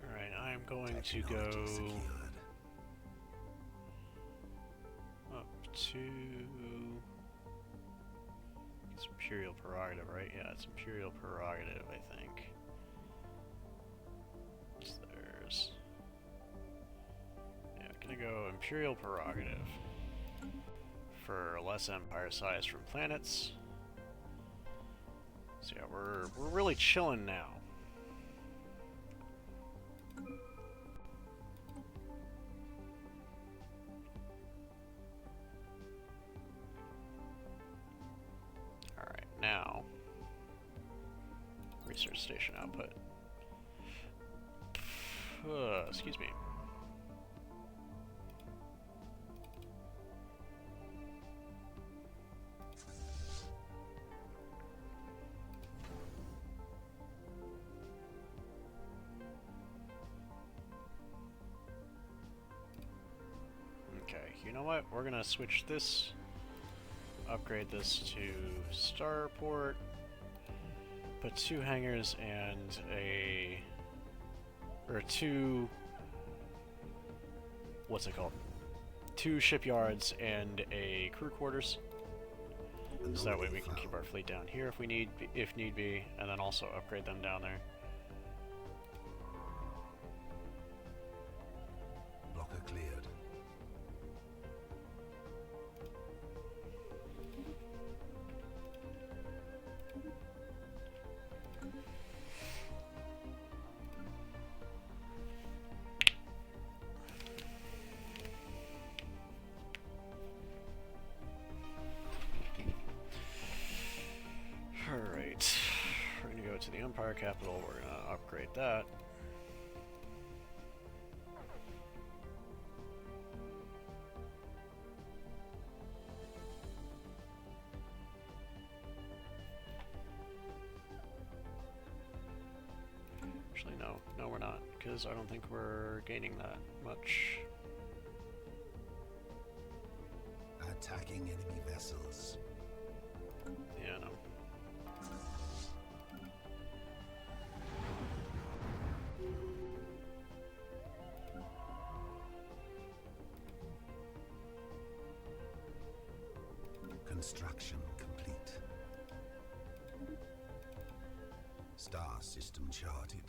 Alright, I'm going to go Technology secured. up to... It's Imperial Prerogative, right? Yeah, it's Imperial Prerogative, I think. So there's... Yeah, I'm gonna go Imperial Prerogative for less empire size from planets. So yeah, we're really chilling now. research station output. Excuse me. Okay, you know what? We're gonna switch this, upgrade this to starport, put 2 hangars and two, what's it called? 2 shipyards and a crew quarters. So that way we can keep our fleet down here if need be, and then also upgrade them down there. Blocker cleared. Alright, we're gonna go to the Empire capital, we're gonna upgrade that. Actually, no we're not, because I don't think we're gaining that much. Attacking enemy vessels. Yeah, no. Construction complete. Star system charted.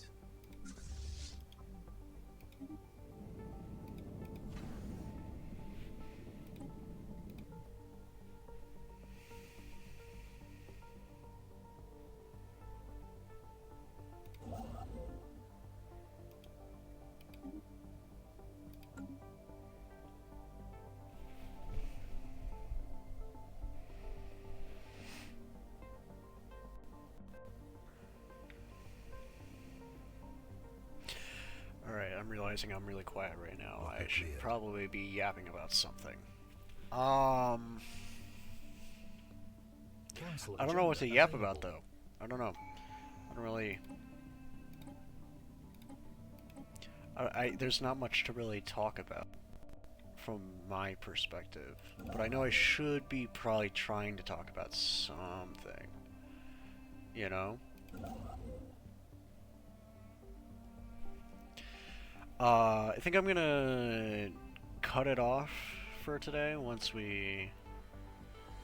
Alright, I'm realizing I'm really quiet right now. Okay, I should clear. probably be yapping about something. Cancel I don't know what to agenda yap available. about though. I don't know. I don't really. There's not much to really talk about from my perspective, but I know I should be probably trying to talk about something. You know? I think I'm gonna cut it off for today once we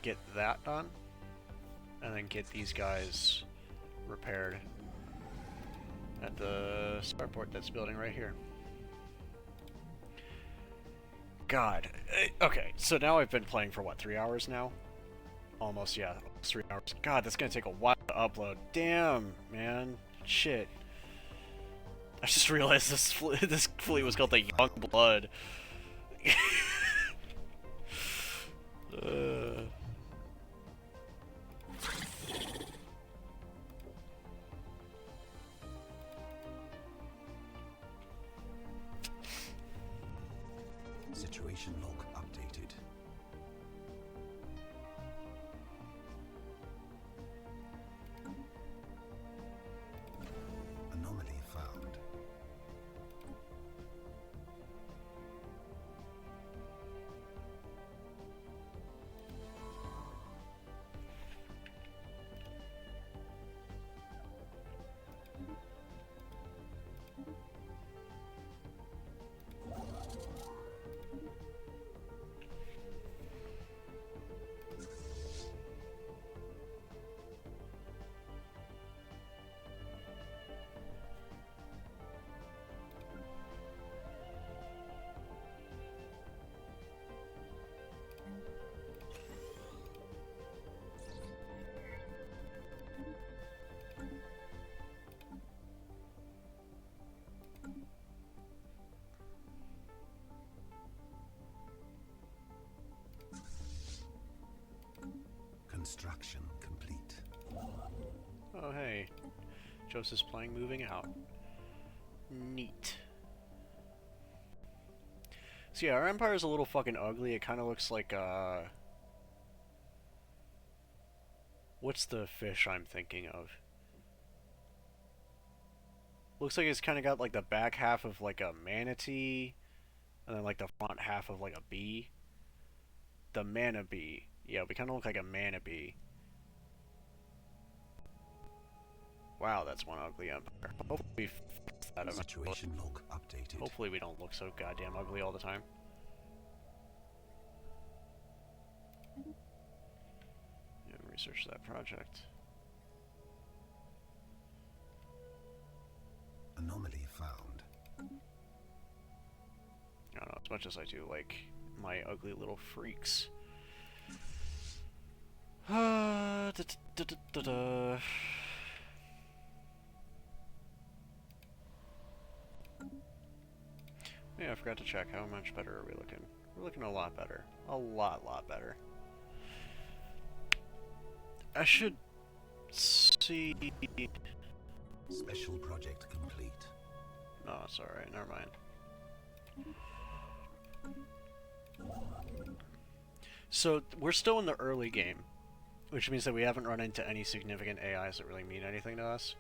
get that done, and then get these guys repaired at the starport that's building right here. God. Okay, so now I've been playing for what, 3 hours now? Almost, yeah, almost 3 hours. God, that's gonna take a while to upload. Damn, man. Shit. I just realized this fleet was called the Young Blood. Situation log updated. Anomaly found. Construction complete. Oh, hey. Joseph's playing moving out. Neat. So yeah, our empire is a little fucking ugly. It kind of looks like, what's the fish I'm thinking of? Looks like it's kind of got like the back half of like a manatee, and then like the front half of like a bee. The mana bee. Yeah, we kind of look like a mana bee. Wow, that's one ugly empire. Hopefully we fix that eventually. Situation log updated. Hopefully we don't look so goddamn ugly all the time. Yeah, research that project. Anomaly found. I don't know, as much as I do like my ugly little freaks. Da, da, da, da, da, da. Yeah, I forgot to check. How much better are we looking? We're looking a lot better. A lot better. I should see... Special project complete. No, it's alright. Never mind. So, we're still in the early game, which means that we haven't run into any significant AIs that really mean anything to us.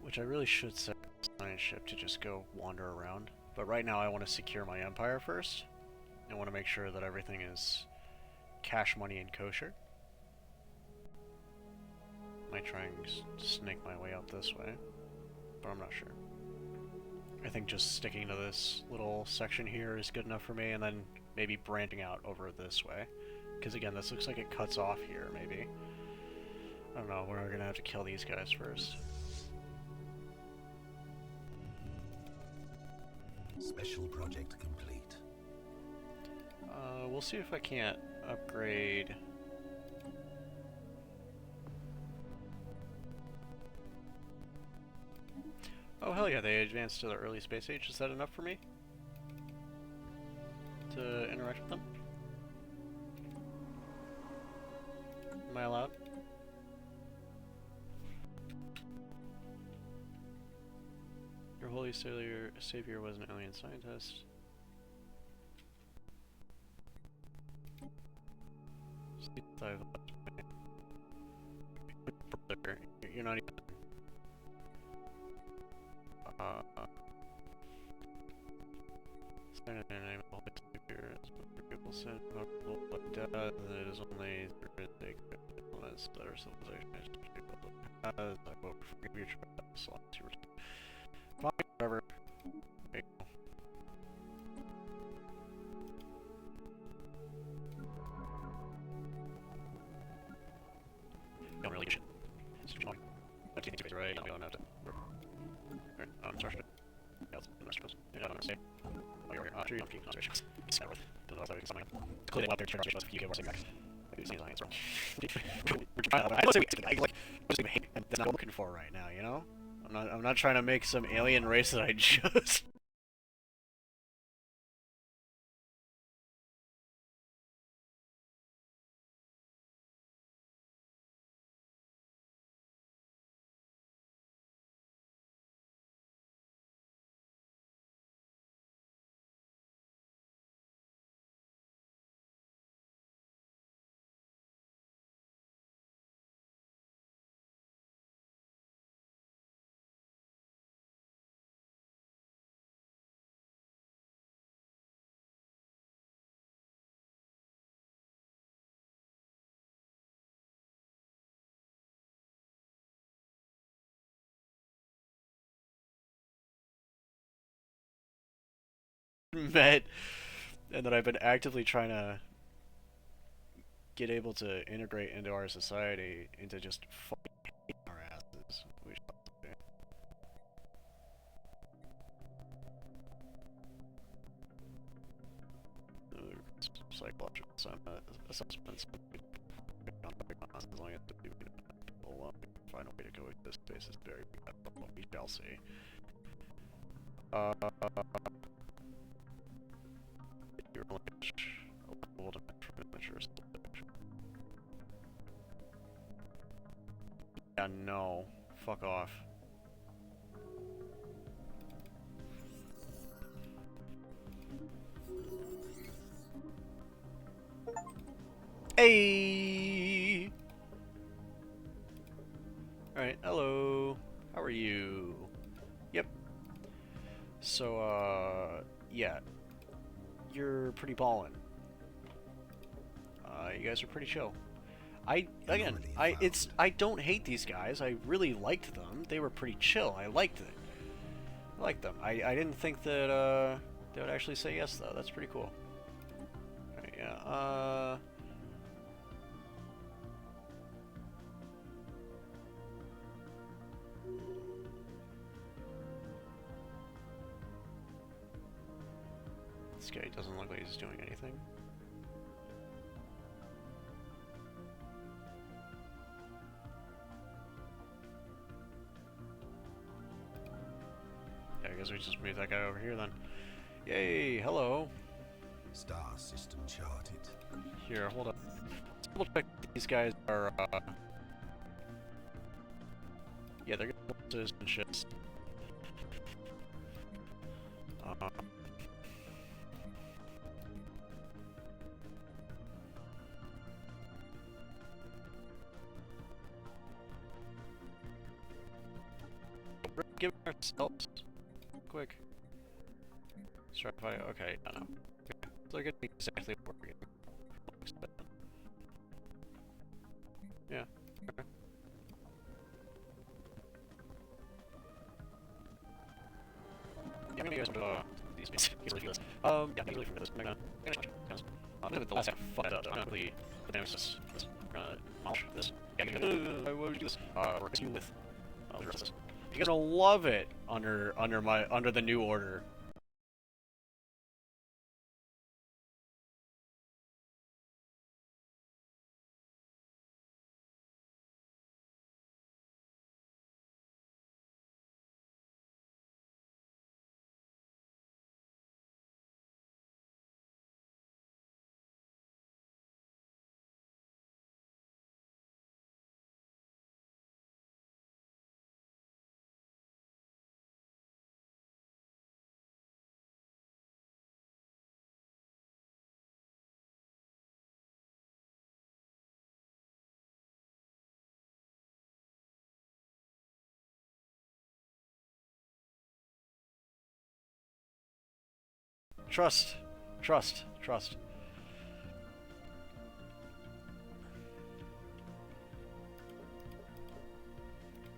Which I really should set a science ship to just go wander around. But right now I want to secure my empire first. I want to make sure that everything is cash money and kosher. Might try and snake my way up this way, but I'm not sure. I think just sticking to this little section here is good enough for me, and then maybe branching out over this way. Because again, this looks like it cuts off here, maybe. I don't know, we're gonna have to kill these guys first. Special project complete. We'll see if I can't upgrade... Oh hell yeah, they advanced to the early space age. Is that enough for me? To interact with them? Am I allowed? Your holy savior was an alien scientist. You're not even... Sign a name of the savior as people send but death, and it is only through the illness that our civilization has. I vote for future slots. Fine, whatever. Okay. Don't really shit. It's too long. I think it's right. We don't have to. Alright, sorry. Yeah, let's go. Yeah, I don't understand. Oh, you're here. Sure, you don't keep conservations. Start with. Don't know if I can something. Clearly, out there, turn off you get more back. I do see the wrong. I don't say we like. That's not what I'm looking for right now, you know? I'm not trying to make some alien race that I just... met, and that I've been actively trying to get able to integrate into our society, into just fucking hating our asses. We should do. Psychological assessments. As long as we can find a way to coexist, space is very bad, but we shall see. Yeah, no. fuck off. Hey! Alright, hello. How are you? Yep. So, yeah. You're pretty ballin'. You guys are pretty chill. I don't hate these guys. I really liked them. They were pretty chill. I liked it. I liked them. I didn't think that, they would actually say yes, though. That's pretty cool. Alright, yeah, this guy doesn't look like he's doing anything. Yeah, I guess we just move that guy over here then. Yay, hello. Star system charted. Here, hold up. Let's double check these guys are, yeah, they're gonna citizenships. We're giving ourselves quick. Stratify, okay, I don't know. Okay. So they're getting exactly what we're getting. Yeah. Okay. Yeah, I'm gonna guys these easily for this. Yeah, easily for this. I'm gonna the last half fucked up. I'm gonna really this. I'm gonna demolish this. Yeah, why would you do this? Replace you with the rest of this. You guys are gonna love it under the new order. Trust. Trust. Trust.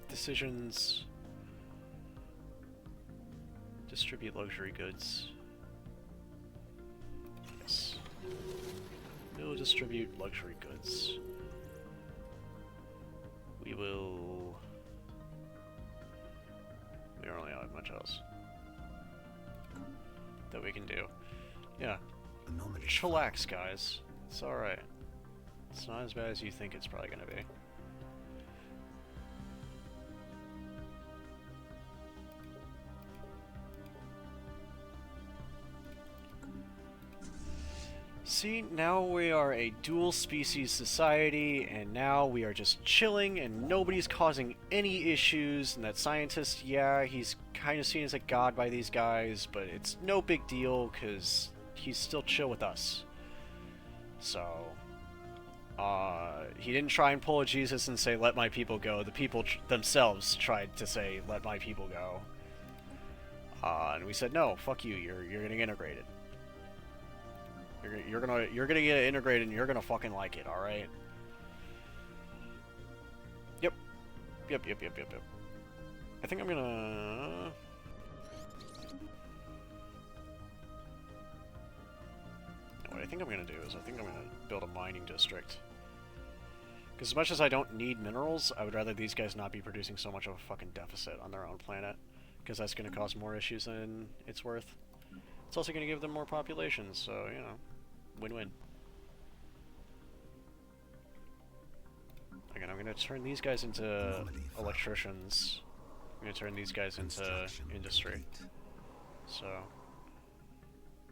Decisions. Distribute luxury goods. Yes. We'll distribute luxury goods. We will... We don't really have much else that we can do. Yeah. Chillax, guys. It's alright. It's not as bad as you think it's probably gonna be. See, now we are a dual species society, and now we are just chilling, and nobody's causing any issues, and that scientist, yeah, he's kind of seen as a god by these guys, but it's no big deal, because he's still chill with us. So, he didn't try and pull a Jesus and say, let my people go. The people themselves tried to say, let my people go. And we said, no, fuck you, you're getting integrated. You're gonna get integrated and you're gonna fucking like it, alright? Yep. Yep. I think I'm gonna... What I think I'm gonna do is I think I'm gonna build a mining district. Because as much as I don't need minerals, I would rather these guys not be producing so much of a fucking deficit on their own planet. Because that's gonna cause more issues than it's worth. It's also gonna give them more population, so, you know, win-win. Again, I'm gonna turn these guys into electricians. I'm gonna turn these guys into industry. So,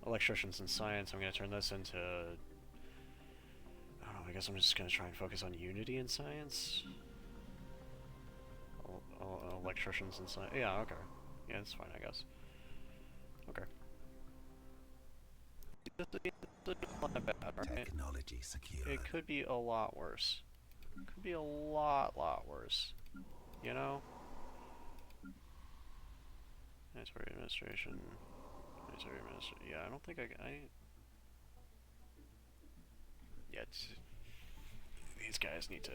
electricians and science, I'm gonna turn this into... I don't know, I guess I'm just gonna try and focus on unity in science. electricians inside. Yeah, okay. Yeah, it's fine, I guess. Okay. It's not that bad, right? Technology secured. It could be a lot worse. It could be a lot worse. You know? Mandatory administration. Mandatory administration. Yeah, I don't think yeah, these guys need to...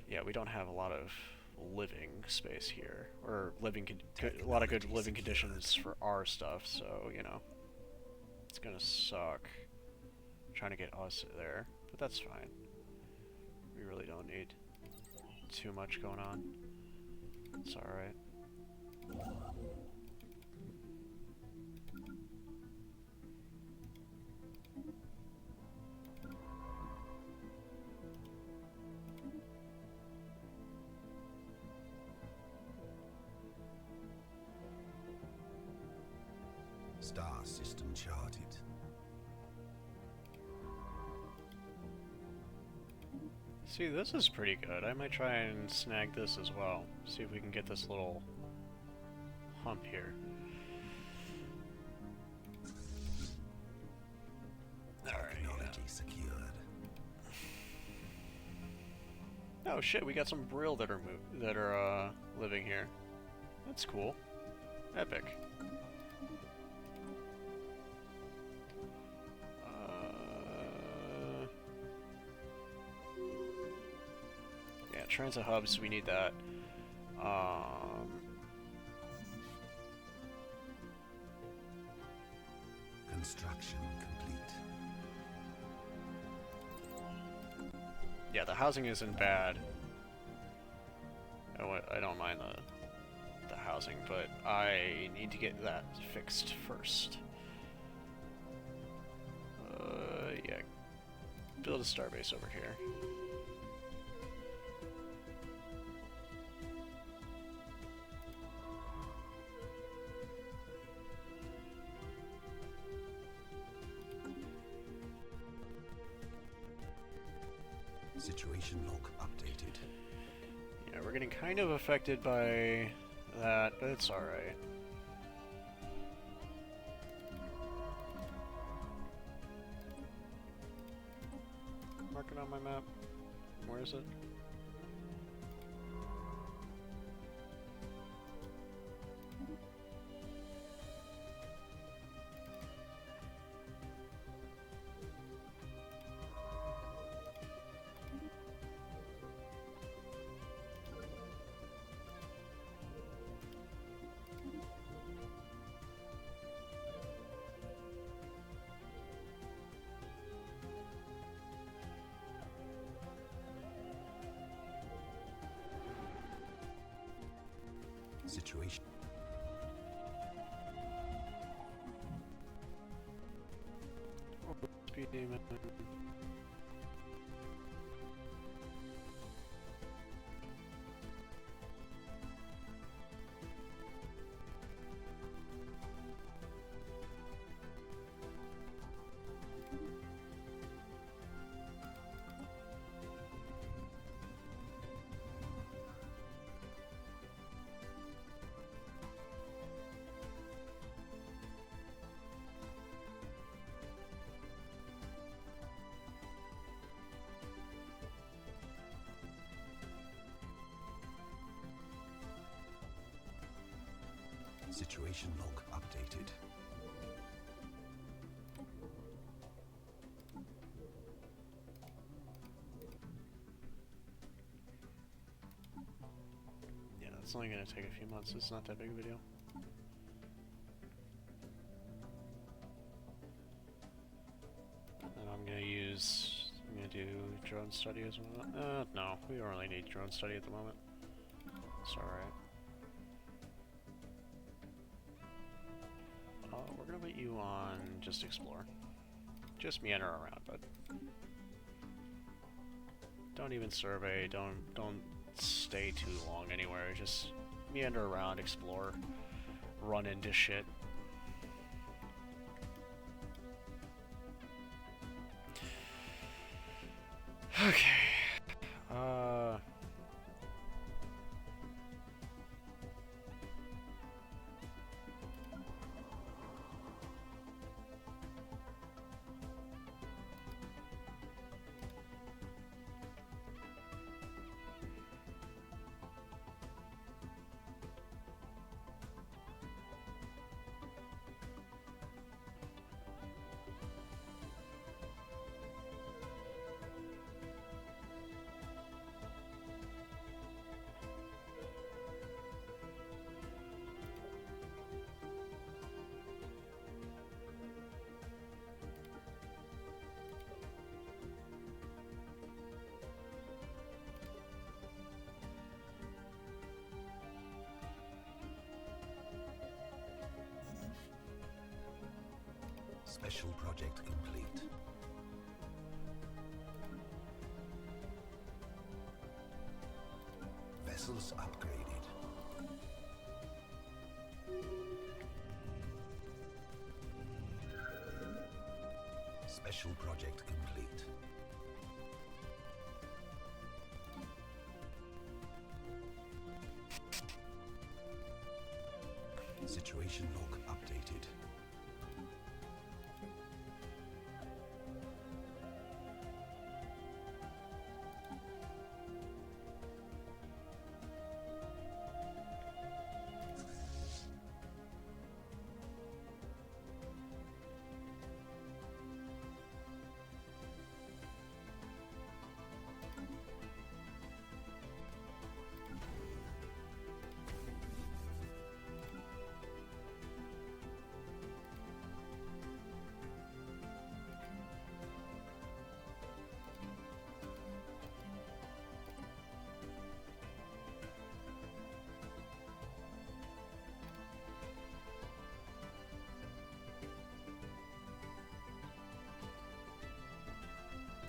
Yeah, we don't have a lot of living space here, or a lot of good living conditions for our stuff, so, you know, it's gonna suck trying to get us there, but that's fine. We really don't need too much going on. It's alright. Star system charted. See, this is pretty good. I might try and snag this as well. See if we can get this little hump here. Alright. Technology secured. Oh shit, we got some Brill that are living here. That's cool. Epic. Yeah, transit hubs, we need that. Construction complete. Yeah, the housing isn't bad. I don't mind the housing, but I need to get that fixed first. Yeah. Build a starbase over here. Situation log updated. Yeah, we're getting kind of affected by that, but it's alright. Mark it on my map. Where is it? Situation. Speed demon. Situation log updated. Yeah, that's only gonna take a few months. It's not that big of a deal. And I'm gonna do drone study as well. No, we don't really need drone study at the moment. It's alright. We're gonna put you on just explore. Just meander around, but don't even survey, don't stay too long anywhere, just meander around, explore, run into shit. Okay. Special project complete. Vessels upgraded. Special project complete. Situation log updated.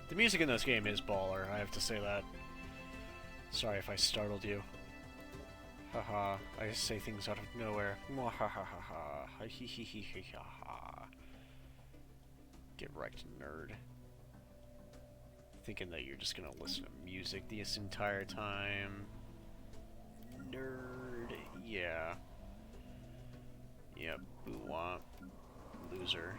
The music in this game is baller, I have to say that. Sorry if I startled you. Haha, I just say things out of nowhere. Mwahahaha. Hihihihiha. Get wrecked, nerd. Thinking that you're just gonna listen to music this entire time. Nerd. Yeah. Yep, boo-wah. Loser.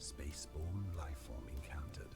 Spaceborne lifeform encountered.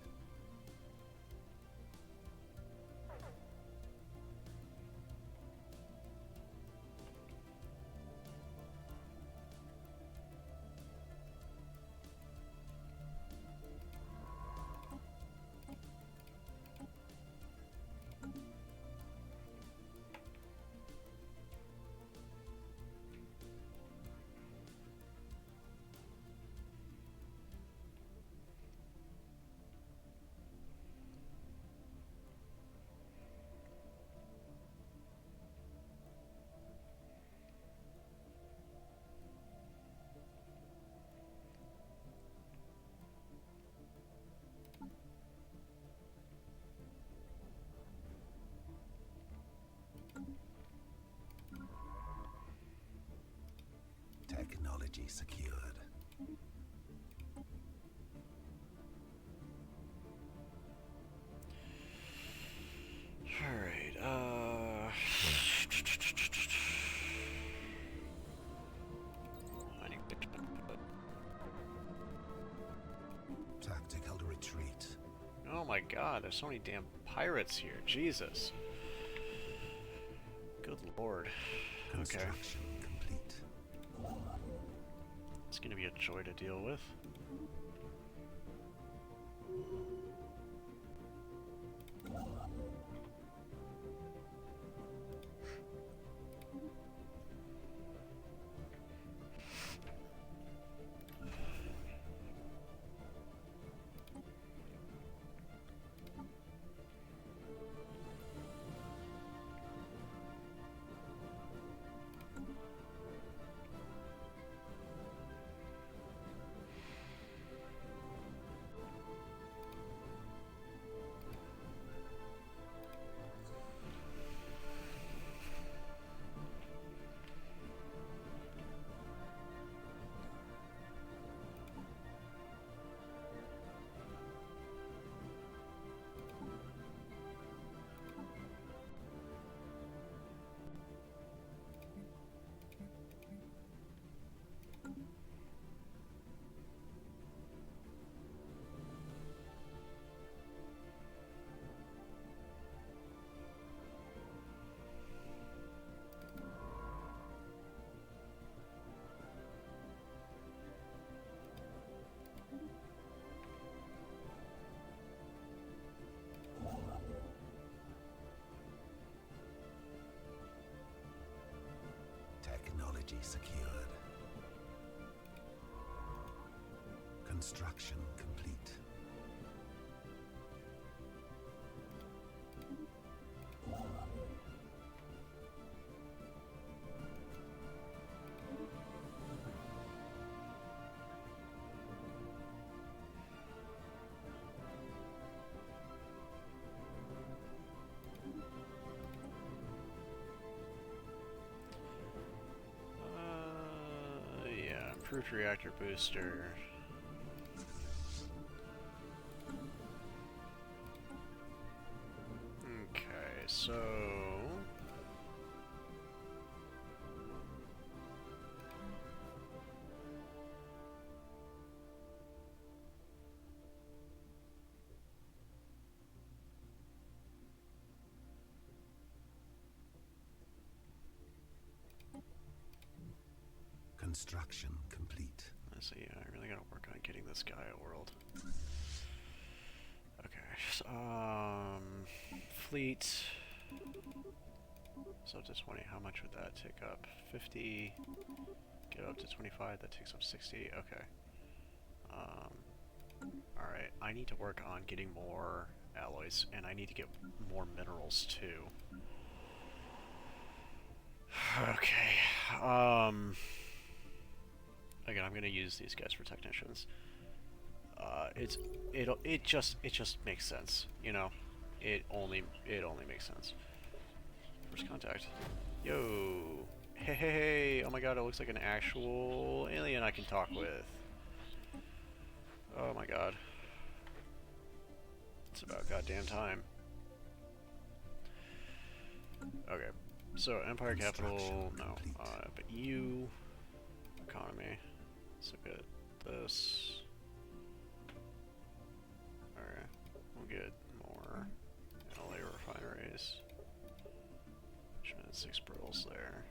Technology secured. my god, there's so many damn pirates here. Jesus. Good lord. Okay. Construction complete. It's gonna be a joy to deal with. Technology secured. Construction complete. Yeah, improved reactor booster. Okay, so... Construction complete. So yeah, I really gotta work on getting this guy a world. Okay, so, fleet. So up to 20, how much would that take up? 50, get up to 25, that takes up 60, okay. Alright, I need to work on getting more alloys, and I need to get more minerals too. Okay, again, I'm gonna use these guys for technicians. It just makes sense, you know. It only makes sense. First contact. Yo, hey, oh my god, it looks like an actual alien I can talk with. Oh my god, it's about goddamn time. Okay, so Empire Capital, no, but you economy. Let's look at this. Alright, we'll get more LA refineries. Which means 6 brills there.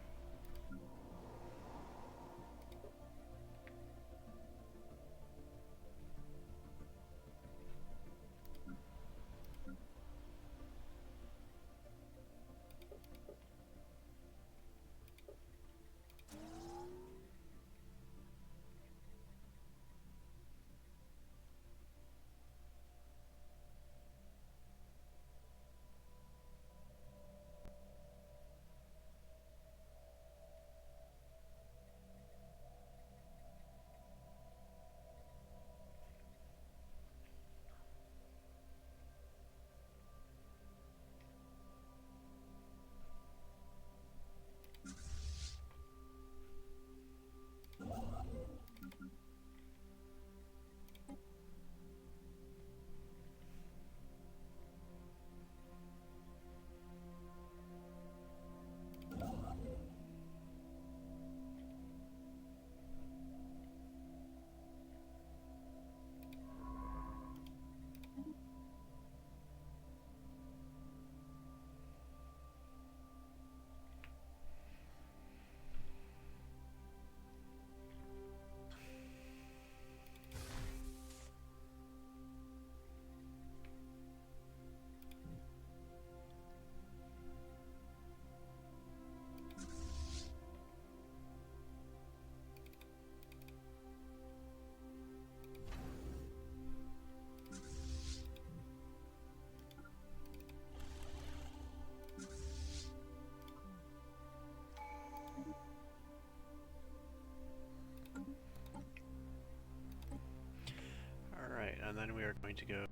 and then we are going to go...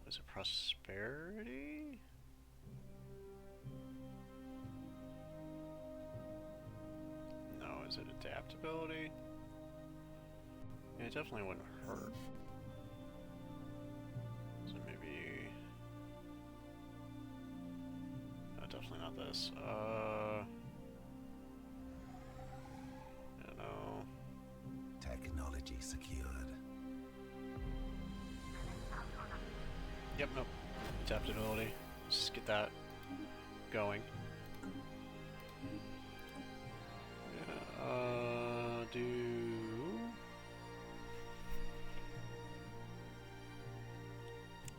is it prosperity? No, is it adaptability? Yeah, it definitely wouldn't hurt. So maybe... no, definitely not this. I don't know. Technology secured. Yep, nope. Adaptability. Just get that going. Yeah, do...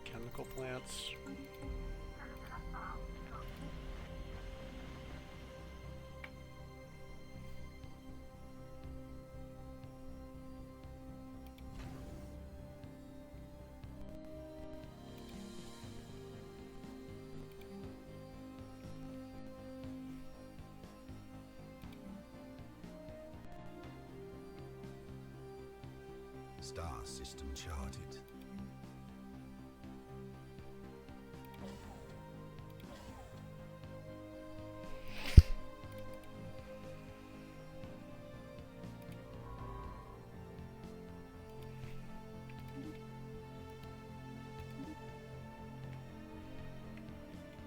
chemical plants. Star system charted.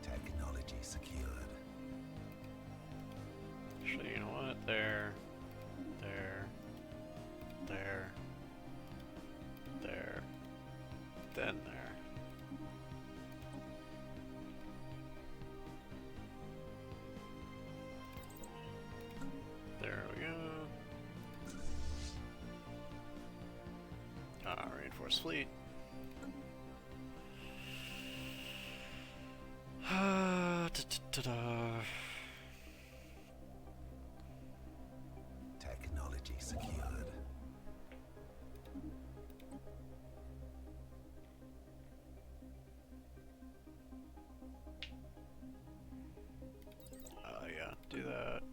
Technology secured. Actually, you know what? There. Then there. There we go. Reinforced fleet. Technology secured. Yeah, do that.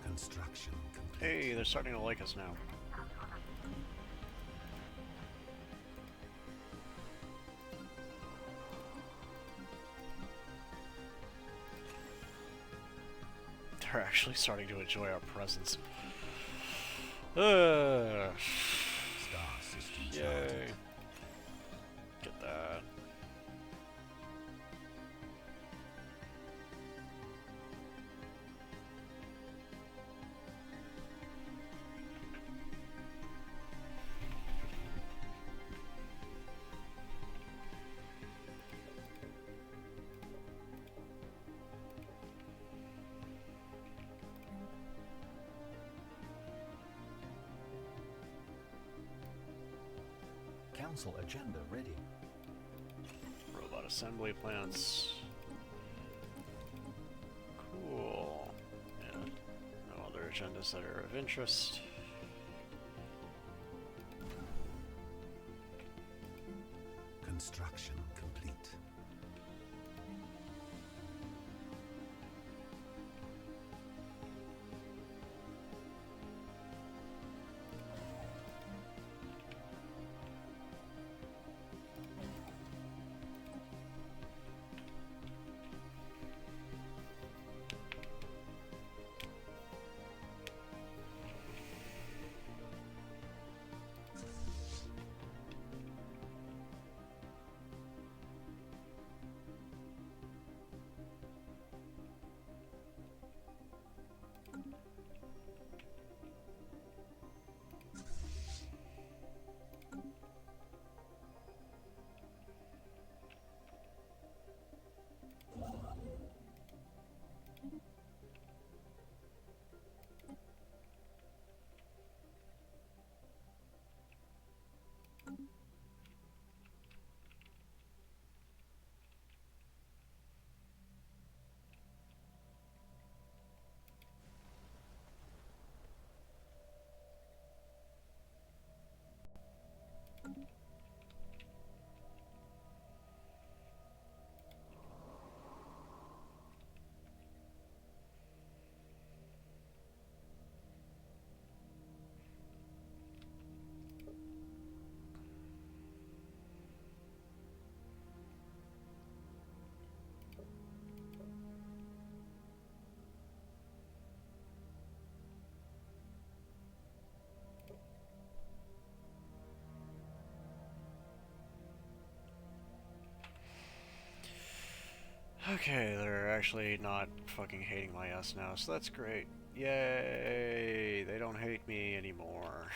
Construction complete. Hey, they're starting to like us now. They're actually starting to enjoy our presence. Star system Yay. charted. Get that. Council agenda ready. Robot assembly plants. Cool. Yeah. No other agendas that are of interest. Construction complete. Okay, they're actually not fucking hating my ass now, so that's great. Yay! They don't hate me anymore.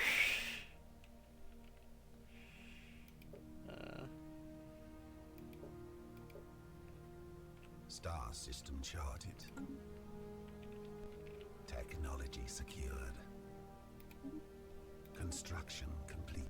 Star system charted. Technology secured. Construction complete.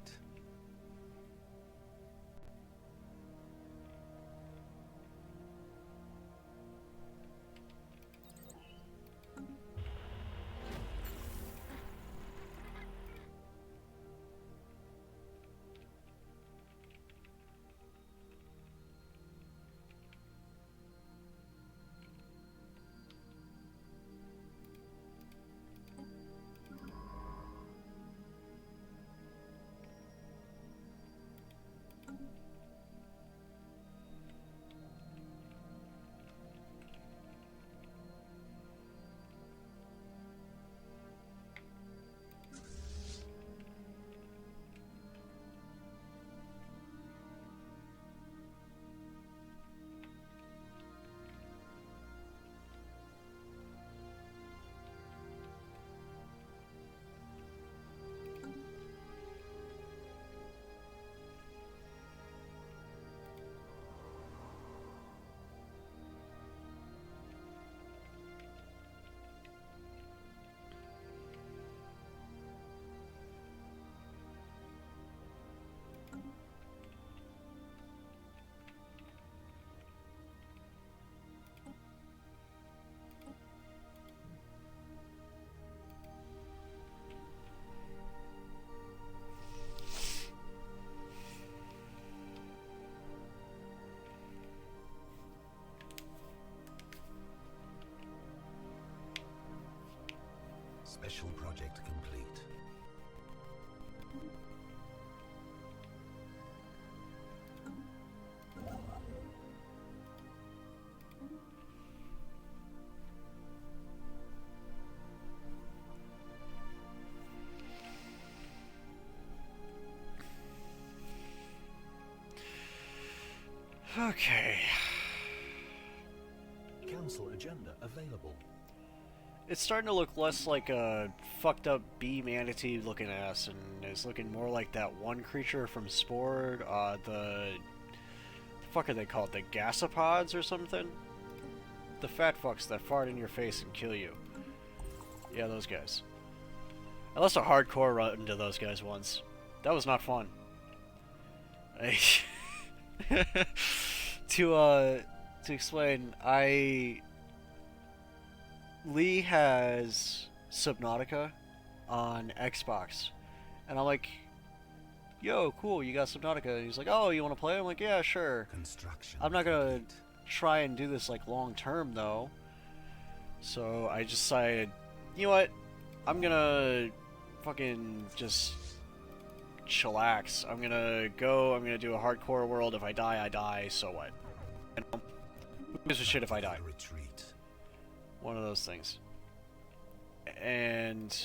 Special project complete. Okay. Council agenda available. It's starting to look less like a fucked up bee manatee looking ass and is looking more like that one creature from Spore, the fuck are they called? The gasopods or something? The fat fucks that fart in your face and kill you. Yeah, those guys. I lost a hardcore run to those guys once. That was not fun. To explain, Lee has Subnautica on Xbox, and I'm like, yo, cool, you got Subnautica, and he's like, oh, you want to play? I'm like, yeah, sure. Construction I'm not gonna complete. try and do this like long term though, so I decided, you know what, I'm gonna fucking just chillax. I'm gonna do a hardcore world. If I die, I die, so what? And who gives a shit if I die? Retreat. One of those things. And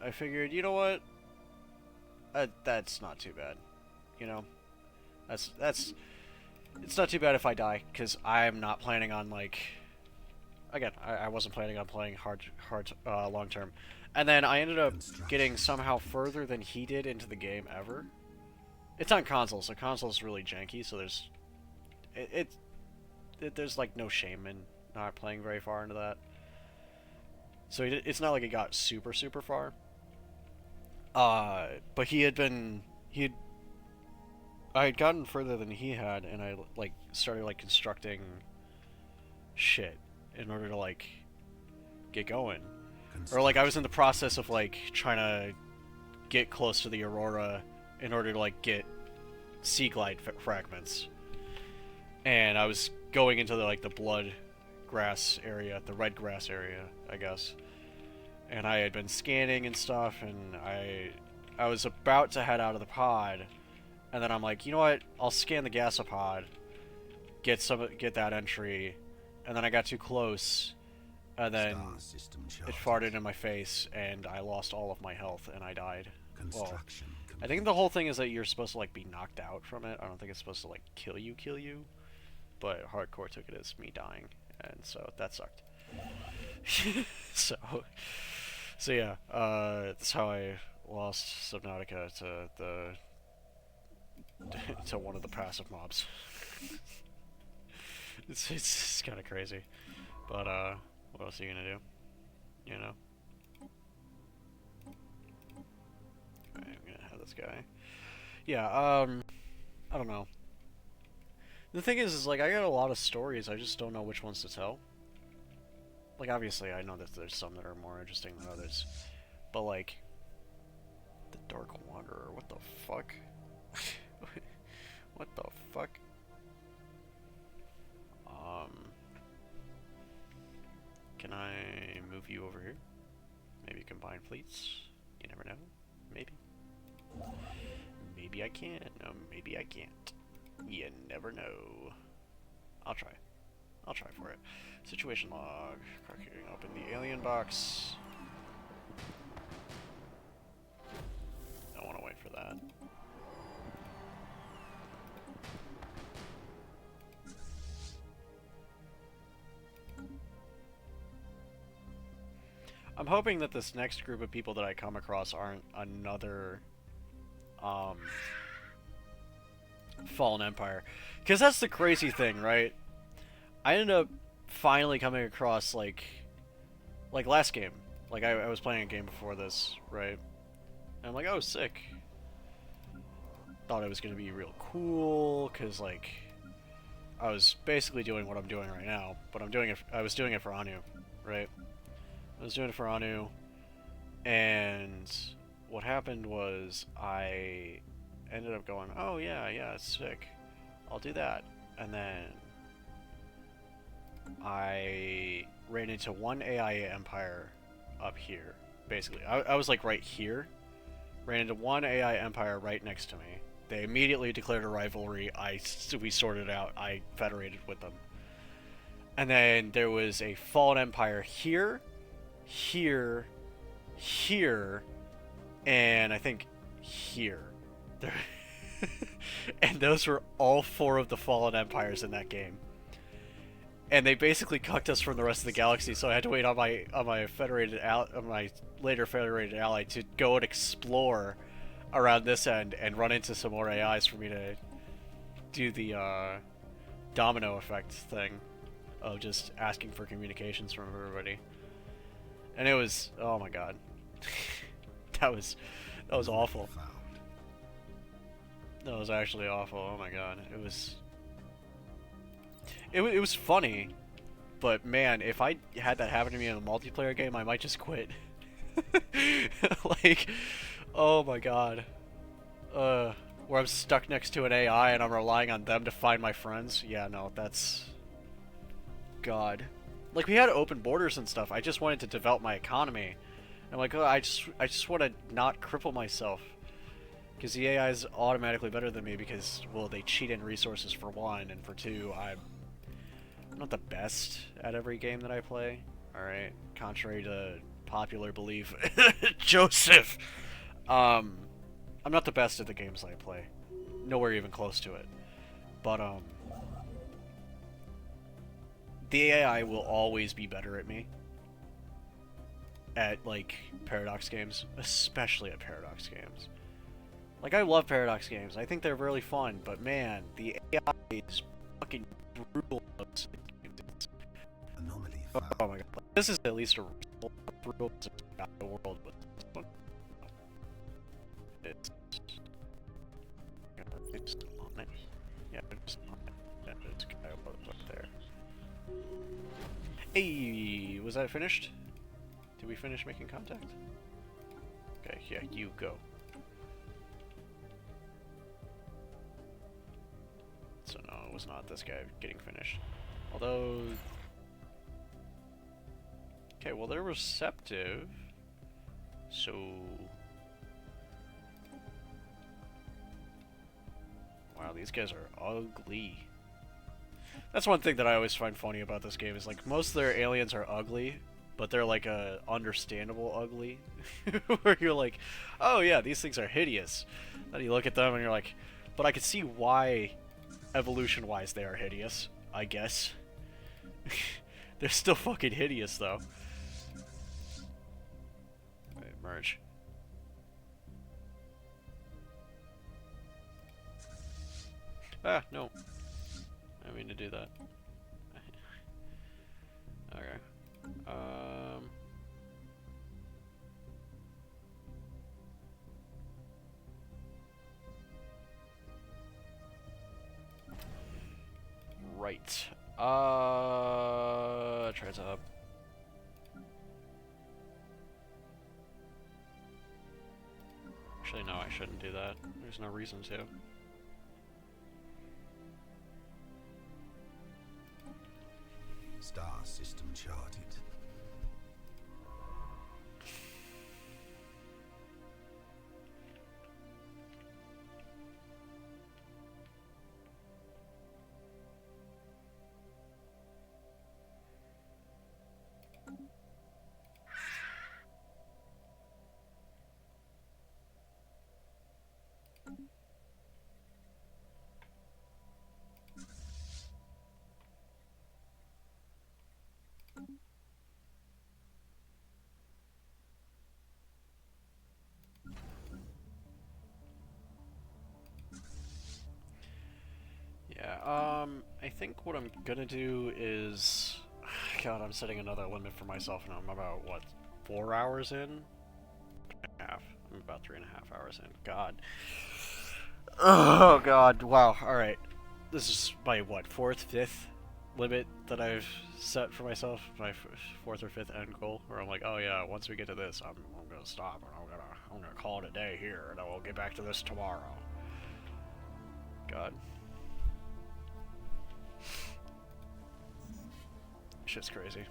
I figured, you know what? That's not too bad. You know? It's not too bad if I die, because I'm not planning on, like... Again, I wasn't planning on playing hard long term. And then I ended up getting somehow further than he did into the game ever. It's on console, so console's really janky, so there's... There's, like, no shame in not playing very far into that. So it's not like it got super far. But I had gotten further than he had, and I like started like constructing shit in order to like get going. Or like I was in the process of like trying to get close to the Aurora in order to like get sea glide fragments. And I was going into the like the blood grass area, the red grass area, I guess. And I had been scanning and stuff, and I was about to head out of the pod, and then I'm like, you know what? I'll scan the gasopod, get that entry, and then I got too close, and then it farted in my face, and I lost all of my health, and I died. Well, I think the whole thing is that you're supposed to like be knocked out from it. I don't think it's supposed to like kill you. but hardcore took it as me dying, and so that sucked. so yeah, that's how I lost Subnautica to to one of the passive mobs. it's kind of crazy, but what else are you gonna do? You know. Okay, I'm gonna have this guy. Yeah, I don't know. The thing is like, I got a lot of stories, I just don't know which ones to tell. Like, obviously, I know that there's some that are more interesting than others, but like, the Dark Wanderer, what the fuck? What the fuck? Can I move you over here? Maybe combine fleets? You never know. Maybe. Maybe I can. Maybe I can't. You never know. I'll try. I'll try for it. Situation log. Cracking open the alien box. I want to wait for that. I'm hoping that this next group of people that I come across aren't another Fallen Empire. Because that's the crazy thing, right? I ended up finally coming across, like last game. Like, I was playing a game before this, right? And I'm like, oh, sick. Thought it was going to be real cool, because, like, I was basically doing what I'm doing right now, but I was doing it for Anu, right? I was doing it for Anu, and what happened was I ended up going, oh yeah, it's sick, I'll do that. And then I ran into one AI empire up here, basically. I was like right here, ran into one AI empire right next to me. They immediately declared a rivalry. We sorted it out. I federated with them. And then there was a Fallen Empire here, here, here, and I think here. And those were all 4 of the Fallen Empires in that game. And they basically cucked us from the rest of the galaxy, so I had to wait on my later federated ally to go and explore around this end and run into some more AIs for me to do the domino effect thing of just asking for communications from everybody. And it was, oh my god. that was awful. That was actually awful. Oh my god. It was funny, but man, if I had that happen to me in a multiplayer game, I might just quit. Like, oh my god. Where I'm stuck next to an AI and I'm relying on them to find my friends. Yeah, no, that's... God. Like, we had open borders and stuff. I just wanted to develop my economy. I'm like, oh, I just want to not cripple myself. Because the AI is automatically better than me because, well, they cheat in resources for one, and for two, I'm not the best at every game that I play. Alright? Contrary to popular belief. Joseph! I'm not the best at the games I play. Nowhere even close to it. But, the AI will always be better at me. At, like, Paradox games. Especially at Paradox games. Like, I love Paradox games. I think they're really fun, but man, the AI is fucking brutal. Anomaly Oh found. my god. This is at least a brutal about the world, but this one, it's on it. Yeah, it's on it. Yeah, it's kind of up there. Hey, was that finished? Did we finish making contact? Okay, yeah, you go. So no, it was not this guy getting finished. Although... Okay, well they're receptive. So... Wow, these guys are ugly. That's one thing that I always find funny about this game, is like, most of their aliens are ugly, but they're like a understandable ugly. Where you're like, oh yeah, these things are hideous. Then you look at them and you're like, but I can see why... evolution-wise, they are hideous. I guess. They're still fucking hideous, though. Wait, merge. Ah, no. I didn't mean to do that. Okay. Right. Tries up. Actually, no, I shouldn't do that. There's no reason to. Star system charted. Yeah, I think what I'm gonna do is... God, I'm setting another limit for myself and I'm about, what, 4 hours in? Half. I'm about 3.5 hours in. God. Oh, God. Wow. Alright. This is my, what, 4th, 5th limit that I've set for myself? My 4th or 5th end goal? Where I'm like, oh yeah, once we get to this, I'm gonna stop and I'm gonna call it a day here and I will get back to this tomorrow. God. Shit's crazy.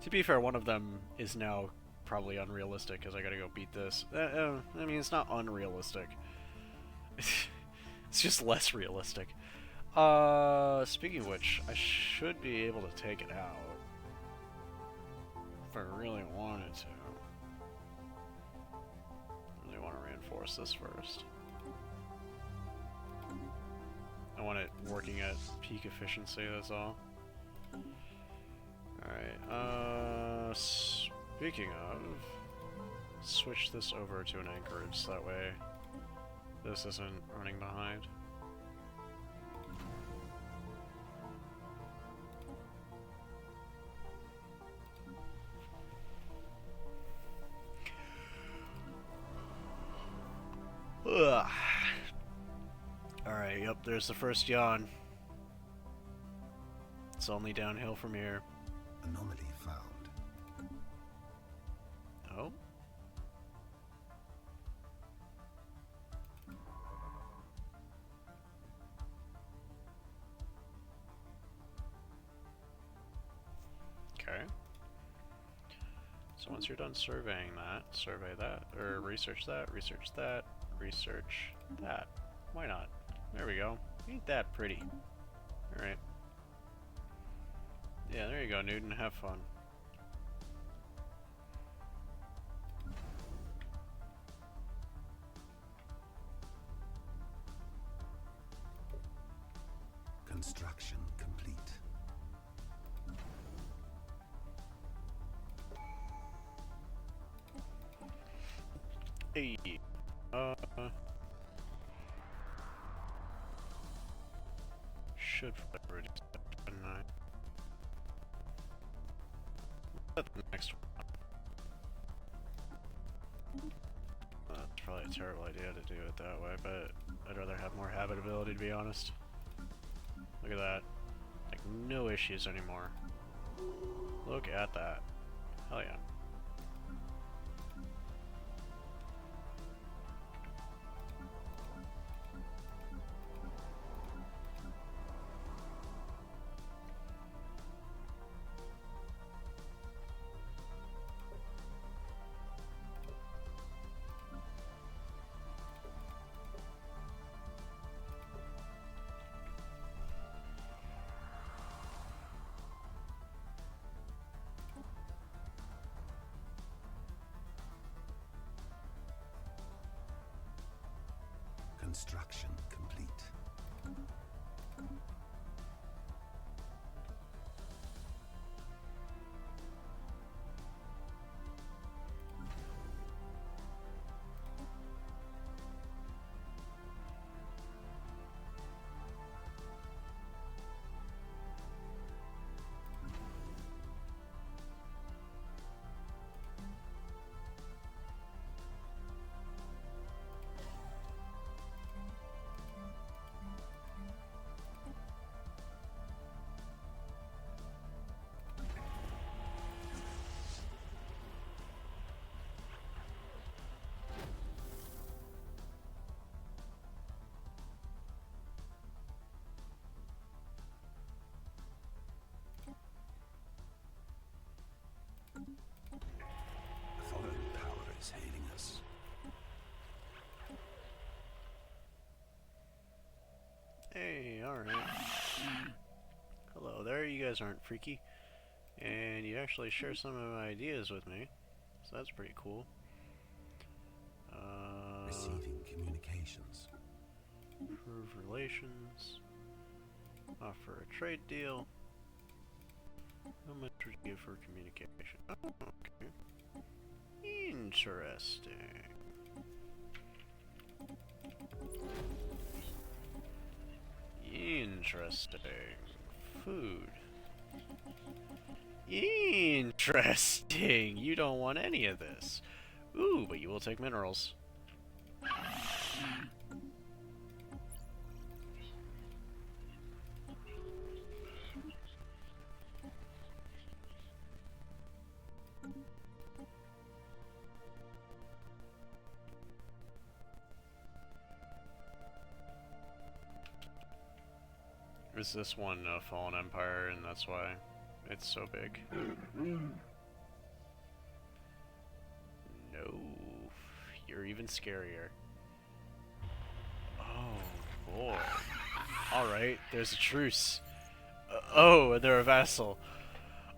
To be fair, one of them is now probably unrealistic because I gotta go beat this. I mean, it's not unrealistic. It's just less realistic. Speaking of which, I should be able to take it out. If I really wanted to. I really want to reinforce this first. I want it working at peak efficiency, that's all. Alright, speaking of, switch this over to an anchorage so that way this isn't running behind. Ugh. Alright, yep, there's the first yawn. It's only downhill from here. Anomaly found. Oh? Okay. So once you're done surveying that, survey that, or research that, research that, research that. Why not? There we go. Ain't that pretty. Alright. Yeah, there you go, Newton. Have fun. Construction complete. Hey. Should reduce that to 9. The next one. That's probably a terrible idea to do it that way, but I'd rather have more habitability, to be honest. Look at that. Like, no issues anymore. Look at that. Hell yeah. Construction complete. A foreign power is hailing us. Hey, alright. Hello there, you guys aren't freaky. And you actually share some of my ideas with me. So that's pretty cool. Receiving communications. Improve relations. Offer a trade deal. How much would you give for communication? Oh, okay. Interesting. Interesting. Food. Interesting. You don't want any of this. Ooh, but you will take minerals. Is this one a fallen empire, and that's why it's so big? No, you're even scarier. Oh boy! All right, there's a truce. Oh, and they're a vassal.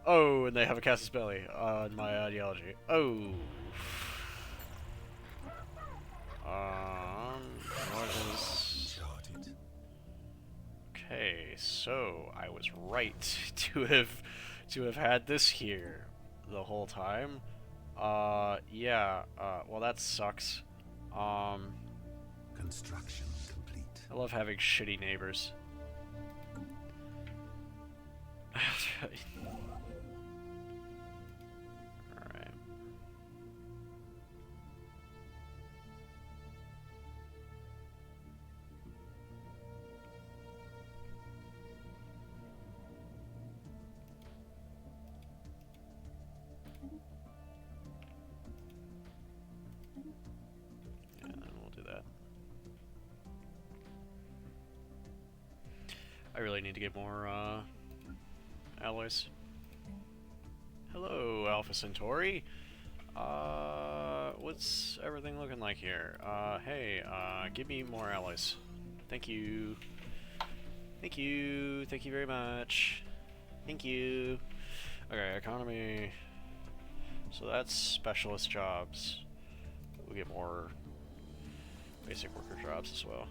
Oh, and they have a casus belli on my ideology. Oh. What is? Uncharted. Okay, so I was right to have had this here the whole time. Yeah. Well, that sucks. Construction complete. I love having shitty neighbors. Alright. Yeah, then we'll do that. I really need to get more, alloys. Hello, Alpha Centauri. What's everything looking like here? Hey, give me more alloys. Thank you. Thank you. Thank you very much. Thank you. Okay, economy. So that's specialist jobs. We'll get more basic worker jobs as well.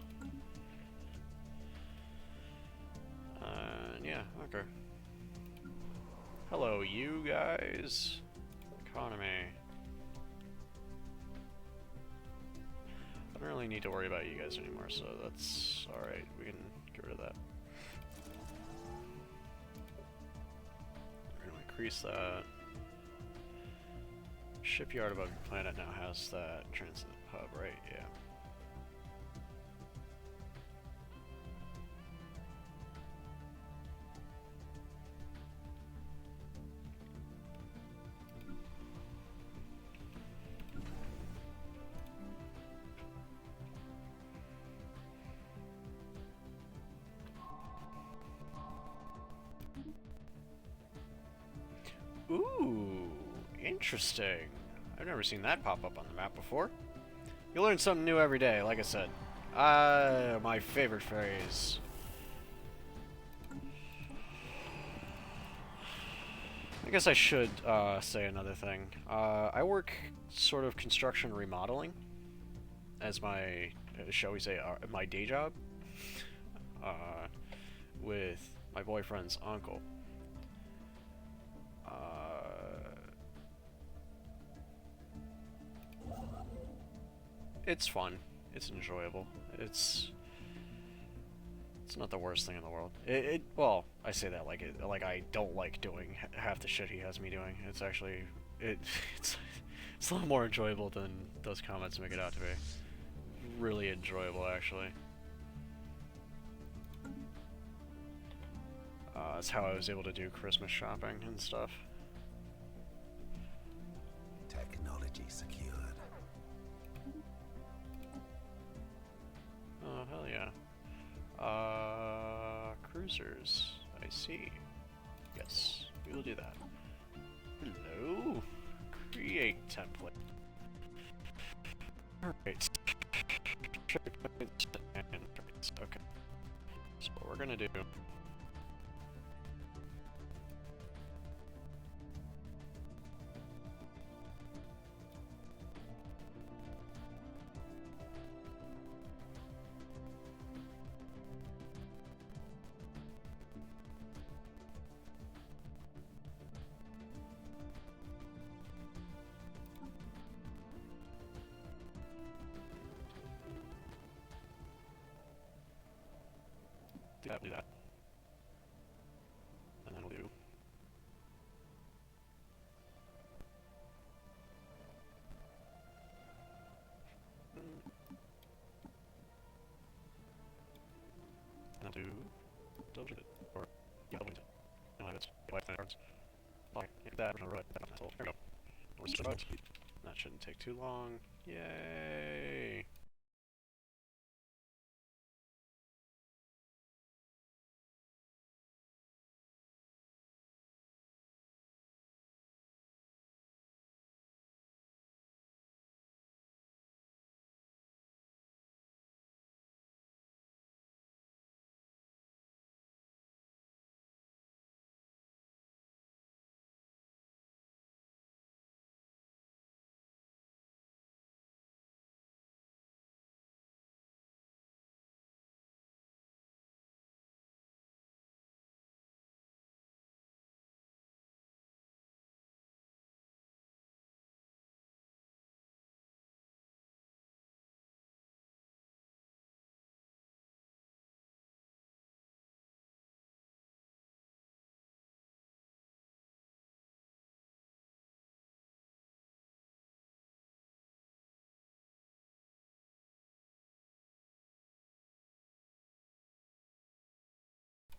Yeah, okay. Hello, you guys. Economy. I don't really need to worry about you guys anymore, so that's alright. We can get rid of that. We're gonna increase that. Shipyard above your planet now has that transit hub, right? Yeah. Ooh, interesting. I've never seen that pop up on the map before. You learn something new every day, like I said. My favorite phrase. I guess I should say another thing. I work sort of construction remodeling, as my, shall we say, my day job, with my boyfriend's uncle. It's fun. It's enjoyable. It's not the worst thing in the world. Well, I say that like I don't like doing half the shit he has me doing. It's actually it's a lot more enjoyable than those comments make it out to be. Really enjoyable, actually. That's how I was able to do Christmas shopping and stuff. Technology secured. Oh, hell yeah. Cruisers. I see. Yes, we will do that. Hello? Create template. Alright. Okay. So what we're gonna do... do that. And then we'll do... And I'll do... double it. Or... yeah, double it. No, that's... white cards. Like, that, right, that's all. There we go. We're survived. That shouldn't take too long. Yay!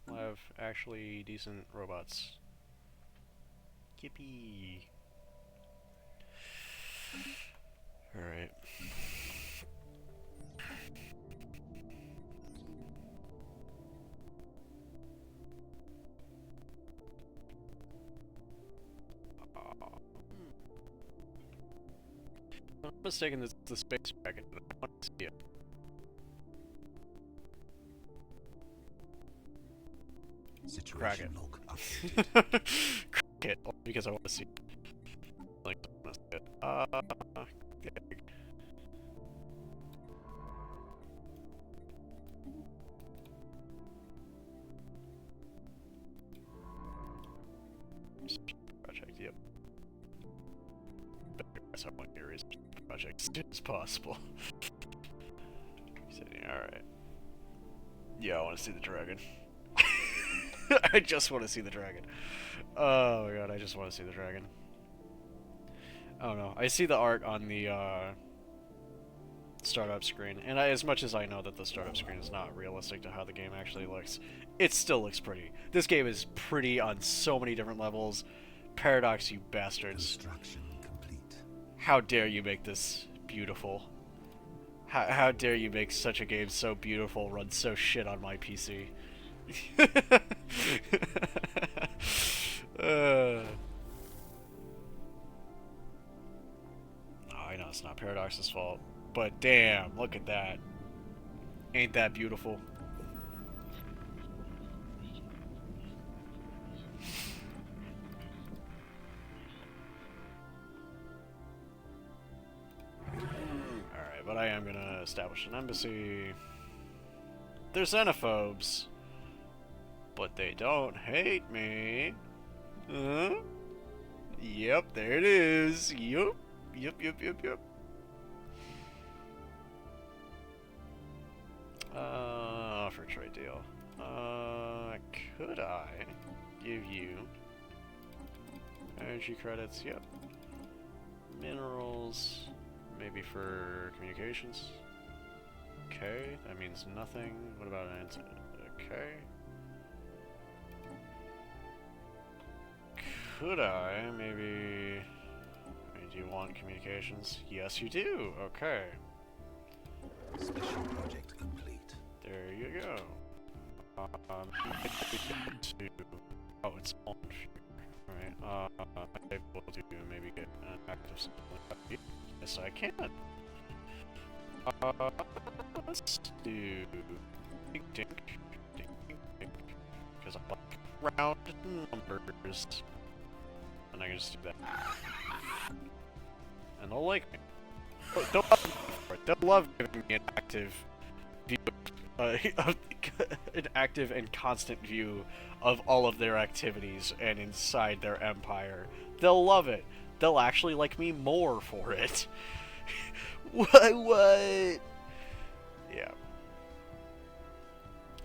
We'll have actually decent robots. Yippee! Alright. If I'm not mistaken, this is the space dragon. I want to see it. Situation log updated. Crack it, because I want to see it. Like, I want to see it. Yeah. Project, yep. Better I want your project as soon as possible. Alright. Yeah, I want to see the dragon. I just want to see the dragon. Oh my god, I just want to see the dragon. I don't know. I see the art on the startup screen, and as much as I know that the startup screen is not realistic to how the game actually looks, it still looks pretty. This game is pretty on so many different levels. Paradox, you bastards. Construction complete. How dare you make this beautiful? How dare you make such a game so beautiful, run so shit on my PC? I know it's not Paradox's fault, but damn, look at that. Ain't that beautiful? Alright, but but I am gonna establish an embassy. They're xenophobes, but they don't hate me. Huh? Yep, there it is. Yup. Yep. Offer trade deal. Could I give you energy credits? Yep. Minerals, maybe for communications. Okay, that means nothing. What about an answer? Okay. Could I maybe... Do you want communications? Yes, you do. Okay. Special project complete. There you go. To... Oh, it's on here. Alright, I'm able to maybe get an active supply. Yes, I can. Let's do... Dink. Because I like round numbers. And I can just do that. And they'll like me. Oh, they'll love me for it. They'll love giving me an active view, an active and constant view of all of their activities and inside their empire. They'll love it. They'll actually like me more for it. What? Yeah.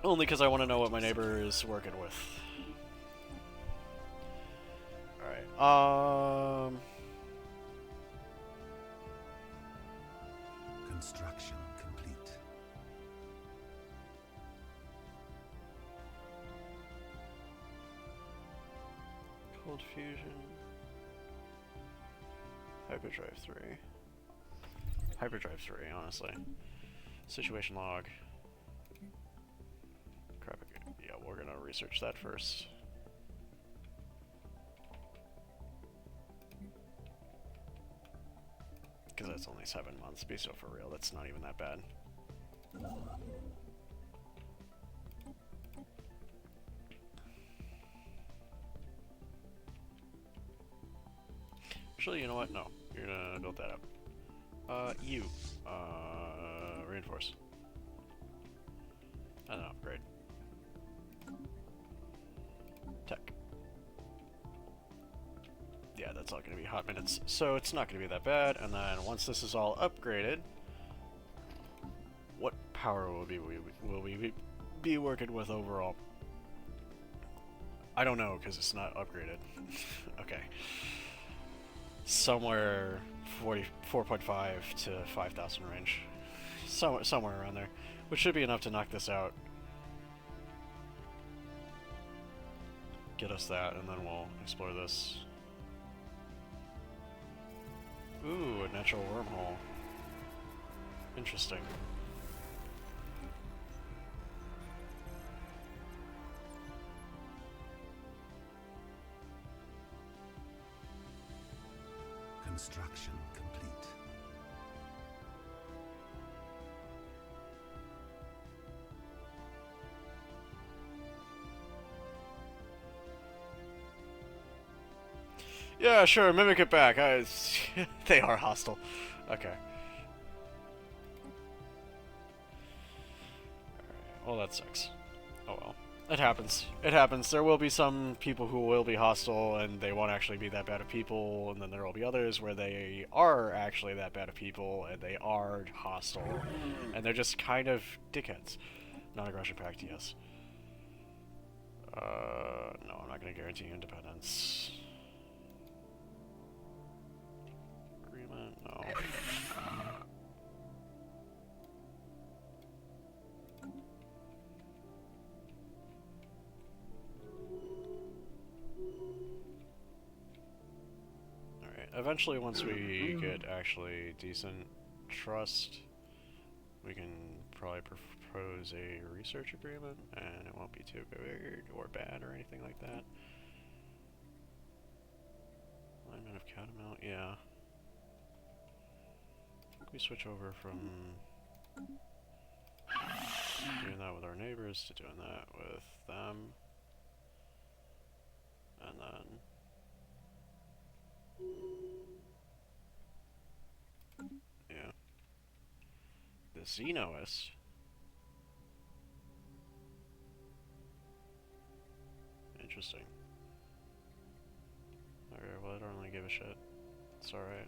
Only because I want to know what my neighbor is working with. Alright, Construction complete. Cold fusion. Hyperdrive 3. Hyperdrive 3, honestly. Situation log. Crap, yeah, we're gonna research that first. Because that's only 7 months. Be so for real, that's not even that bad. Actually, you know what? No. You're gonna build that up. Reinforce. I don't know, upgrade. Tech. Yeah, that's all gonna be hot minutes, so it's not gonna be that bad. And then once this is all upgraded, what power will we be working with overall? I don't know, because it's not upgraded. Okay. Somewhere 4.5 to 5,000 range. Somewhere around there. Which should be enough to knock this out. Get us that, and then we'll explore this. Ooh, a natural wormhole. Interesting. Construction complete. Yeah, sure, mimic it back. They are hostile. Okay. Alright, well, that sucks. Oh well. It happens. It happens. There will be some people who will be hostile and they won't actually be that bad of people, and then there will be others where they are actually that bad of people and they are hostile, and they're just kind of dickheads. Non-aggression pact, yes. No, I'm not going to guarantee independence. Agreement, no. Alright, eventually once we get actually decent trust, we can probably propose a research agreement, and it won't be too weird or bad or anything like that. Alignment of catamount, yeah. We switch over from doing that with our neighbors to doing that with them. And then... yeah. Xenos. Interesting. Okay, well, I don't really give a shit. It's alright.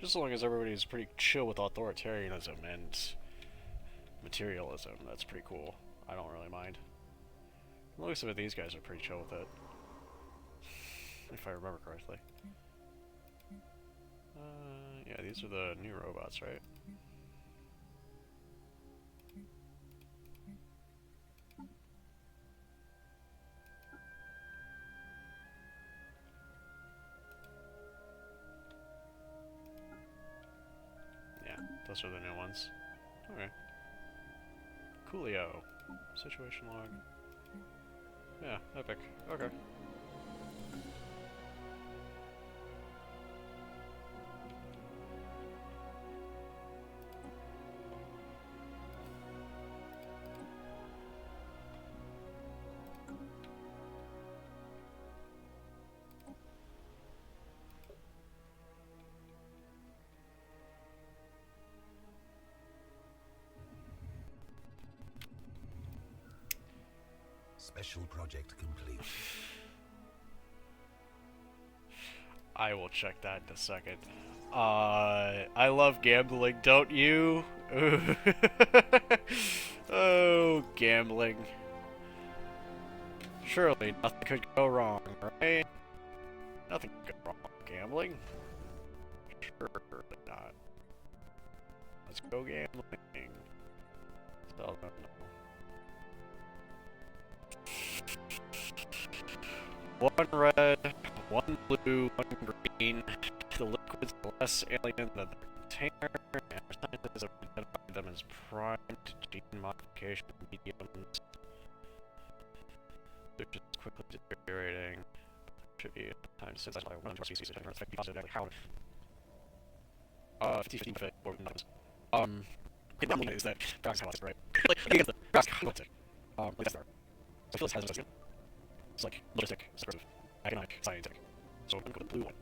Just as long as everybody's pretty chill with authoritarianism and materialism, that's pretty cool. I don't really mind. It looks like these guys are pretty chill with it. If I remember correctly. Yeah, these are the new robots, right? Yeah, those are the new ones. Okay. Coolio. Situation log. Yeah, epic. Okay. Special project complete. I will check that in a second. I love gambling, don't you? Oh, gambling. Surely nothing could go wrong, right? Nothing could go wrong with gambling. Surely not. Let's go gambling. So, one red, one blue, one green. The liquids are less alien than the container, and scientists have identified them as primed gene modification mediums. They're just quickly deteriorating. Should be time to synthesize by one of our species to affect the positive how. 50-50 fit or not. Okay, the is that Dragon's chaotic, right? Like, against the Dragon's chaotic. Like that's there. So I feel this has a it's like logistic, subversive, economic, scientific. So I'm gonna go with the blue one.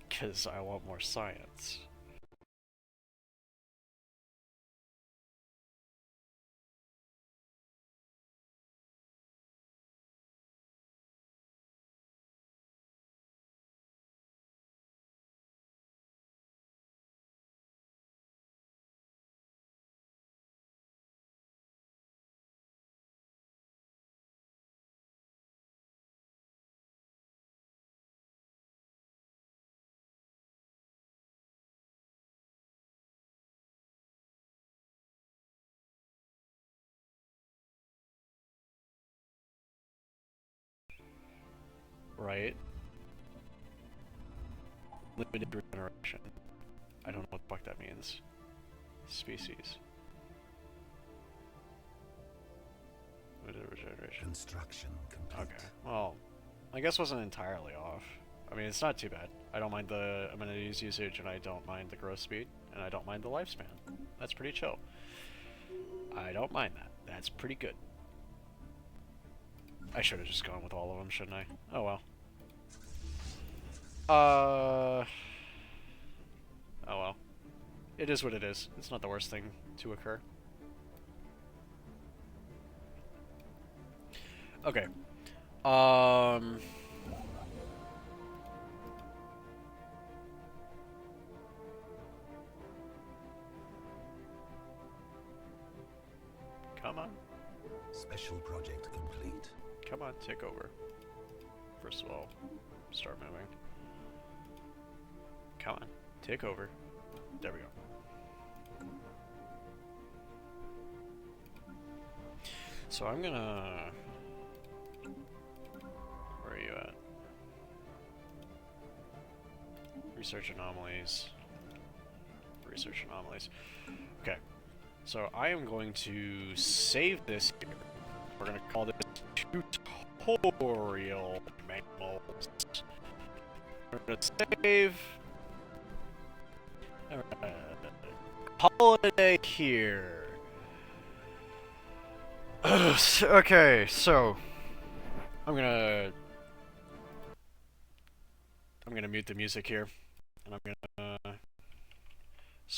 Because I want more science. Right? Limited regeneration. I don't know what the fuck that means. Species. Limited regeneration. Construction complete. Okay, well, I guess wasn't entirely off. I mean, it's not too bad. I don't mind the amenities usage, and I don't mind the growth speed, and I don't mind the lifespan. That's pretty chill. I don't mind that. That's pretty good. I should have just gone with all of them, shouldn't I? Oh well. Oh well. It is what it is. It's not the worst thing to occur. Okay. Come on. Special project complete. Come on, take over. First of all, start moving. Come on, take over. There we go. So I'm gonna... Where are you at? Research anomalies. Research anomalies. Okay. So I am going to save this here. We're gonna call this tutorial mammals. We're gonna save. Call it a day here. Okay, so I'm gonna mute the music here, and I'm gonna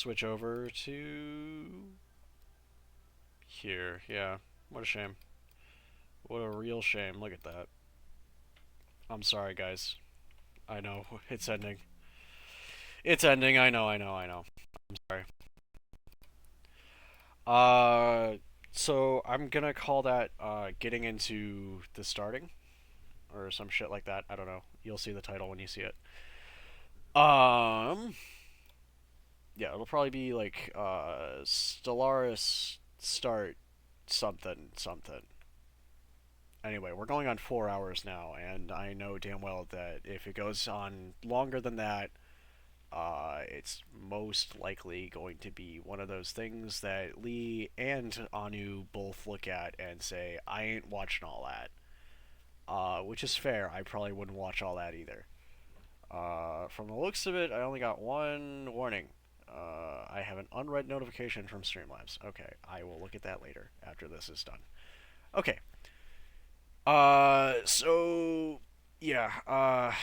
switch over to here. Yeah, what a shame. What a real shame. Look at that. I'm sorry, guys. I know, it's ending. It's ending, I know. I'm sorry. So I'm gonna call that, getting into the starting, or some shit like that. I don't know. You'll see the title when you see it. Yeah, it'll probably be like, Stellaris start something something. Anyway, we're going on 4 hours now, and I know damn well that if it goes on longer than that, it's most likely going to be one of those things that Lee and Anu both look at and say, I ain't watching all that. Which is fair, I probably wouldn't watch all that either. From the looks of it, I only got one warning. I have an unread notification from Streamlabs. Okay, I will look at that later, after this is done. Okay. So... Yeah,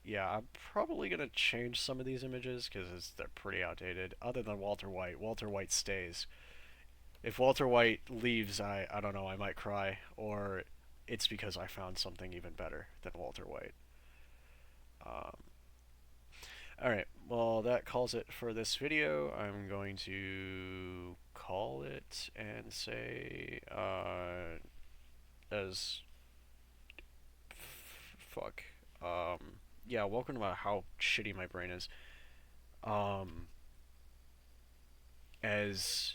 yeah, I'm probably gonna change some of these images because they're pretty outdated. Other than Walter White. Walter White stays. If Walter White leaves, I don't know, I might cry. Or it's because I found something even better than Walter White. Alright, well that calls it for this video. I'm going to call it and say, as... fuck. Yeah, welcome to how shitty my brain is. As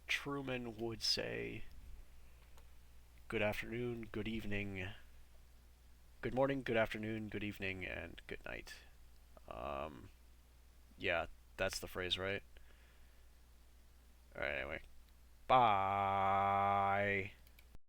Truman would say, good afternoon, good evening, good morning, good afternoon, good evening, and good night. Yeah, that's the phrase, right? Alright, anyway. Bye.